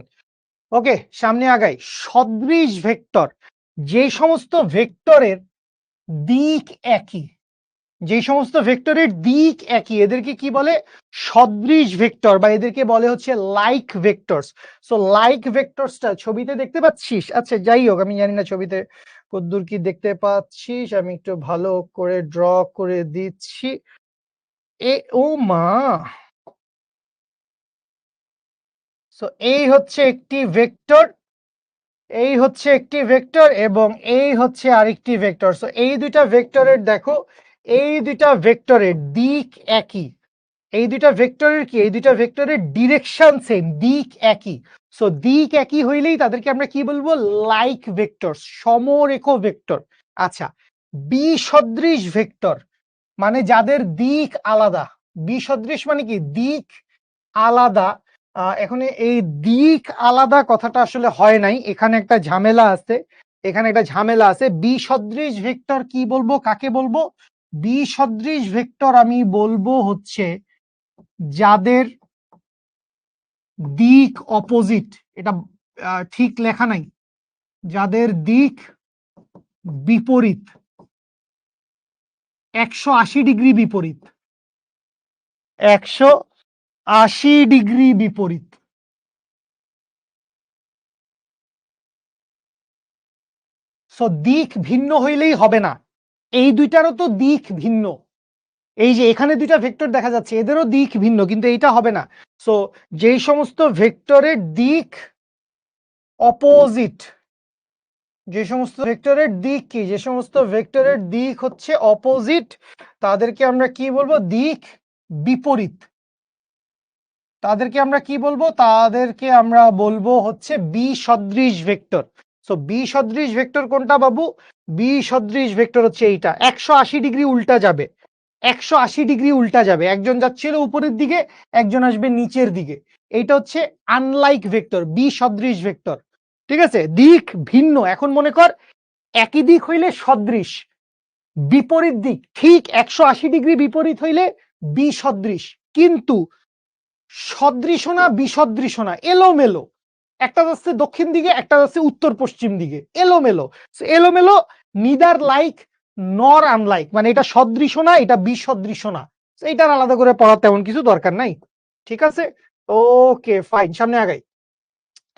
ওকে, সামনে আগাই। সদৃশ ভেক্টর, যে সমস্ত ভেক্টরের দিক একই, যে সমস্ত ভেক্টরের দিক একই, এদেরকে কি বলে? সদৃশ ভেক্টর, বা এদেরকে বলে হচ্ছে লাইক ভেক্টরস। সো লাইক ভেক্টরসটা ছবিতে দেখতে পাচ্ছিস? আচ্ছা যাই হোক, আমি জানি না ছবিতে কতদূর কি দেখতে পাচ্ছিস, আমি একটু ভালো করে ড্র করে দিচ্ছি। ও মা, সো এই হচ্ছে একটি ভেক্টর, এই হচ্ছে একটি ভেক্টর এবং এই হচ্ছে আরেকটি ভেক্টর। সো এই দুইটা ভেক্টরের দেখো, এই দুইটা ভেক্টরের দিক একই, এই দুইটা ভেক্টরের কি, এই দুইটা ভেক্টরের ডিরেকশন সেম, দিক একই। সো দিক একই হইলেই তাদেরকে আমরা কি বলবো, লাইক ভেক্টর, সমরেখ ভেক্টর। আচ্ছা, বিসদৃশ ভেক্টর মানে যাদের দিক আলাদা। বিসদৃশ মানে কি, দিক আলাদা। এখন এই দিক আলাদা কথাটা আসলে হয় নাই, এখানে একটা ঝামেলা আছে, এখানে একটা ঝামেলা আছে। বিসদৃশ ভেক্টর কি বলবো, কাকে বলবো? বিসদৃশ ভেক্টর আমি বলবো হচ্ছে যাদের দিক অপোজিট। এটা ঠিক লেখা নাই, যাদের দিক বিপরীত, 180 ডিগ্রি বিপরীত, 180 ডিগ্রি বিপরীত। সো দিক ভিন্ন হইলেই হবে না, এই দুইটারও তো দিক ভিন্ন। এই যে এখানে দুইটা ভেক্টর দেখা যাচ্ছে, এদেরও দিক ভিন্ন, কিন্তু এইটা হবে না। সো যেই সমস্ত ভেক্টরের দিক অপোজিট, যে সমস্ত ভেক্টরের দিক কি, যে সমস্ত ভেক্টরের দিক হচ্ছে অপোজিট, তাদেরকে আমরা কি বলবো, দিক বিপরীত। তাদেরকে আমরা কি বলবো, তাদেরকে আমরা বলবো হচ্ছে বিসদৃশ ভেক্টর। সো বিসদৃশ ভেক্টর কোনটা বাবু? বিসদৃশ ভেক্টর হচ্ছে এইটা, 180 ডিগ্রি উল্টা যাবে, 180 ডিগ্রি উল্টা যাবে। একজন যাচ্ছিল উপরের দিকে, একজন আসবে নিচের দিকে। এইটা হচ্ছে আনলাইক ভেক্টর, বিসদৃশ ভেক্টর। ঠিক আছে, দিক ভিন্ন। এখন মনে কর একই দিক হইলে সদৃশ, বিপরীত দিক ঠিক 180 ডিগ্রি বিপরীত হইলে বিসদৃশ। কিন্তু সদৃশ না, বিসদৃশ না, এলোমেলো। একটা যাচ্ছে দক্ষিণ দিকে, একটা যাচ্ছে উত্তর পশ্চিম দিকে, এলোমেলো। এলোমেলো, নিদার লাইক নর আনলাইক, মানে এটা সদৃশ না, এটা বিসদৃশ না। এইটার আলাদা করে পড়ার তেমন কিছু দরকার নাই। ঠিক আছে, ওকে ফাইন, সামনে আগাই,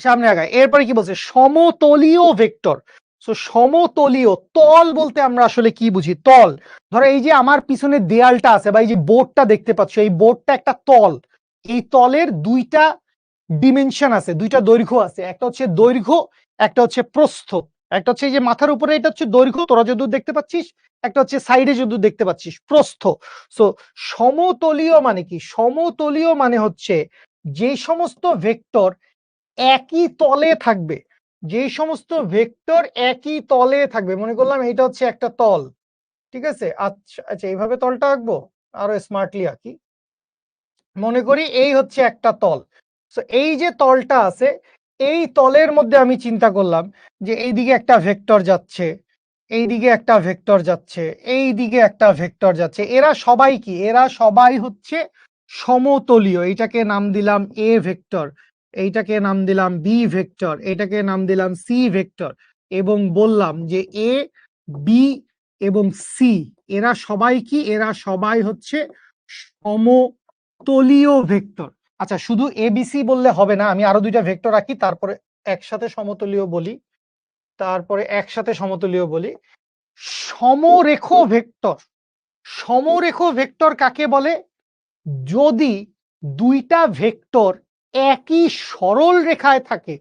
সামনে আগাই। এরপরে কি বলছে, সমতলীয় ভেক্টর। সো সমতলীয়, তল বলতে আমরা আসলে কি বুঝি? তল, ধরো এই যে আমার পিছনে দেয়ালটা আছে বা এই যে বোর্ডটা দেখতে পাচ্ছ, এই বোর্ডটা একটা তল। এই তলের দুইটা ডিমেনশন আছে, দুইটা দৈর্ঘ্য আছে, একটা হচ্ছে দৈর্ঘ্য, একটা হচ্ছে প্রস্থ। একটা হচ্ছে এই যে মাথার উপরে, এটা হচ্ছে দৈর্ঘ্য, তোরা যদুর দেখতে পাচ্ছিস, একটা হচ্ছে সাইডে যদুর দেখতে পাচ্ছিস, প্রস্থ। সো সমতলীয় মানে কি? সমতলীয় মানে হচ্ছে যে সমস্ত ভেক্টর একই তলে থাকবে, যে সমস্ত ভেক্টর একই তলে থাকবে। মনে করলাম এটা হচ্ছে একটা তল, ঠিক আছে? আচ্ছা আচ্ছা, এইভাবে তলটা আঁকবো, আরো স্মার্টলি আঁকি। মনে করি এই হচ্ছে একটা তল। সো এই যে তলটা আছে, এই তলের মধ্যে আমি চিন্তা করলাম যে এইদিকে একটা ভেক্টর যাচ্ছে, এইদিকে একটা ভেক্টর যাচ্ছে, এইদিকে একটা ভেক্টর যাচ্ছে। এরা সবাই কি? এরা সবাই হচ্ছে সমতলীয়। এইটাকে নাম দিলাম এ ভেক্টর, এইটাকে নাম দিলাম বি ভেক্টর, এটাকে নাম দিলাম সি ভেক্টর, এবং বললাম যে এ, বি এবং সি এরা সবাই কি? এরা সবাই হচ্ছে সমতলীয় ভেক্টর। আচ্ছা, শুধু এবিসি বললে হবে না, আমি আরো দুইটা ভেক্টর রাখি, তারপরে একসাথে সমতলীয় বলি, তারপরে একসাথে সমতলীয় বলি। সমরেখ ভেক্টর, সমরেখ ভেক্টর কাকে বলে? যদি দুইটা ভেক্টর একই সরল রেখায় থাকে,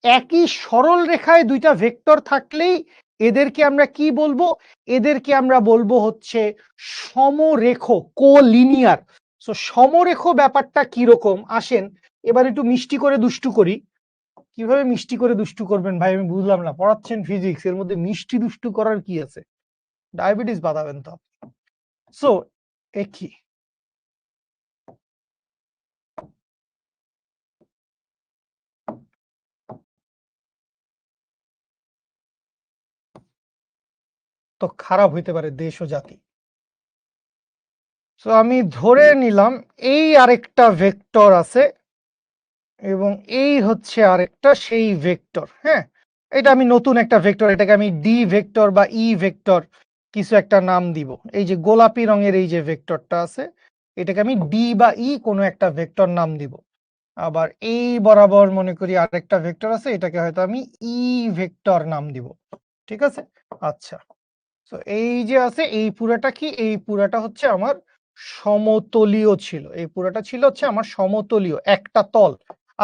একই সরল রেখায় দুইটা ভেক্টর থাকলেই এদেরকে আমরা কি বলবো? এদেরকে আমরা বলবো হচ্ছে সমরেখ, কোলিনিয়ার। সো সমরেখ ব্যাপারটা কি রকম, আসেন এবার একটু মিষ্টি করে দুষ্টু করি। কিভাবে মিষ্টি করে দুষ্টু করবেন ভাই, আমি বুঝলাম না, পড়াচ্ছেন ফিজিক্স, এর মধ্যে মিষ্টি দুষ্টু করার কি আছে? ডায়াবেটিস বাঁধাবেন তো। সো কি, তো খারাপ হইতে পারে দেশ ও জাতি। সো আমি ধরে নিলাম এই আরেকটা ভেক্টর আছে এবং এই হচ্ছে আরেকটা সেই ভেক্টর। হ্যাঁ, এটা আমি নতুন একটা ভেক্টর, এটাকে আমি ডি ভেক্টর বা ই ভেক্টর কিছু একটা নাম দিব। এই যে গোলাপি রঙের এই যে ভেক্টরটা আছে, এটাকে আমি ডি বা ই কোনো একটা ভেক্টর নাম দিব। আবার এই বরাবর মনে করি আরেকটা ভেক্টর আছে, এটাকে হয়তো আমি ই ভেক্টর নাম দিব। ঠিক আছে, আচ্ছা। তো এই যে আছে, এই পুরাটা কি? এই পুরাটা হচ্ছে আমার সমতলীয় ছিল, এই পুরাটা ছিল হচ্ছে আমার সমতলীয় একটা তল।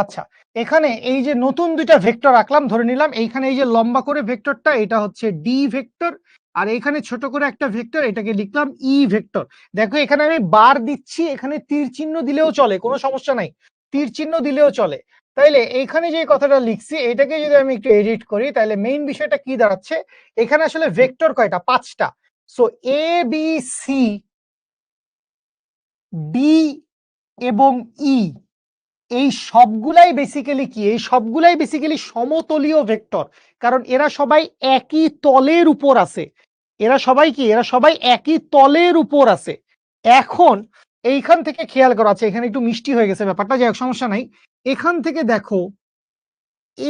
আচ্ছা, এখানে এই যে নতুন দুইটা ভেক্টর আঁকলাম, ধরে নিলাম এইখানে এই যে লম্বা করে ভেক্টরটা, এটা হচ্ছে ডি ভেক্টর, আর এখানে ছোট করে একটা ভেক্টর, এটাকে লিখলাম ই ভেক্টর। দেখো এখানে আমি বার দিচ্ছি, এখানে তীর চিহ্ন দিলেও চলে, কোনো সমস্যা নাই, তীর চিহ্ন দিলেও চলে। তাইলে এখানে যে কথাটা লিখছি এটাকে যদি আমি একটু এডিট করি তাহলে মেইন বিষয়টা কি দাঁড়াচ্ছে, এখানে আসলে ভেক্টর কয়টা, 5টা। So A B C D এবং ই, এই সবগুলাই বেসিক্যালি কি, এই সবগুলাই বেসিক্যালি সমতলীয় ভেক্টর, কারণ এরা সবাই একই তলের উপর আছে। এরা সবাই কি, এরা সবাই একই তলের উপর আছে। এখন এইখান থেকে খেয়াল করো, আছে এখানে একটু মিষ্টি হয়ে গেছে ব্যাপারটা, যাই হোক সমস্যা নাই। এখান থেকে দেখো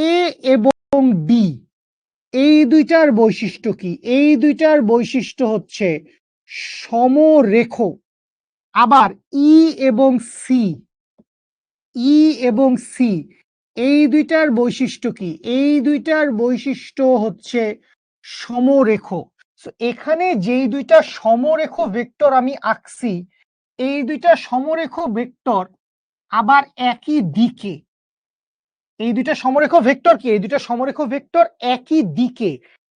এ এবং বি, এই দুইটার বৈশিষ্ট্য কি, এই দুইটার বৈশিষ্ট্য হচ্ছে সমরেখ। আবার ই এবং সি, ই এবং সি, এই দুইটার বৈশিষ্ট্য কি, এই দুইটার বৈশিষ্ট্য হচ্ছে সমরেখ। এখানে যেই দুইটা সমরেখ ভেক্টর আমি আঁকছি, এই দুইটা সমরেখ ভেক্টর আবার একই দিকে। এই দুইটা সমরেখ ভেক্টর কি, এই দুইটা সমরেখ ভেক্টর একই দিকে।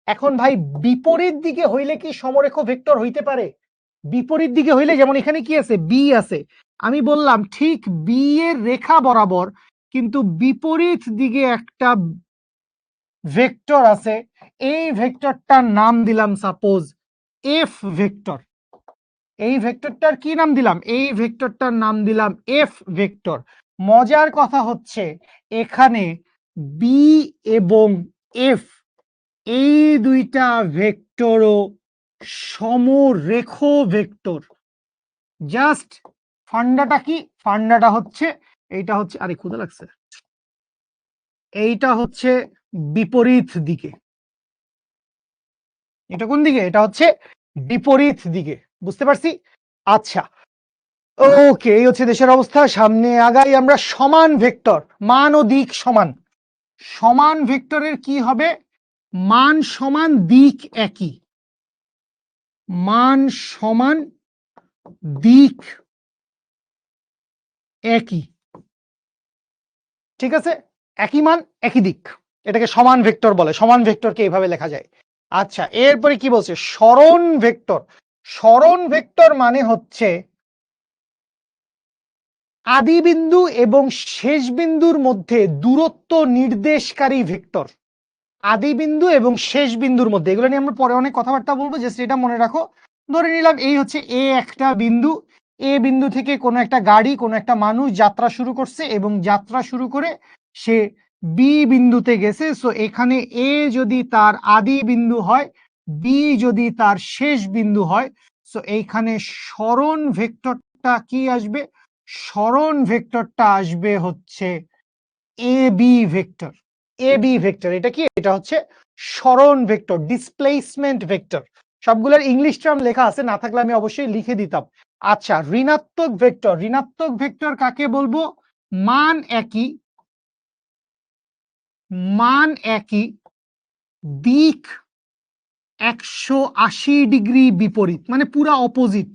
এখন ভাই বিপরীত দিকে হইলে কি সমরেখ ভেক্টর হইতে পারে? বিপরীত দিকে হইলে, যেমন এখানে কি আছে, বি আছে, আমি বললাম ঠিক বি এর রেখা বরাবর কিন্তু বিপরীত দিকে একটা ভেক্টর আছে, এই ভেক্টরটার নাম দিলাম সাপোজ এফ ভেক্টর। এই ভেক্টরটার কি নাম দিলাম, এই ভেক্টরটার নাম দিলাম এফ ভেক্টর। মজার কথা হচ্ছে এখানে বি এবং এফ, এই দুইটা ভেক্টরও সমরেখ ভেক্টর। জাস্ট ফান্ডাটা কি, ফান্ডাটা হচ্ছে এইটা হচ্ছে, আরে ক্ষুধা লাগছে, এইটা হচ্ছে বিপরীত দিকে। এটা কোন দিকে, এটা হচ্ছে বিপরীত দিকে, বুঝতে পারছি? আচ্ছা ওকে, এই হচ্ছে দেশের অবস্থা। সামনে আগাই আমরা। সমান ভেক্টর, মান ও দিক সমান। সমান ভেক্টরের কি হবে, মান সমান দিক একই, মান সমান দিক একই, ঠিক আছে, একই মান একই দিক, এটাকে সমান ভেক্টর বলে। সমান ভেক্টরকে এইভাবে লেখা যায়। আচ্ছা এরপরে কি বলছে, সরণ ভেক্টর। সরণ ভেক্টর মানে হচ্ছে আদি বিন্দু এবং শেষ বিন্দুর মধ্যে দূরত্ব নির্দেশকারী ভেক্টর। আদি বিন্দু এবং শেষ বিন্দুর মধ্যে, এগুলো নিয়ে আমরা পরে অনেক কথাবার্তা বলবো, জাস্ট এটা মনে রাখো। ধরে নিলাম এই হচ্ছে এ একটা বিন্দু, এ বিন্দু থেকে কোনো একটা গাড়ি, কোনো একটা মানুষ যাত্রা শুরু করছে এবং যাত্রা শুরু করে সে বি বিন্দুতে গেছে। সো এখানে এ যদি তার আদি বিন্দু হয়, বি যদি তার শেষ বিন্দু হয়, সো এইখানে সরণ ভেক্টরটা কি আসবে, সরণ ভেক্টরটা আসবে হচ্ছে এ বি ভেক্টর। এ বি ভেক্টর এটা কি, এটা হচ্ছে সরণ ভেক্টর, ডিসপ্লেসমেন্ট ভেক্টর। সবগুলোর ইংলিশ টার্ম লেখা আছে, না থাকলে আমি অবশ্যই লিখে দিতাম। আচ্ছা ঋণাত্মক ভেক্টর, ঋণাত্মক ভেক্টর কাকে বলবো, মান একই, মান একই, দিক 180 ডিগ্রি বিপরীত, মানে পুরা অপোজিট,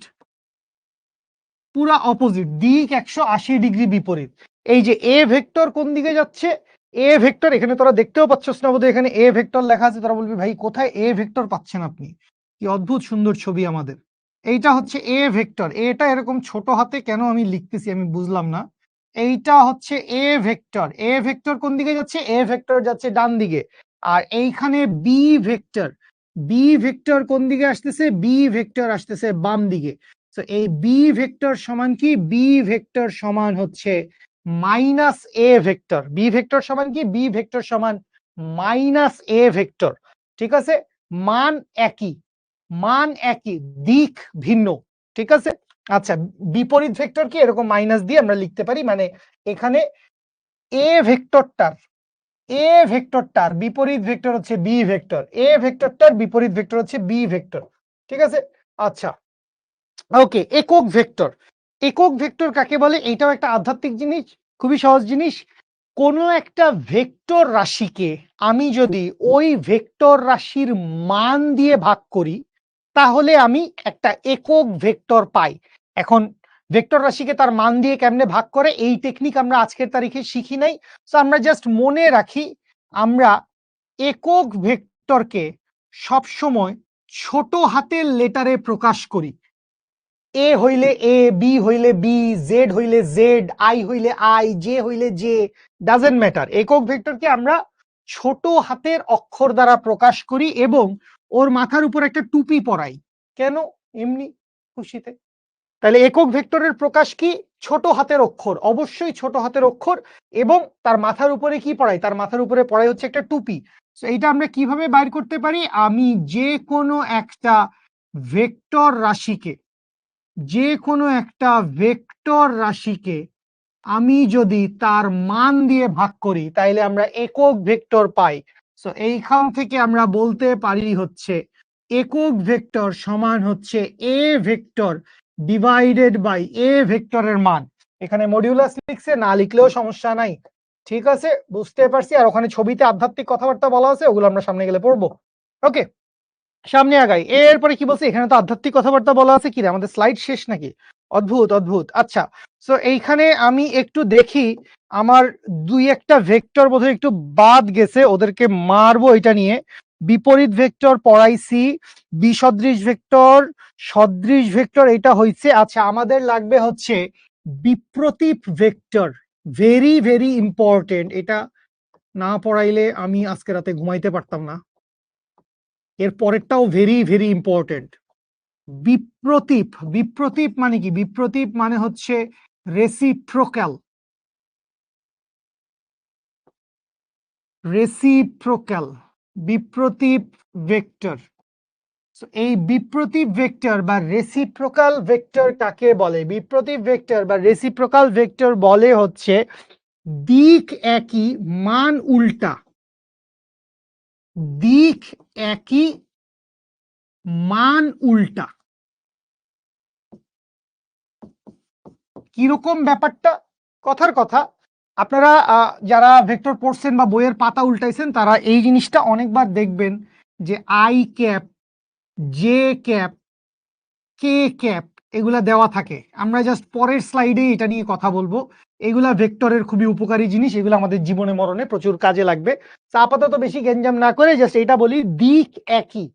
পুরা অপোজিট, দিক 180 ডিগ্রি বিপরীত। এই যে এ ভেক্টর কোন দিকে যাচ্ছে, এ ভেক্টর এখানে তোরা দেখতেও পাচ্ছস না বোধহয়, এখানে এ ভেক্টর লেখা আছে, তোরা বলবি ভাই কোথায় এ ভেক্টর পাচ্ছেন আপনি, কি অদ্ভুত সুন্দর ছবি আমাদের। এইটা হচ্ছে এ ভেক্টর, এটা এরকম ছোট হাতে কেন আমি লিখতেছি আমি বুঝলাম না। এইটা হচ্ছে এ ভেক্টর, এ ভেক্টর কোন দিকে যাচ্ছে, এ ভেক্টর যাচ্ছে ডান দিকে। আর এইখানে বি ভেক্টর, বি ভেক্টর কোন দিকে আসতেছে, বি ভেক্টর আসতেছে বাম দিকে। তো এই বি ভেক্টর সমান কি, বি ভেক্টর সমান হচ্ছে minus A vector. B vector সমান কি, বি ভেক্টর সমান মাইনাস এ ভেক্টর। ঠিক আছে, মান একই, মান একই, দিক ভিন্ন। ঠিক আছে, আচ্ছা বিপরীত ভেক্টর কি, এরকম মাইনাস দিয়ে আমরা লিখতে পারি, মানে এখানে এ ভেক্টরটার, এ ভেক্টরটার বিপরীত ভেক্টর হচ্ছে বি ভেক্টর, এ ভেক্টরটার বিপরীত ভেক্টর হচ্ছে বি ভেক্টর। ঠিক আছে, আচ্ছা ওকে। একক ভেক্টর, একক ভেক্টর কাকে বলে, এটাও একটা আধ্যাত্মিক জিনিস, খুবই সহজ জিনিস। কোনো একটা ভেক্টর রাশিকে আমি যদি ওই ভেক্টর রাশির মান দিয়ে ভাগ করি তাহলে আমি একটা একক ভেক্টর পাই। এখন ভেক্টর রাশিকে তার মান দিয়ে কেমনে ভাগ করে, এই টেকনিক আমরা আজকের তারিখে শিখি নাই। তো আমরা জাস্ট মনে রাখি, আমরা একক ভেক্টরকে সবসময় ছোট হাতের লেটারে প্রকাশ করি, এ হইলে এ, বি হইলে বি, জেড হইলে জেড, আই হইলে আই, জে হইলে জে, ডাজেন্ট ম্যাটার, একক ভেক্টরকে আমরা ছোট হাতের অক্ষর দ্বারা প্রকাশ করি এবং ওর মাথার উপর একটা টুপি পরাই। কেন? এমনি খুশিতে। তাহলে একক ভেক্টরের প্রকাশ কি? ছোট হাতের অক্ষর, অবশ্যই ছোট হাতের অক্ষর, এবং তার মাথার উপরে কি পড়াই? তার মাথার উপরে পড়াই হচ্ছে একটা টুপি। তো এইটা আমরা কিভাবে বাইর করতে পারি? আমি যে কোনো একটা ভেক্টর রাশিকে, যে কোনো একটা ভেক্টর রাশিকে আমি যদি তার মান দিয়ে ভাগ করি তাইলে আমরা একক ভেক্টর পাই। সো এইখান থেকে আমরা বলতে পারি হচ্ছে একক ভেক্টর সমান হচ্ছে এ ভেক্টর ডিভাইডেড বাই এ ভেক্টরের মান। এখানে মডিউলাস লিখছে, না লিখলেও সমস্যা নাই, ঠিক আছে, বুঝতে পারছি। আর ওখানে ছবিতে আধ্যাত্মিক কথাবার্তা বলা আছে, ওগুলো আমরা সামনে গেলে পড়বো। ওকে, সামনে আগাই। এরপরে কি বলছে? এখানে তো আধ্যাত্মিক কথাবার্তা বলা আছে, কি রে আমাদের স্লাইড শেষ নাকি? অদ্ভুত অদ্ভুত। আচ্ছা, সো এইখানে আমি একটু দেখি, আমার দুই একটা ভেক্টর বোধহয় একটু বাদ গেছে, ওদেরকে মারবো এটা নিয়ে। বিপরীত ভেক্টর পড়াইছি, বিসদৃশ ভেক্টর, সদৃশ ভেক্টর এটা হইছে। আচ্ছা, আমাদের লাগবে হচ্ছে বিপ্রতীপ ভেক্টর, ভেরি ভেরি ইম্পর্টেন্ট। এটা না পড়াইলে আমি আজকে রাতে ঘুমাইতে পারতাম না। এর পরেরটাও ভেরি ভেরি ইম্পর্টেন্ট। বিপ্রতীপ, বিপ্রতীপ মানে কি? বিপ্রতীপ মানে হচ্ছে রেসিপ্রোক্যাল, রেসিপ্রোক্যাল বিপ্রতীপ ভেক্টর। এই বিপ্রতীপ ভেক্টর বা রেসিপ্রোকাল ভেক্টর কাকে বলে? বিপ্রতীপ ভেক্টর বা রেসিপ্রোকাল ভেক্টর বলে হচ্ছে দিক একই মান উল্টা, দিক একই মান উল্টা। কিরকম ব্যাপারটা? কথার কথা, আপনারা যারা ভেক্টর পড়ছেন বা বইয়ের পাতা উল্টাইছেন তারা এই জিনিসটা অনেকবার দেখবেন যে I cap, J cap, K cap এগুলা দেওয়া থাকে। আমরা জাস্ট পরের স্লাইডে এটা নিয়ে কথা বলবো। এগুলা ভেক্টরের খুবই উপকারী জিনিস, এগুলো আমাদের জীবনে মরণে প্রচুর কাজে লাগবে। তো আপাতত বেশি গেঞ্জাম না করে জাস্ট এটা বলি, দিক একই।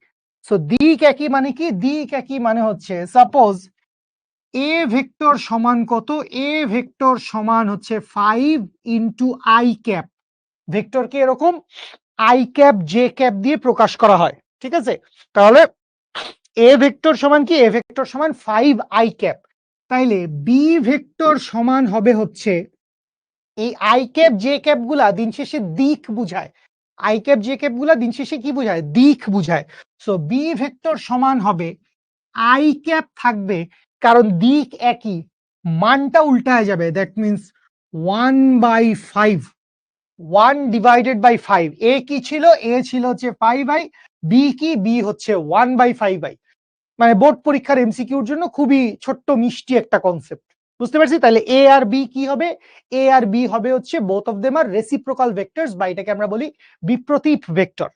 সো দিক একই মানে কি? দিক একই মানে হচ্ছে সাপোজ এ ভেক্টর সমান কত? এ ভেক্টর সমান হচ্ছে 5 ইন্টু আই ক্যাপ। ভেক্টরকে এরকম আই ক্যাপ জে ক্যাপ দিয়ে প্রকাশ করা হয়, ঠিক আছে? তাহলে এ ভেক্টর সমান কি? এ ভেক্টর সমান 5 আই ক্যাপ। তাইলে বি ভেক্টর সমান হবে হচ্ছে, এই আই ক্যাপ জে ক্যাপ গুলা দিন শেষে দিক বুঝায়। আই ক্যাপ জে ক্যাপ গুলা দিন শেষে কি বুঝায়? দিক বুঝায়। সো বি ভেক্টর সমান হবে, আই ক্যাপ থাকবে কারণ দিক একই, মানটা উল্টায় যাবে, দ্যাট মিনস 1/5, 1 ডিভাইডেড বাই 5। এ কি ছিল? এ ছিল হচ্ছে 5i, বি কি? বি হচ্ছে 1/5i। মানে বোর্ড পরীক্ষার এমসিকিউর জন্য খুবই ছোট্ট মিষ্টি একটা কনসেপ্ট, বুঝতে পারছি? তাহলে এ আর বি কি হবে? এ আর বি হবে হচ্ছে both of them are reciprocal vectors, বা এটাকে আমরা বলি বিপ্রতীপ ভেক্টর,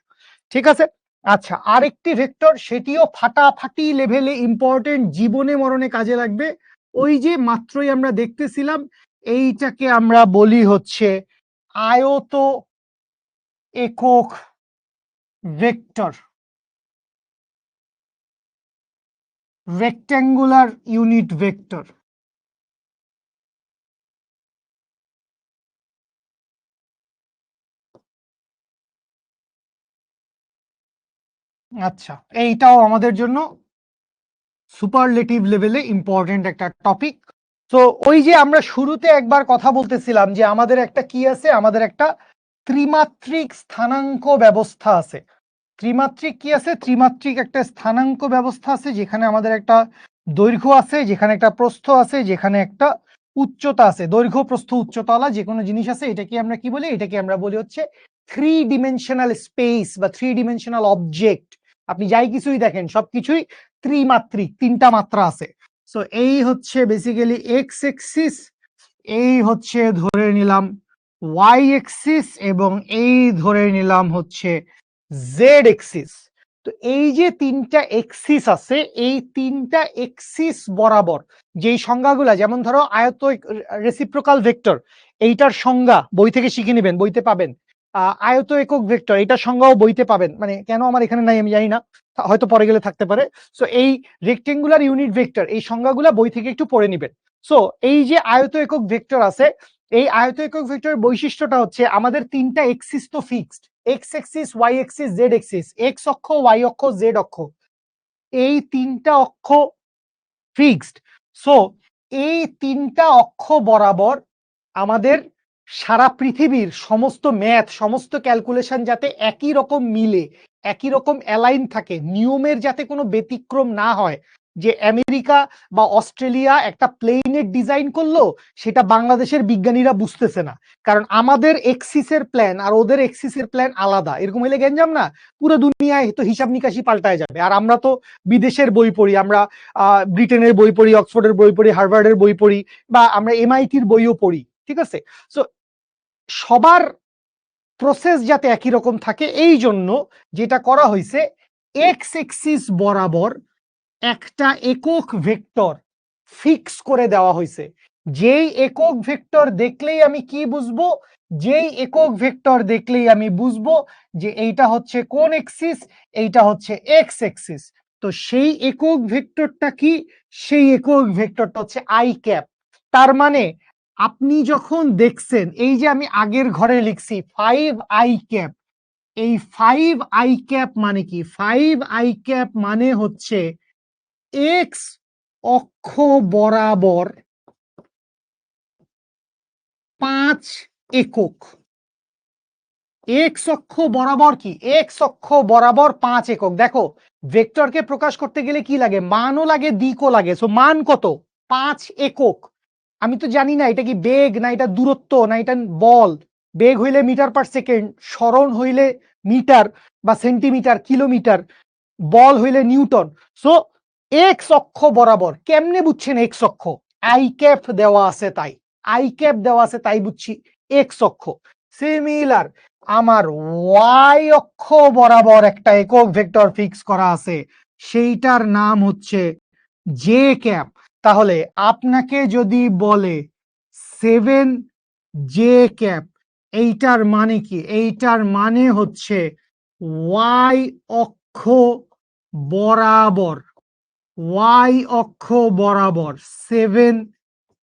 ঠিক আছে? আচ্ছা, আরেকটি ভেক্টর, সেটিও ফাটাফাটি লেভেলে ইম্পর্টেন্ট, জীবনে মরণে কাজে লাগবে। ওই যে মাত্রই আমরা দেখতেছিলাম, এইটাকে আমরা বলি হচ্ছে আয়ত একক ভেক্টর, রেক্ট্যাঙ্গুলার ইউনিট ভেক্টর। আচ্ছা, এইটাও আমাদের জন্য সুপারলেটিভ লেভেলে ইম্পর্টেন্ট একটা টপিক। তো ওই যে আমরা শুরুতে একবার কথা বলতেছিলাম যে আমাদের একটা কি আছে? আমাদের একটা ত্রিমাত্রিক স্থানাঙ্ক ব্যবস্থা আছে। ত্রিমাত্রিক কি আছে? ত্রিমাত্রিক একটা স্থানাঙ্ক ব্যবস্থা আছে, যেখানে আমাদের একটা দৈর্ঘ্য আছে, যেখানে একটা প্রস্থ আছে, যেখানে একটা উচ্চতা আছে। দৈর্ঘ্য, প্রস্থ, উচ্চতাওয়ালা যে কোনো জিনিস আছে, এটাকে আমরা কি বলি? এটাকে আমরা বলি হচ্ছে 3 ডিমেনশনাল স্পেস বা 3 ডিমেনশনাল অবজেক্ট। আপনি যাই কিছুই দেখেন সবকিছুই ত্রিমাত্রিক, তিনটা মাত্রা আছে। সো এই হচ্ছে বেসিক্যালি এক্স এক্সিস, এই হচ্ছে ধরে নিলাম ওয়াই এক্সিস, এবং এই ধরে নিলাম হচ্ছে জেড এক্সিস। তো এই যে তিনটা এক্সিস আছে, এই তিনটা এক্সিস বরাবর যেই সংজ্ঞাগুলা, যেমন ধরো আয়ত রেসিপ্রোকাল ভেক্টর, এইটার সংজ্ঞা বই থেকে শিখে নেবেন, বইতে পাবেন। আয়ত একক ভেক্টর, এটা সংজ্ঞাও বইতে পাবেন, মানে কেন আমার এখানে নাই আমি জানি না, হয়তো পরে গেলে থাকতে পারে। সো এই রেক্টেঙ্গুলার ইউনিট ভেক্টর এই সংজ্ঞাগুলা বই থেকে একটু পড়ে নিবেন। সো এই যে আয়ত একক ভেক্টর আছে, এই আয়ত একক ভেক্টরের বৈশিষ্ট্যটা হচ্ছে আমাদের তিনটা এক্সিস তো fixed, X axis, Y axis, Z axis, X অক্ষ, ওয়াই অক্ষ, জেড অক্ষ, এই তিনটা অক্ষ ফিক্সড। সো এই তিনটা অক্ষ বরাবর আমাদের সারা পৃথিবীর সমস্ত ম্যাথ, সমস্ত ক্যালকুলেশন যাতে একই রকম মিলে, একই রকম অ্যালাইন থাকে, নিয়মের যাতে কোনো ব্যতিক্রম না হয়, যে আমেরিকা বা অস্ট্রেলিয়া একটা প্লেনের ডিজাইন করলো, সেটা বাংলাদেশের বিজ্ঞানীরা বুঝতেছে না, কারণ আমাদের এক্সিসের প্ল্যান আর ওদের এক্সিসের প্ল্যান আলাদা, এরকম হইলে গেঞ্জাম না, পুরো দুনিয়ায় তো হিসাব নিকাশি পাল্টায় যাবে। আর আমরা তো বিদেশের বই পড়ি, আমরা ব্রিটেনের বই পড়ি, অক্সফোর্ডের বই পড়ি, হার্ভার্ডের বই পড়ি, বা আমরা এমআইটির বইও পড়ি, ঠিক আছে? সো সবার প্রসেস যাতে একই রকম থাকে, এই জন্য যেটা করা হয়েছে, এক্স এক্সিস বরাবর একটা একক ভেক্টর ফিক্স করে দেওয়া হয়েছে। যেই একক ভেক্টর দেখলেই আমি কি বুঝবো, যেই একক ভেক্টর দেখলেই আমি বুঝবো যে এইটা হচ্ছে কোন এক্সিস, এইটা হচ্ছে এক্স এক্সিস। তো সেই একক ভেক্টরটা কি? সেই একক ভেক্টরটা হচ্ছে আই ক্যাপ। তার মানে আপনি যখন দেখছেন, এই যে আমি আগের ঘরে লিখছি 5 আই ক্যাপ, এই 5 আই ক্যাপ মানে কি? 5 আই ক্যাপ মানে হচ্ছে এক্স অক্ষ বরাবর 5 একক। এক্স অক্ষ বরাবর কি? এক্স অক্ষ বরাবর 5 একক। দেখো, ভেক্টরকে প্রকাশ করতে গেলে কি লাগে? মানও লাগে, দিকও লাগে। সো মান কত? 5 একক। আমি তো জানি না এটা কি বেগ, না এটা দূরত্ব, না এটা বল। বেগ হইলে মিটার পার সেকেন্ড, সরণ হইলে মিটার বা সেন্টিমিটার, কিলোমিটার, বল হইলে নিউটন। সো এক্স অক্ষ বরাবর কেমনে বুঝছেন? এক্স অক্ষ আই ক্যাপ দেওয়া আছে তাই, আই ক্যাপ দেওয়া আছে তাই বুঝছি এক্স অক্ষ। সিমিলার আমার ওয়াই অক্ষ বরাবর একটা একক ভেক্টর ফিক্স করা আছে, সেইটার নাম হচ্ছে জে ক্যাপ। তাহলে আপনাকে যদি বলে 7 জে ক্যাপ, এইটার মানে কি? এইটার মানে হচ্ছে ওয়াই অক্ষ বরাবর, ওয়াই অক্ষ বরাবর 7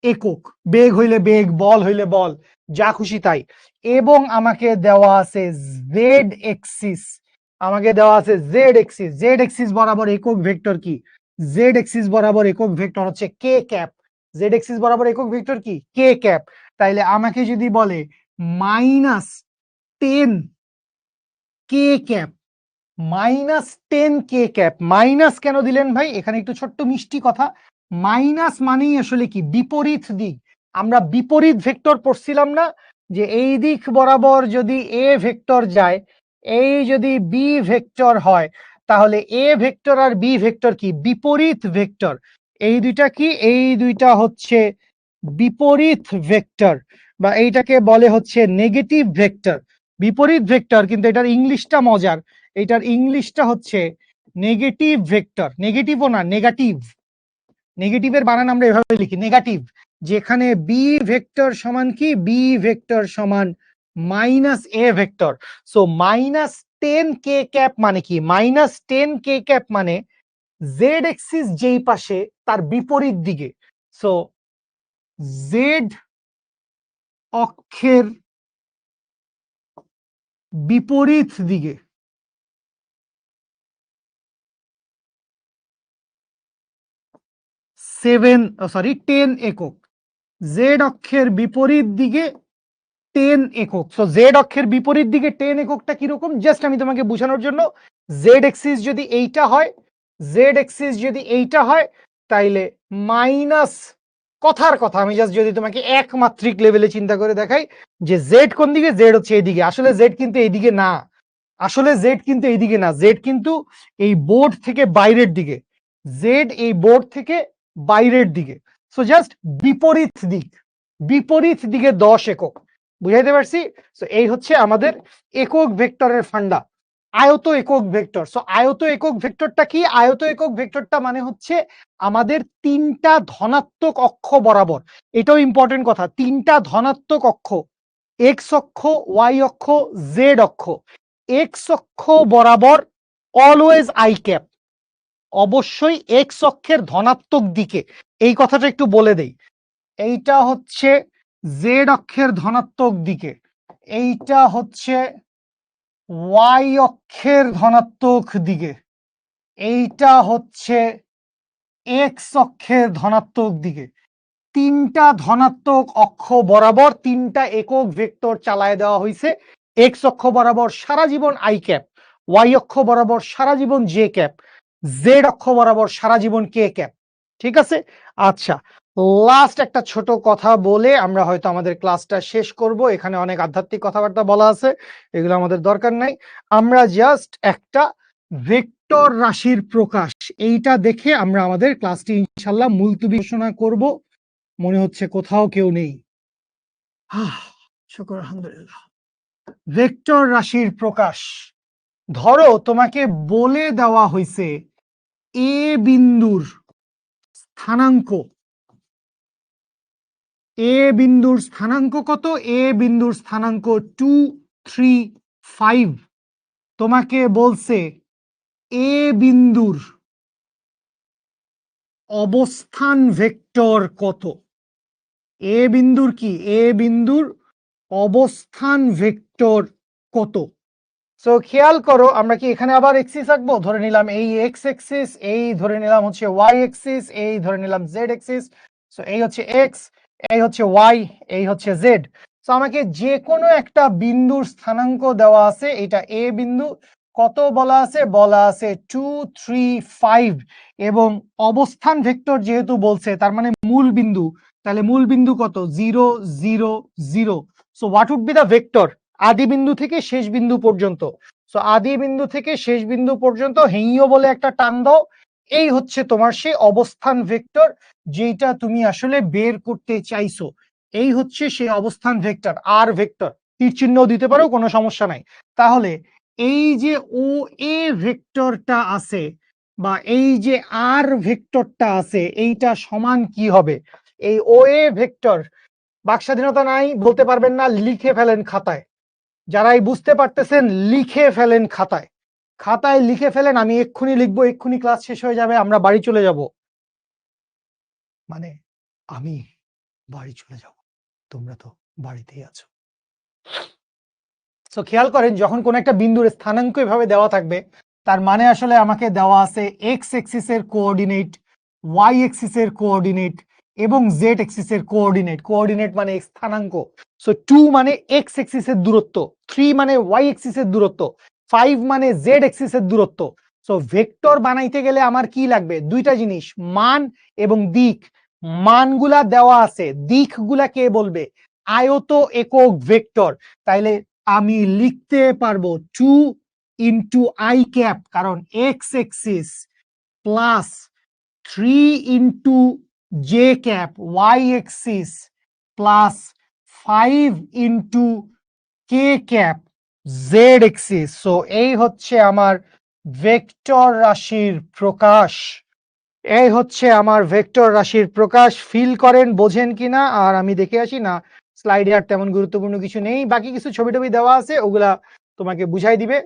একক। বেগ হইলে বেগ, বল হইলে বল, যা খুশি তাই। এবং আমাকে দেওয়া আছে জেড এক্সিস, আমাকে দেওয়া আছে জেড এক্সিস। জেড এক্সিস বরাবর একক ভেক্টর কি? জেড এক্সিস বরাবর একক ভেক্টর হচ্ছে কে ক্যাপ। জেড এক্সিস বরাবর একক ভেক্টর কি? কে ক্যাপ। তাইলে আমাকে যদি বলে -10 কে ক্যাপ, -10 কে ক্যাপ, মাইনাস কেন দিলেন ভাই? এখানে একটু ছোট্ট মিষ্টি কথা। মাইনাস মানেই আসলে কি? বিপরীত দিক। আমরা বিপরীত ভেক্টর পড়ছিলাম না, যে এই দিক বরাবর যদি এ ভেক্টর যায়, এই যদি বি ভেক্টর হয়, তাহলে এ ভেক্টর আর বি ভেক্টর কি? বিপরীত ভেক্টর। এই দুইটা কি? এই দুইটা হচ্ছে বিপরীত ভেক্টর, বা এইটাকে বলে হচ্ছে নেগেটিভ ভেক্টর। বিপরীত ভেক্টর, কিন্তু এটার ইংলিশটা মজার। এটার ইংলিশটা হচ্ছে নেগেটিভ ভেক্টর। নেগেটিভও না, নেগেটিভ। নেগেটিভের বানান আমরা এভাবে লিখি, নেগেটিভ। যেখানে বি ভেক্টর সমান কি? বি ভেক্টর সমান -এ ভেক্টর। সো -10 কে ক্যাপ মানে কি? -10 কে ক্যাপ মানে জেড এক্সিস যেই পাশে তার বিপরীত দিকে। সো জেড অক্ষের বিপরীত দিকে 10 একক। জেড অক্ষের বিপরীত দিকে 10 একক। সো জেড অক্ষের বিপরীত দিকে 10 এককটা কিরকম? জাস্ট আমি তোমাকে বোঝানোর জন্য, জেড এক্সিস যদি এইটা হয়, জেড এক্সিস যদি এইটা হয়, তাইলে মাইনাস, কথার কথা আমি জাস্ট যদি তোমাকে একমাত্রিক লেভেলে চিন্তা করে দেখাই, যে জেড কোন দিকে? জেড হচ্ছে এইদিকে। আসলে জেড কিন্তু এইদিকে না, আসলে জেড কিন্তু এইদিকে না, জেড কিন্তু এই বোর্ড থেকে বাইরের দিকে। জেড এই বোর্ড থেকে বাইরের দিকে। সো জাস্ট বিপরীত দিক, বিপরীত দিকে 10 একক। বুঝাইতে পারছি? সো এই হচ্ছে আমাদের একক ভেক্টরের ফান্ডা, আয়ত একক ভেক্টর। সো আয়ত একক ভেক্টরটা কি? আয়ত একক ভেক্টরটা মানে হচ্ছে আমাদের তিনটা ধনাত্মক অক্ষ বরাবর। এটাও ইম্পর্টেন্ট কথা, তিনটা ধনাত্মক অক্ষ, এক্স অক্ষ, ওয়াই অক্ষ, জেড অক্ষ। এক্স অক্ষ বরাবর অলওয়েজ আই ক্যাপ, অবশ্যই এক্স অক্ষের ধনাত্মক দিকে। এই কথাটা একটু বলে দেই, এইটা হচ্ছে জেড অক্ষের ধনাত্মক দিকে, এইটা হচ্ছে ওয়াই অক্ষের ধনাত্মক দিকে, এইটা হচ্ছে এক্স অক্ষের ধনাত্মক দিকে। তিনটা ধনাত্মক অক্ষ বরাবর তিনটা একক ভেক্টর চালায় দেওয়া হয়েছে। এক্স অক্ষ বরাবর সারা জীবন আই ক্যাপ, ওয়াই অক্ষ বরাবর সারা জীবন জে ক্যাপ, জেড অক্ষ বরাবর সারা জীবন কে ক্যাপ। ঠিক আছে, আচ্ছা লাস্ট একটা ছোট কথা বলে আমরা হয়তো আমাদের ক্লাসটা শেষ করব। এখানে অনেক আধ্যাত্মিক কথাবার্তা বলা আছে, এগুলো আমাদের দরকার নাই। আমরা জাস্ট একটা ভেক্টর রাশির প্রকাশ এইটা দেখে আমরা আমাদের ক্লাসটি ইনশাল্লাহ মুলতবি ঘোষণা করব। মনে হচ্ছে কোথাও কেউ নেই। শুকর আলহামদুলিল্লাহ। ভেক্টর রাশির প্রকাশ, ধরো তোমাকে বলে দেওয়া হয়েছে এ বিন্দুর স্থানাঙ্ক, এ বিন্দুর স্থানাঙ্ক কত? এ বিন্দুর স্থানাঙ্ক 2, 3, 5। তোমাকে বলছে এ বিন্দুর অবস্থান ভেক্টর কত? এ বিন্দুর কি? এ বিন্দুর অবস্থান ভেক্টর কত? সো খেয়াল করো, আমরা কি এখানে আবার এক্সিস আঁকবো? ধরে নিলাম এই এক্স এক্সিস, এই ধরে নিলাম হচ্ছে ওয়াই এক্সিস, এই ধরে নিলাম জেড এক্সিস। সো এই হচ্ছে এক্স, এই হচ্ছে ওয়াই, এই হচ্ছে জেড। সো আমাকে যে কোনো একটা বিন্দুর স্থানাঙ্ক দেওয়া আছে, এটা এ বিন্দু, কত বলা আছে? বলা আছে 2, 3, 5। এবং অবস্থান ভেক্টর যেহেতু বলছে, তার মানে মূল বিন্দু, তাহলে মূল বিন্দু কত? 0, 0, 0। So what would be the vector আদি বিন্দু থেকে শেষ বিন্দু পর্যন্ত? সো আদি বিন্দু থেকে শেষ বিন্দু পর্যন্ত হেইও বলে একটা টান দাও। এই হচ্ছে তোমার সেই অবস্থান ভেক্টর যেটা তুমি আসলে বের করতে চাইছো। এই হচ্ছে সেই অবস্থান ভেক্টর, আর ভেক্টর তীর চিহ্ন দিতে পারো, কোনো সমস্যা নাই। তাহলে এই যে ও এ ভেক্টরটা আছে বা এই যে আর ভেক্টরটা আছে, এইটা সমান কি হবে? এই ও এ ভেক্টর, বাক স্বাধীনতা নাই, বলতে পারবেন না, লিখে ফেলেন খাতায়। যারাই বুঝতে পারতেছেন লিখে ফেলেন খাতায়, খাতায় লিখে ফেলেন। আমি এক্ষুনি লিখবো, এক্ষুনি ক্লাস শেষ হয়ে যাবে, আমরা বাড়ি চলে যাব। মানে আমি বাড়ি চলে যাব, তোমরা তো বাড়িতেই আছো। সো খেয়াল করেন, যখন কোন একটা বিন্দুর স্থানাঙ্ক এভাবে দেওয়া থাকবে, তার মানে আসলে আমাকে দেওয়া আছে এক্স এক্সিসের কোঅর্ডিনেট, ওয়াই এক্সিসের কোঅর্ডিনেট এবং জেড এক্সিসের কোঅর্ডিনেট। কোঅর্ডিনেট মানে স্থানাঙ্ক। সো 2 মানে এক্স এক্সিসের দূরত্ব, 3 মানে ওয়াই এক্সিসের দূরত্ব, 5 মানে জেড এক্সিসের দূরত্ব। সো ভেক্টর বানাইতে গেলে আমার কি লাগবে? দুইটা জিনিস, মান এবং দিক। মানগুলা দেওয়া আছে, দিকগুলা কে বলবে? আয়ত একক ভেক্টর। তাইলে আমি লিখতে পারবো 2 ইন্টু আই ক্যাপ, কারণ x axis, plus 3 into j cap y axis, plus 5 into k cap z axis. So এই হচ্ছে আমার ভেক্টর রাশির প্রকাশ। এই হচ্ছে আমার ভেক্টর রাশির প্রকাশ। ফিল করেন, বোঝেন কিনা? আর আমি দেখে আসি না, স্লাইডে আর তেমন গুরুত্বপূর্ণ কিছু নেই, বাকি কিছু ছবি টবি দেওয়া আছে, ওগুলা তোমাকে বুঝাই দিবে।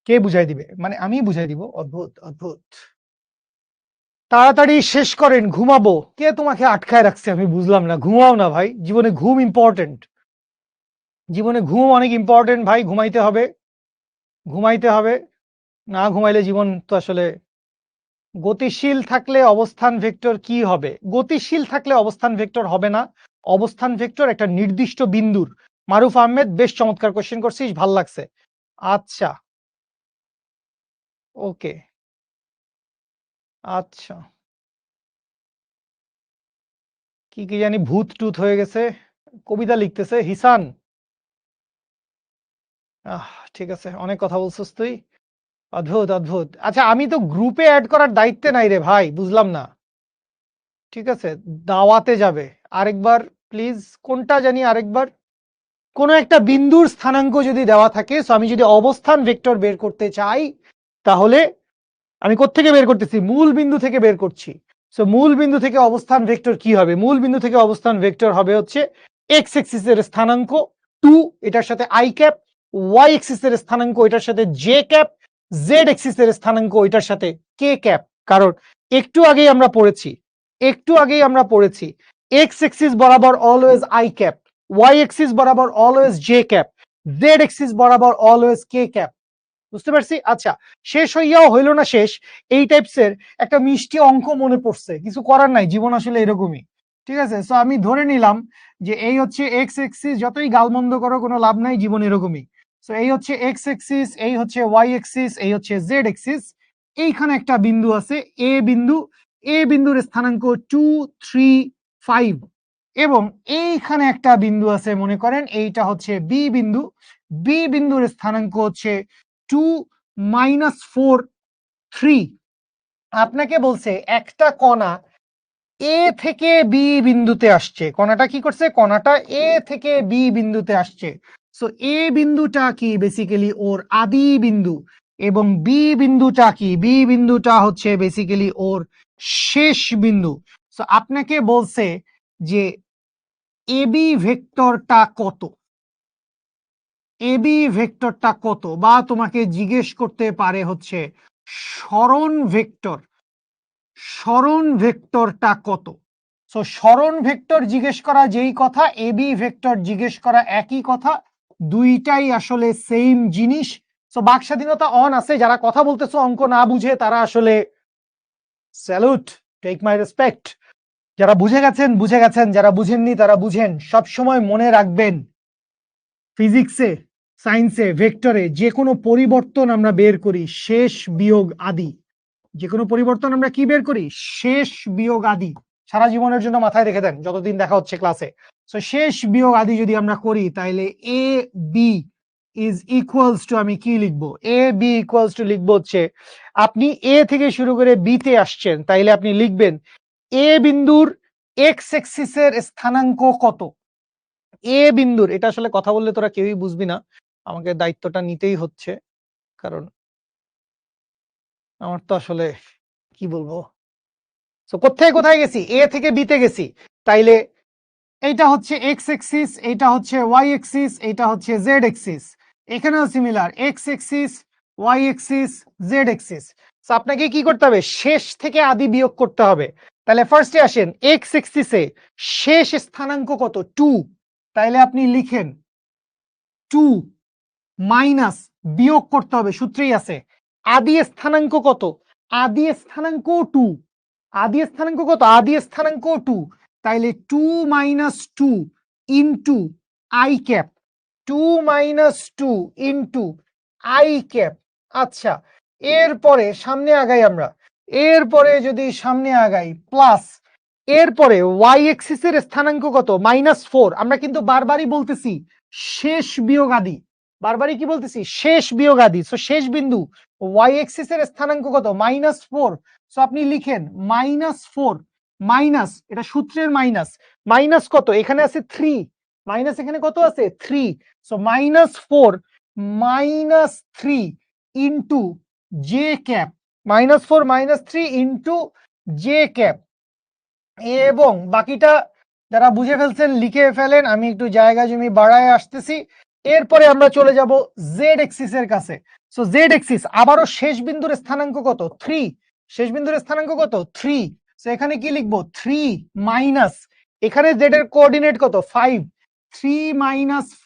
কে বুঝাই দিবে? মানে আমি বুঝাই দিব। অদ্ভুত অদ্ভুত। তাড়াতাড়ি শেষ করেন, ঘুমাবো। কে তোমাকে আটকায় রাখছে আমি বুঝলাম না। ঘুমাও না ভাই, জীবনে ঘুম ইম্পর্টেন্ট, জীবনে ঘুম অনেক ইম্পর্টেন্ট ভাই। ঘুমাইতে হবে, ঘুমাইতে হবে, না ঘুমাইলে জীবন তো আসলে। গতিশীল থাকলে অবস্থান ভেক্টর কি হবে? গতিশীল থাকলে অবস্থান ভেক্টর হবে না। অবস্থান ভেক্টর একটা নির্দিষ্ট বিন্দুর। মারুফ আহমেদ, বেশ চমৎকার কোশ্চেন করছিস, ভাল লাগছে। আচ্ছা, ওকে, আচ্ছা, কি কি জানি ভূত টুত হয়ে গেছে, কবিতা লিখতেছে হিসান। ঠিক আছে, অনেক কথা বলছিস তুই, অদ্ভুত অদ্ভুত। আচ্ছা, আমি তো গ্রুপে অ্যাড করার দায়িত্বে নাই রে ভাই, বুঝলাম না। ঠিক আছে, দাওয়াতে যাবে আরেকবার প্লিজ। কোনটা জানি আরেকবার? কোন একটা বিন্দুর স্থানাঙ্ক যদি দেওয়া থাকে, সো আমি যদি অবস্থান ভেক্টর বের করতে চাই, তাহলে আমি কোত্থেকে বের করতেছি? মূল বিন্দু থেকে বের করছি। সো মূল বিন্দু থেকে অবস্থান ভেক্টর কি হবে? মূল বিন্দু থেকে অবস্থান ভেক্টর হবে হচ্ছে এক্স এক্সিসের স্থানাঙ্ক 2, এটার সাথে i ক্যাপ, y এক্সিসের স্থানাঙ্ক এটার সাথে j ক্যাপ, z এক্সিসের স্থানাঙ্ক এটার সাথে k ক্যাপ। কারণ একটু আগেই আমরা পড়েছি x এক্সিস বরাবর always i cap, y axis বরাবর always j cap, z axis বরাবর অলওয়েজ k ক্যাপ। বুঝতে পারছি? আচ্ছা, শেষ হইয়াও হইল না শেষ, এই টাইপসের একটা মিষ্টি অঙ্ক মনে পড়ছে, কিছু করার নাই, জীবন আসলে এরকমই। ঠিক আছে, সো আমি ধরে নিলাম যে এই হচ্ছে এক্স এক্সিস, যতই গালমন্দ করো কোনো লাভ নাই, জীবন এরকমই। সো এই হচ্ছে এক্স এক্সিস, এই হচ্ছে ওয়াই এক্সিস, এই হচ্ছে জেড এক্সিস। এইখানে একটা বিন্দু আছে এ বিন্দু, এ বিন্দুর স্থানাঙ্ক 2, 3, 5, এবং এইখানে একটা বিন্দু আছে, মনে করেন এইটা হচ্ছে বি বিন্দু, বি বিন্দুর স্থানাঙ্ক হচ্ছে 2, -4, 3। আপনাকে বলছে একটা কণা এ থেকে বি বিন্দুতে আসছে, কণাটা কি করছে, কণাটা এ থেকে বি বিন্দুতে আসছে। সো এ বিন্দুটা কি, বেসিক্যালি ওর আদি বিন্দু, এবং বি বিন্দুটা কি, বি বিন্দুটা হচ্ছে বেসিক্যালি ওর শেষ বিন্দু। সো আপনাকে বলছে যে এবি ভেক্টরটা কত, এবি ভেক্টরটা কত, বা তোমাকে জিজ্ঞেস করতে পারে হচ্ছে সরণ ভেক্টর, সরণ ভেক্টরটা কত। সো সরণ ভেক্টর জিজ্ঞেস করা যেই কথা, এবি ভেক্টর জিজ্ঞেস করা একই কথা, দুইটাই আসলে সেম জিনিস। সো বাক স্বাধীনতা অন আছে, যারা কথা বলতেছো অঙ্ক না বুঝে তারা আসলে স্যালুট, টেক মাই রেসপেক্ট। যারা বুঝে গেছেন বুঝে গেছেন, যারা বুঝেননি তারা বুঝেন। সব সময় মনে রাখবেন ফিজিক্সে, সায়েন্সে, ভেক্টরে যে কোনো পরিবর্তন আমরা বের করি শেষ বিয়োগ আদি, যে কোনো পরিবর্তন আমরা কি বের করি, শেষ বিয়োগ আদি। সারা জীবনের জন্য মাথায় রেখে দেন যতদিন দেখা হচ্ছে ক্লাসে। সো শেষ বিয়োগ আদি যদি আমরা করি, তাহলে এ বি ইজ ইকুয়ালস টু, আমি কি লিখবো, এ বি ইকুয়ালস টু লিখবো হচ্ছে, আপনি এ থেকে শুরু করে বি তে আসছেন, তাইলে আপনি লিখবেন এ বিন্দুর এক্স এক্সিসের স্থানাঙ্ক কত। এ বিন্দুর, এটা আসলে কথা বললে তোরা কেউই বুঝবি না, আমাকে দায়িত্বটা নিতেই হচ্ছে, কারণ আমার তো আসলে কি বলবো। সো কোথায় কোথায় গেছি, এ থেকে বি তে গেছি, তাইলে এইটা হচ্ছে এক্স এক্সিস, এইটা হচ্ছে ওয়াই এক্সিস, এইটা হচ্ছে জেড এক্সিস। এখানেও similar, X axis, Y axis, Z axis. So আপনাকে কি করতে হবে, শেষ থেকে আদি বিয়োগ করতে হবে। তাহলে ফার্স্টে আসেন, এক্স এক্সিসে শেষ স্থানাঙ্ক কত, 2, তাইলে আপনি লিখেন 2 মাইনাস, বিয়োগ করতে হবে, সূত্রেই আছে, আদি স্থানাঙ্ক কত, আদি স্থানাঙ্ক 2, আদি স্থানাঙ্ক কত, আদি স্থানাঙ্ক 2, তাইলে 2 - 2 into i cap, 2 - 2 into i cap. আচ্ছা, এরপরে সামনে আগাই আমরা, এরপরে যদি সামনে আগাই প্লাস, এরপরে ওয়াই এক্সিসের স্থানাঙ্ক কত, -4। আমরা কিন্তু বারবারই বলতেছি শেষ বিয়োগ আদি, বারবারই কি বলতেছি, শেষ বিয়োগ আদি। সো শেষ বিন্দু ওয়াই এক্সিসের স্থানাঙ্ক কত, -4। সো আপনি লিখেন -4 মাইনাস, এটা সূত্রের মাইনাস, মাইনাস কত, এখানে আছে 3, মাইনাস এখানে কত আছে 3। So -4 - 3 into j cap, -4 - 3 into j cap. এবং বাকিটা যারা বুঝে ফেলছেন লিখে ফেলেন, আমি একটু জায়গা জমি বাড়ায় আসতেছি। এরপরে আমরা চলে যাব জেড এক্সিস এর কাছে। সো জেড এক্সিস আবারও শেষ বিন্দুর স্থানাঙ্ক কত, 3, শেষ বিন্দুর স্থানাঙ্ক কত 3। সো এখানে কি লিখবো, 3 মাইনাস, এখানে জেড এর কোঅর্ডিনেট কত 5, 3 -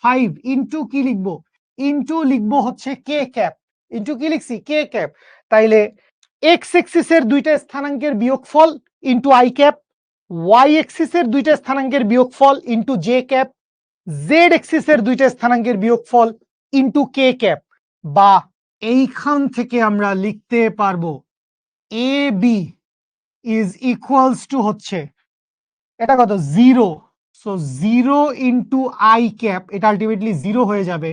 5 ইনটু কি লিখবো, ইনটু লিখবো হচ্ছে কে ক্যাপ, ইনটু কি লিখছি, কে ক্যাপ। তাইলে এক্স এক্সিস এর দুইটা স্থানাঙ্কের বিয়োগফল ইনটু আই ক্যাপ, ওয়াই এক্সিসের দুইটা স্থানাঙ্কের বিয়োগফল ইনটু জে ক্যাপ, জেড এক্সিসের দুইটা স্থানাঙ্কের বিয়োগফল ইনটু কে ক্যাপ। বা এইখান থেকে আমরা লিখতে পারবো a b is equals to হচ্ছে, এটা কত 0। সো 0 ইনটু আই ক্যাপ, এটা আলটিমেটলি 0 হয়ে যাবে,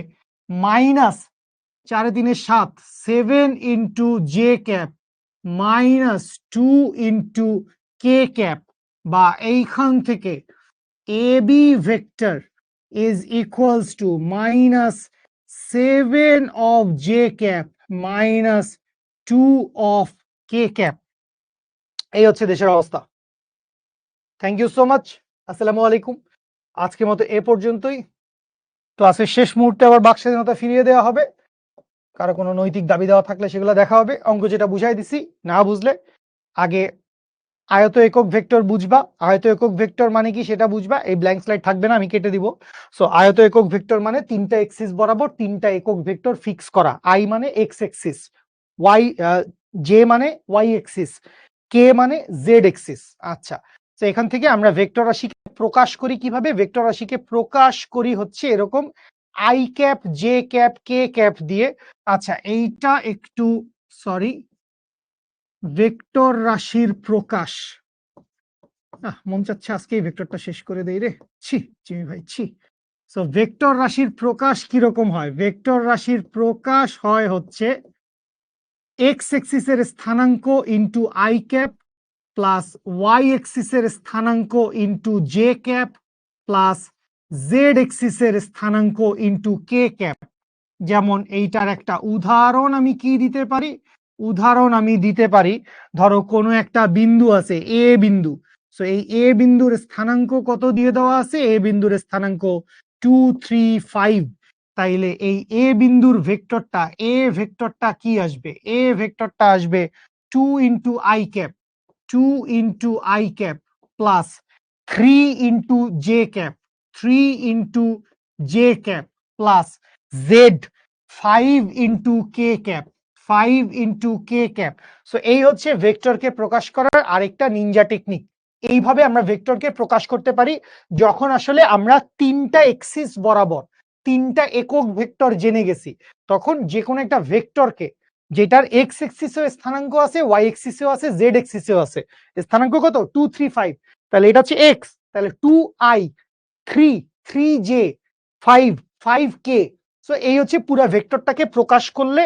minus 4 3 7, 7 into j cap, -2 into k cap. বা এইখান থেকে a b vector is equals to -7 of j cap -2 of k cap. এই হচ্ছে দেশের অবস্থা। থ্যাংক ইউ সো মাচ, আসসালামু আলাইকুম। আজকের মতো এ পর্যন্তই। ক্লাসের শেষ মুহূর্তে আবার বাক স্বাধীনতা ফিরিয়ে দেওয়া হবে, কারো কোনো নৈতিক দাবি দেওয়া থাকলে সেগুলো দেখা হবে। অঙ্ক যেটা বুঝাই দিছি, না বুঝলে আগে আয়ত একক ভেক্টর বুঝবা, আয়ত একক ভেক্টর মানে কি সেটা বুঝবা, এই ব্ল্যাঙ্ক স্লাইড থাকবে না, আমি কেটে দিব। সো আয়ত একক ভেক্টর মানে তিনটা এক্সিস বরাবর তিনটা একক ভেক্টর ফিক্স করা। আই মানে এক্স এক্সিস, ওয়াই জে মানে ওয়াই এক্সিস, কে মানে জেড এক্সিস। আচ্ছা, তো এখান থেকে আমরা ভেক্টর রাশিকে প্রকাশ করি কিভাবে? ভেক্টর রাশিকে প্রকাশ করি হচ্ছে এরকম I cap J cap K cap দিয়ে। আচ্ছা, এইটা একটু সরি, ভেক্টর রাশির প্রকাশ, মন চাচ্ছে আজকে এই ভেক্টরটা শেষ করে দেই রে, ছি জিমি ভাই ছি। সো ভেক্টর রাশির প্রকাশ কিরকম হয়? ভেক্টর রাশির প্রকাশ হয় হচ্ছে এক্স এক্সিসের স্থানাঙ্ক into i cap plus y এক্সিসের স্থানাঙ্ক into j cap plus z এক্সিসের স্থানাঙ্ক ইন্টু কে ক্যাপ। যেমন এইটার একটা উদাহরণ আমি কি দিতে পারি? উদাহরণ আমি দিতে পারি, ধরো কোনো একটা বিন্দু আছে এ বিন্দু, সো এই এ বিন্দুর স্থানাঙ্ক কত দিয়ে দেওয়া আছে? এ বিন্দুর স্থানাঙ্ক 2 3 5। তাইলে এই এ বিন্দুর ভেক্টরটা, এ ভেক্টরটা কি আসবে? এ ভেক্টরটা আসবে 2 into i cap, 2 into i cap plus 3 into j cap, 3 into j cap plus Z 5 into k cap, 5 into k cap. So এই হচ্ছে ভেক্টরকে প্রকাশ করার আরেকটা নিনজা টেকনিক। এইভাবে আমরা ভেক্টরকে প্রকাশ করতে পারি যখন আসলে আমরা তিনটা এক্সিস বরাবর তিনটা একক ভেক্টর জেনে গেছি, তখন যে কোনো একটা ভেক্টরকে যেটার এক্স এক্সিসেও স্থানাঙ্ক আছে, ওয়াই এক্সিসেও আছে, জেড এক্সিসেও আছে, স্থানাঙ্ক কত? 2 3 5, তাহলে এটা হচ্ছে এক্স, তাহলে 2i 3 3j 5 5k। সো এই হচ্ছে পুরো ভেক্টরটাকে প্রকাশ করলে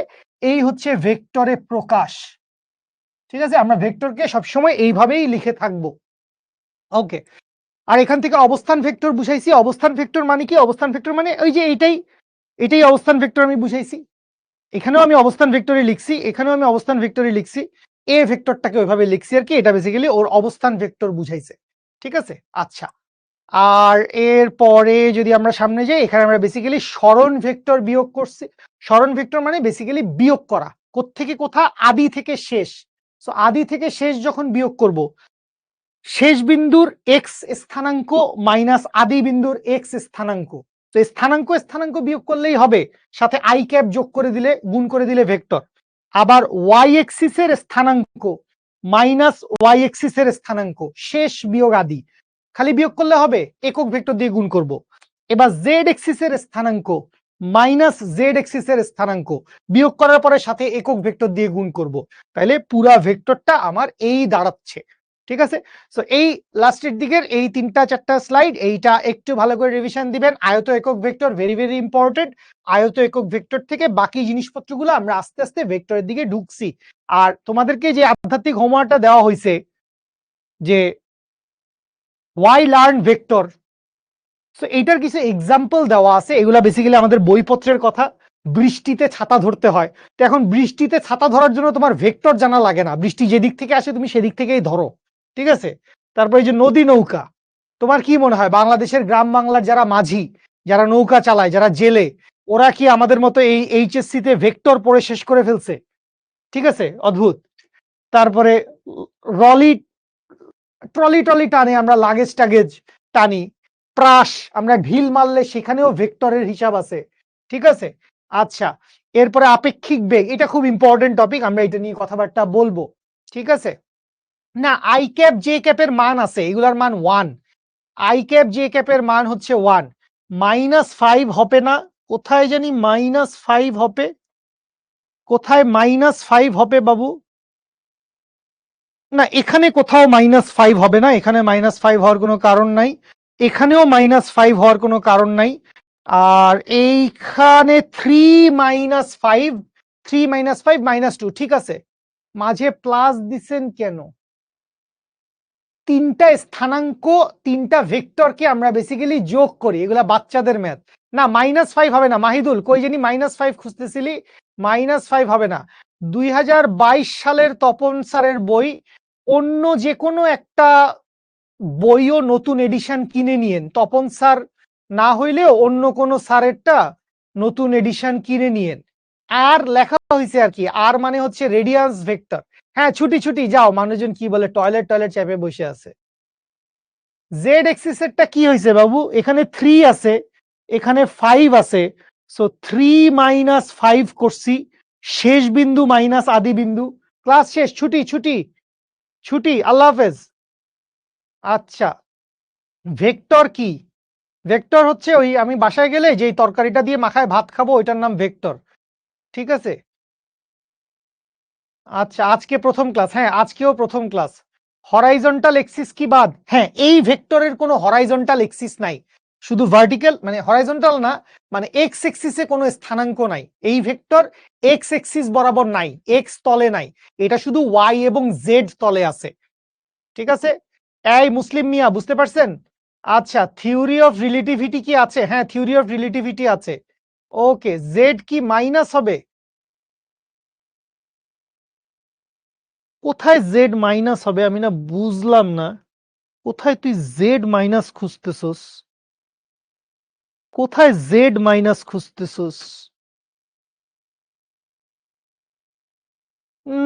এই হচ্ছে ভেক্টরে প্রকাশ। ঠিক আছে, আমরা ভেক্টরকে সবসময় এইভাবেই লিখে থাকবো। ওকে, আর এখান থেকে অবস্থান ভেক্টর বুঝাইছি। অবস্থান ভেক্টর মানে কি? অবস্থান ভেক্টর মানে ওই যে এটাই অবস্থান ভেক্টর আমি বুঝাইছি। এখানেও আমি অবস্থান ভেক্টরে লিখছি, এখানেও আমি অবস্থান ভেক্টরে লিখছি, এ ভেক্টরটাকে ওইভাবে লিখছি আর কি। এটা বেসিক্যালি ওর অবস্থান ভেক্টর বুঝাইছে। ঠিক আছে, আচ্ছা। আর এর পরে যদি আমরা সামনে যাই, এখানে আমরা বেসিক্যালি সরণ ভেক্টর বিয়োগ করছি। সরণ ভেক্টর মানে বেসিক্যালি বিয়োগ করা, কোত্থেকে কোথা? আদি থেকে শেষ। সো আদি থেকে শেষ যখন বিয়োগ করব, শেষ বিন্দুর এক্স স্থানাঙ্ক মাইনাস আদি বিন্দুর এক্স স্থানাঙ্ক, তো স্থানাঙ্ক স্থানাঙ্ক বিয়োগ করলেই হবে, সাথে আই ক্যাপ যোগ করে দিলে, গুণ করে দিলে ভেক্টর। আবার ওয়াই এক্সিসের স্থানাঙ্ক মাইনাস ওয়াই এক্সিসের স্থানাঙ্ক, শেষ বিয়োগ আদি, খালি বিয়োগ করলে হবে, একক ভেক্টর দিয়ে গুণ করব। এবার জেড এক্সিসের স্থানাঙ্ক মাইনাস জেড এক্সিসের স্থানাঙ্ক বিয়োগ করার পরে সাথে একক ভেক্টর দিয়ে গুণ করব, তাহলে পুরা ভেক্টরটা আমার এই দাঁড়াচ্ছে। ঠিক আছে, সো এই লাস্টের দিকের এই 3-4টা স্লাইড, এইটা একটু ভালো করে রিভিশন দিবেন। আয়ত একক ভেক্টর ভেরি ভেরি ইম্পর্টেন্ট। আয়ত একক ভেক্টর থেকে বাকি জিনিসপত্রগুলো আমরা আস্তে আস্তে ভেক্টরের দিকে ঢুকছি। আর তোমাদেরকে যে আধ্যাত্মিক হোমওয়ার্কটা দেওয়া হয়েছে যে ওয়াই লার্ন ভেক্টর, সো এইটার কিছু এক্সাম্পল দেওয়া আছে, এগুলা বেসিক্যালি আমাদের বইপত্রের কথা। বৃষ্টিতে ছাতা ধরতে হয়, তো এখন বৃষ্টিতে ছাতা ধরার জন্য তোমার ভেক্টর জানা লাগে না, বৃষ্টি যেদিক থেকে আসে তুমি সেদিক থেকেই ধরো। ঠিক আছে, তারপরে যে নদী নৌকা, তোমার কি মনে হয় বাংলাদেশের গ্রাম বাংলার যারা মাঝি, যারা নৌকা চালায়, যারা জেলে, ওরা কি আমাদের মতো এই এইচএসসি তে ভেক্টর পড়ে শেষ করে ফেলছে? ঠিক আছে, অদ্ভুত। তারপরে রলি ট্রলি টলি টানে, আমরা লাগেজ টাগেজ টানি, প্রাস আমরা ঢিল মারলে সেখানেও ভেক্টরের হিসাব আছে। ঠিক আছে, আচ্ছা। এরপরে আপেক্ষিক বেগ, এটা খুব ইম্পর্টেন্ট টপিক, আমরা এটা নিয়ে কথাবার্তা বলবো। ঠিক আছে, না আই ক্যাপ জে ক্যাপের মান আছে, এগুলার মান 1, আই ক্যাপ জে ক্যাপের মান হচ্ছে 1, -5 হবে না, কোথায় জানি -5 হবে, কোথায় -5 হবে বাবু? না, এখানে কোথাও -5 হবে না, এখানে -5 হওয়ার কোনো কারণ নাই, এখানেও -5 হওয়ার কোনো কারণ নাই। আর এইখানে 3 - 5, 3 - 5 -2, ঠিক আছে। মাঝে প্লাস দিছেন কেন? তিনটা স্থানাঙ্ক, তিনটা ভেক্টরকে আমরা বেসিক্যালি যোগ করি, এগুলা বাচ্চাদের ম্যাথ। না -5 হবে না মাহিদুল, কই জানি -5 খুঁজতেছিলি, -5 হবে না। 2022 সালের তপন স্যারের বই, অন্য যে কোনো একটা বইও নতুন এডিশন কিনে নিয়েন, তপন স্যার না হইলেও অন্য কোনো স্যারেরটা নতুন এডিশন কিনে নিয়েন। আর লেখা হয়েছে আর কি, আর মানে হচ্ছে রেডিয়ান্স ভেক্টর। হ্যাঁ ছুটি ছুটি যাও, মানুষজন কি বলে টয়লেট টয়লেট চেপে বসে আছে। জেড এক্সিসেরটা কি হয়েছে বাবু? এখানে 3 আছে, এখানে 5 আছে, সো 3 মাইনাস 5 করছি, শেষ বিন্দু মাইনাস আদি বিন্দু, ক্লাস শেষ, ছুটি ছুটি ছুটি, আল্লাহ হাফেজ। আচ্ছা ভেক্টর কি? ভেক্টর হচ্ছে ওই আমি বাসায় গেলে যেই তরকারিটা দিয়ে মাখায় ভাত খাবো ওইটার নাম ভেক্টর, ঠিক আছে? আচ্ছা আজকে প্রথম ক্লাস, হ্যাঁ আজকেও প্রথম ক্লাস। হরাইজন্টাল এক্সিস কি বাদ? হ্যাঁ এই ভেক্টরের কোনো হরাইজন্টাল এক্সিস নাই, শুধু ভার্টিক্যাল, মানে হরাইজন্টাল না, মানে এক্স এক্সিসে কোনো স্থানাঙ্ক নাই। এই ভেক্টর এক্স এক্সিস বরাবর নাই, এক্স তলে নাই, এটা শুধু ওয়াই এবং জেড তলে আছে, ঠিক আছে? এই মুসলিম মিয়া বুঝতে পারছেন? আচ্ছা থিওরি অফ রিলেটিভিটি কি আছে? হ্যাঁ থিওরি অফ রিলেটিভিটি আছে। ওকে জেড কি মাইনাস হবে? কোথায় জেড মাইনাস হবে আমি না বুঝলাম না। কোথায় তুই জেড মাইনাস খুঁজতেছস? কোথায় জেড মাইনাস খুঁজতেছস?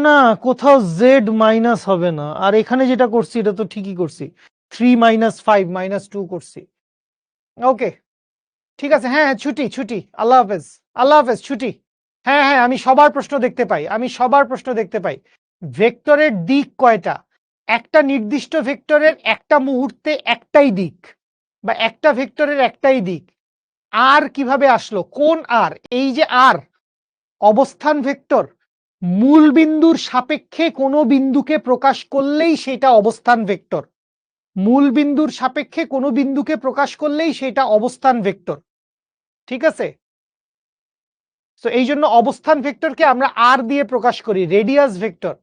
না কোথাও জেড মাইনাস হবে না। আর এখানে যেটা করছি এটা তো ঠিকই করছি, 3 মাইনাস 5 মাইনাস 2 করছি। ওকে ঠিক আছে, হ্যাঁ হ্যাঁ ছুটি ছুটি, আল্লাহ হাফেজ, আল্লাহ হাফেজ, ছুটি। হ্যাঁ হ্যাঁ আমি সবার প্রশ্ন দেখতে পাই, আমি সবার প্রশ্ন দেখতে পাই। ভেক্টরের দিক কয়টা? একটা নির্দিষ্ট ভেক্টরের একটা মুহূর্তে একটাই দিক, বা একটা ভেক্টরের একটাই দিক। আর কিভাবে আসলো? কোন আর? এই যে আর অবস্থান ভেক্টর, মূল বিন্দুর সাপেক্ষে কোনো বিন্দুকে প্রকাশ করলেই সেটা অবস্থান ভেক্টর, মূল বিন্দুর সাপেক্ষে কোনো বিন্দুকে প্রকাশ করলেই সেটা অবস্থান ভেক্টর, ঠিক আছে? তো এই জন্য অবস্থান ভেক্টরকে আমরা আর দিয়ে প্রকাশ করি, রেডিয়াস ভেক্টর।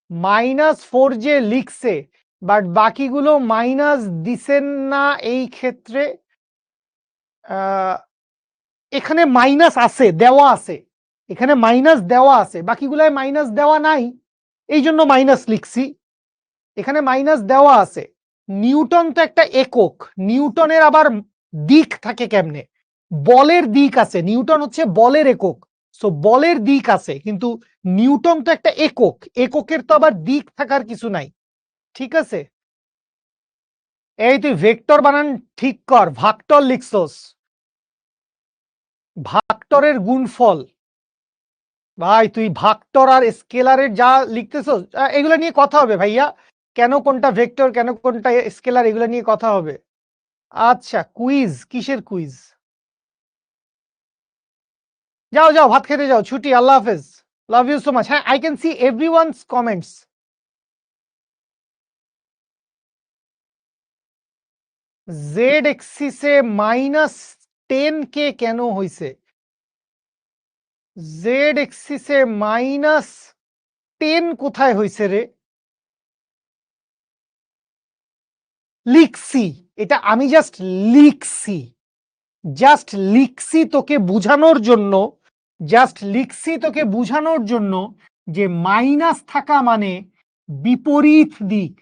-4 যে লিখছে, বাট বাকিগুলো মাইনাস দিছেন না এই ক্ষেত্রে। এখানে মাইনাস আছে, দেওয়া আছে, এখানে মাইনাস দেওয়া আছে, বাকিগুলায় মাইনাস দেওয়া নাই, এই জন্য মাইনাস লিখছি। এখানে মাইনাস দেওয়া আছে। নিউটন তো একটা একক, নিউটনের আবার দিক থাকে কেমনে? বলের দিক আছে, নিউটন হচ্ছে বলের একক, সো বলের দিক আছে, কিন্তু নিউটন তো একটা একক, এককের তো আবার দিক থাকার কিছু নাই, ঠিক আছে? এই তুই ভেক্টর বানান ঠিক কর, ভাক্টর লিখছস, ভাক্টরের গুণফল। ভাই তুই ভাক্টর আর স্কেলারের যা লিখতেছস এগুলো নিয়ে কথা হবে ভাইয়া, কেন কোনটা ভেক্টর কেন কোনটা স্কেলার এগুলো নিয়ে কথা হবে। আচ্ছা কুইজ, কিসের কুইজ? যাও যাও ভাত খেতে যাও, ছুটি, আল্লাহ হাফেজ, লাভ ইউ সো মাচ। হ্যাঁ I can see everyone's comments. Z এক্সিসে -10 কে কেন হইছে? জেড এক্সিসে -10 কোথায় হইছে রে? লিখছি, এটা আমি জাস্ট লিখছি, জাস্ট লিখছি তোকে বুঝানোর জন্য, জাস্ট লিখছি তোকে বুঝানোর জন্য যে মাইনাস থাকা মানে বিপরীত দিক,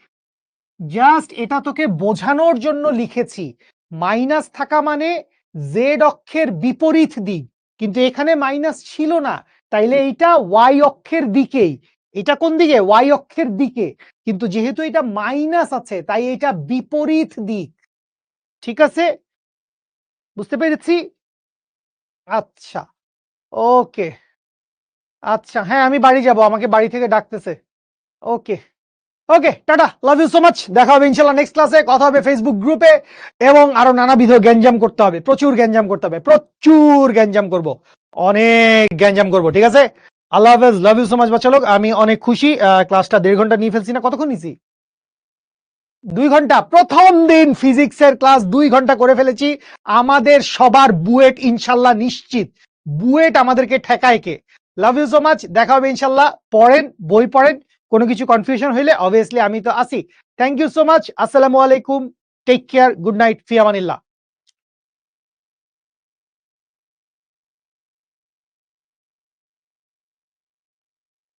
জাস্ট এটা তোকে বোঝানোর জন্য লিখেছি। মাইনাস থাকা মানে জেড অক্ষের বিপরীত দিক, কিন্তু এখানে মাইনাস ছিল না, তাইলে এইটা ওয়াই অক্ষের দিকেই। এটা কোন দিকে? ওয়াই অক্ষের দিকে, কিন্তু যেহেতু এটা মাইনাস আছে তাই এটা বিপরীত দিক, ঠিক আছে? বুঝতে পেরেছি? আচ্ছা ওকে, আচ্ছা হ্যাঁ আমি বাড়ি যাব, আমাকে বাড়ি থেকে ডাকতেছে। ওকে ওকে টাটা, লাভ ইউ সো মাচ, দেখা হবে ইনশাআল্লাহ নেক্সট ক্লাসে, কথা হবে ফেসবুক গ্রুপে, এবং আরো নানাবিধ গ্যাঞ্জাম করতে হবে, প্রচুর গ্যাঞ্জাম করতে হবে, প্রচুর গ্যাঞ্জাম করব, অনেক গ্যাঞ্জাম করব, ঠিক আছে? আল্লাহ হাফেজ, লাভ ইউ সো মাচ বাচ্চা লোক, আমি অনেক খুশি। ক্লাসটা 1.5 ঘন্টা নিয়ে ফেলছি না, কতক্ষণ নিছি? 2 ঘন্টা। প্রথম দিন ফিজিক্সের ক্লাস 2 ঘন্টা করে ফেলেছি। আমাদের সবার বুয়েট ইনশাল্লাহ নিশ্চিত, বুয়েট আমাদেরকে ঠেকায় কে? লাভ ইউ সো মাচ, দেখা হবে ইনশাল্লাহ। পড়েন, বই পড়েন, কোনো কিছু কনফিউশন হইলে অবভিয়াসলি আমি তো আছি। থ্যাংক ইউ সো মাচ, আসসালামু আলাইকুম, টেক কেয়ার, গুড নাইট, ফি আমানিল্লাহ।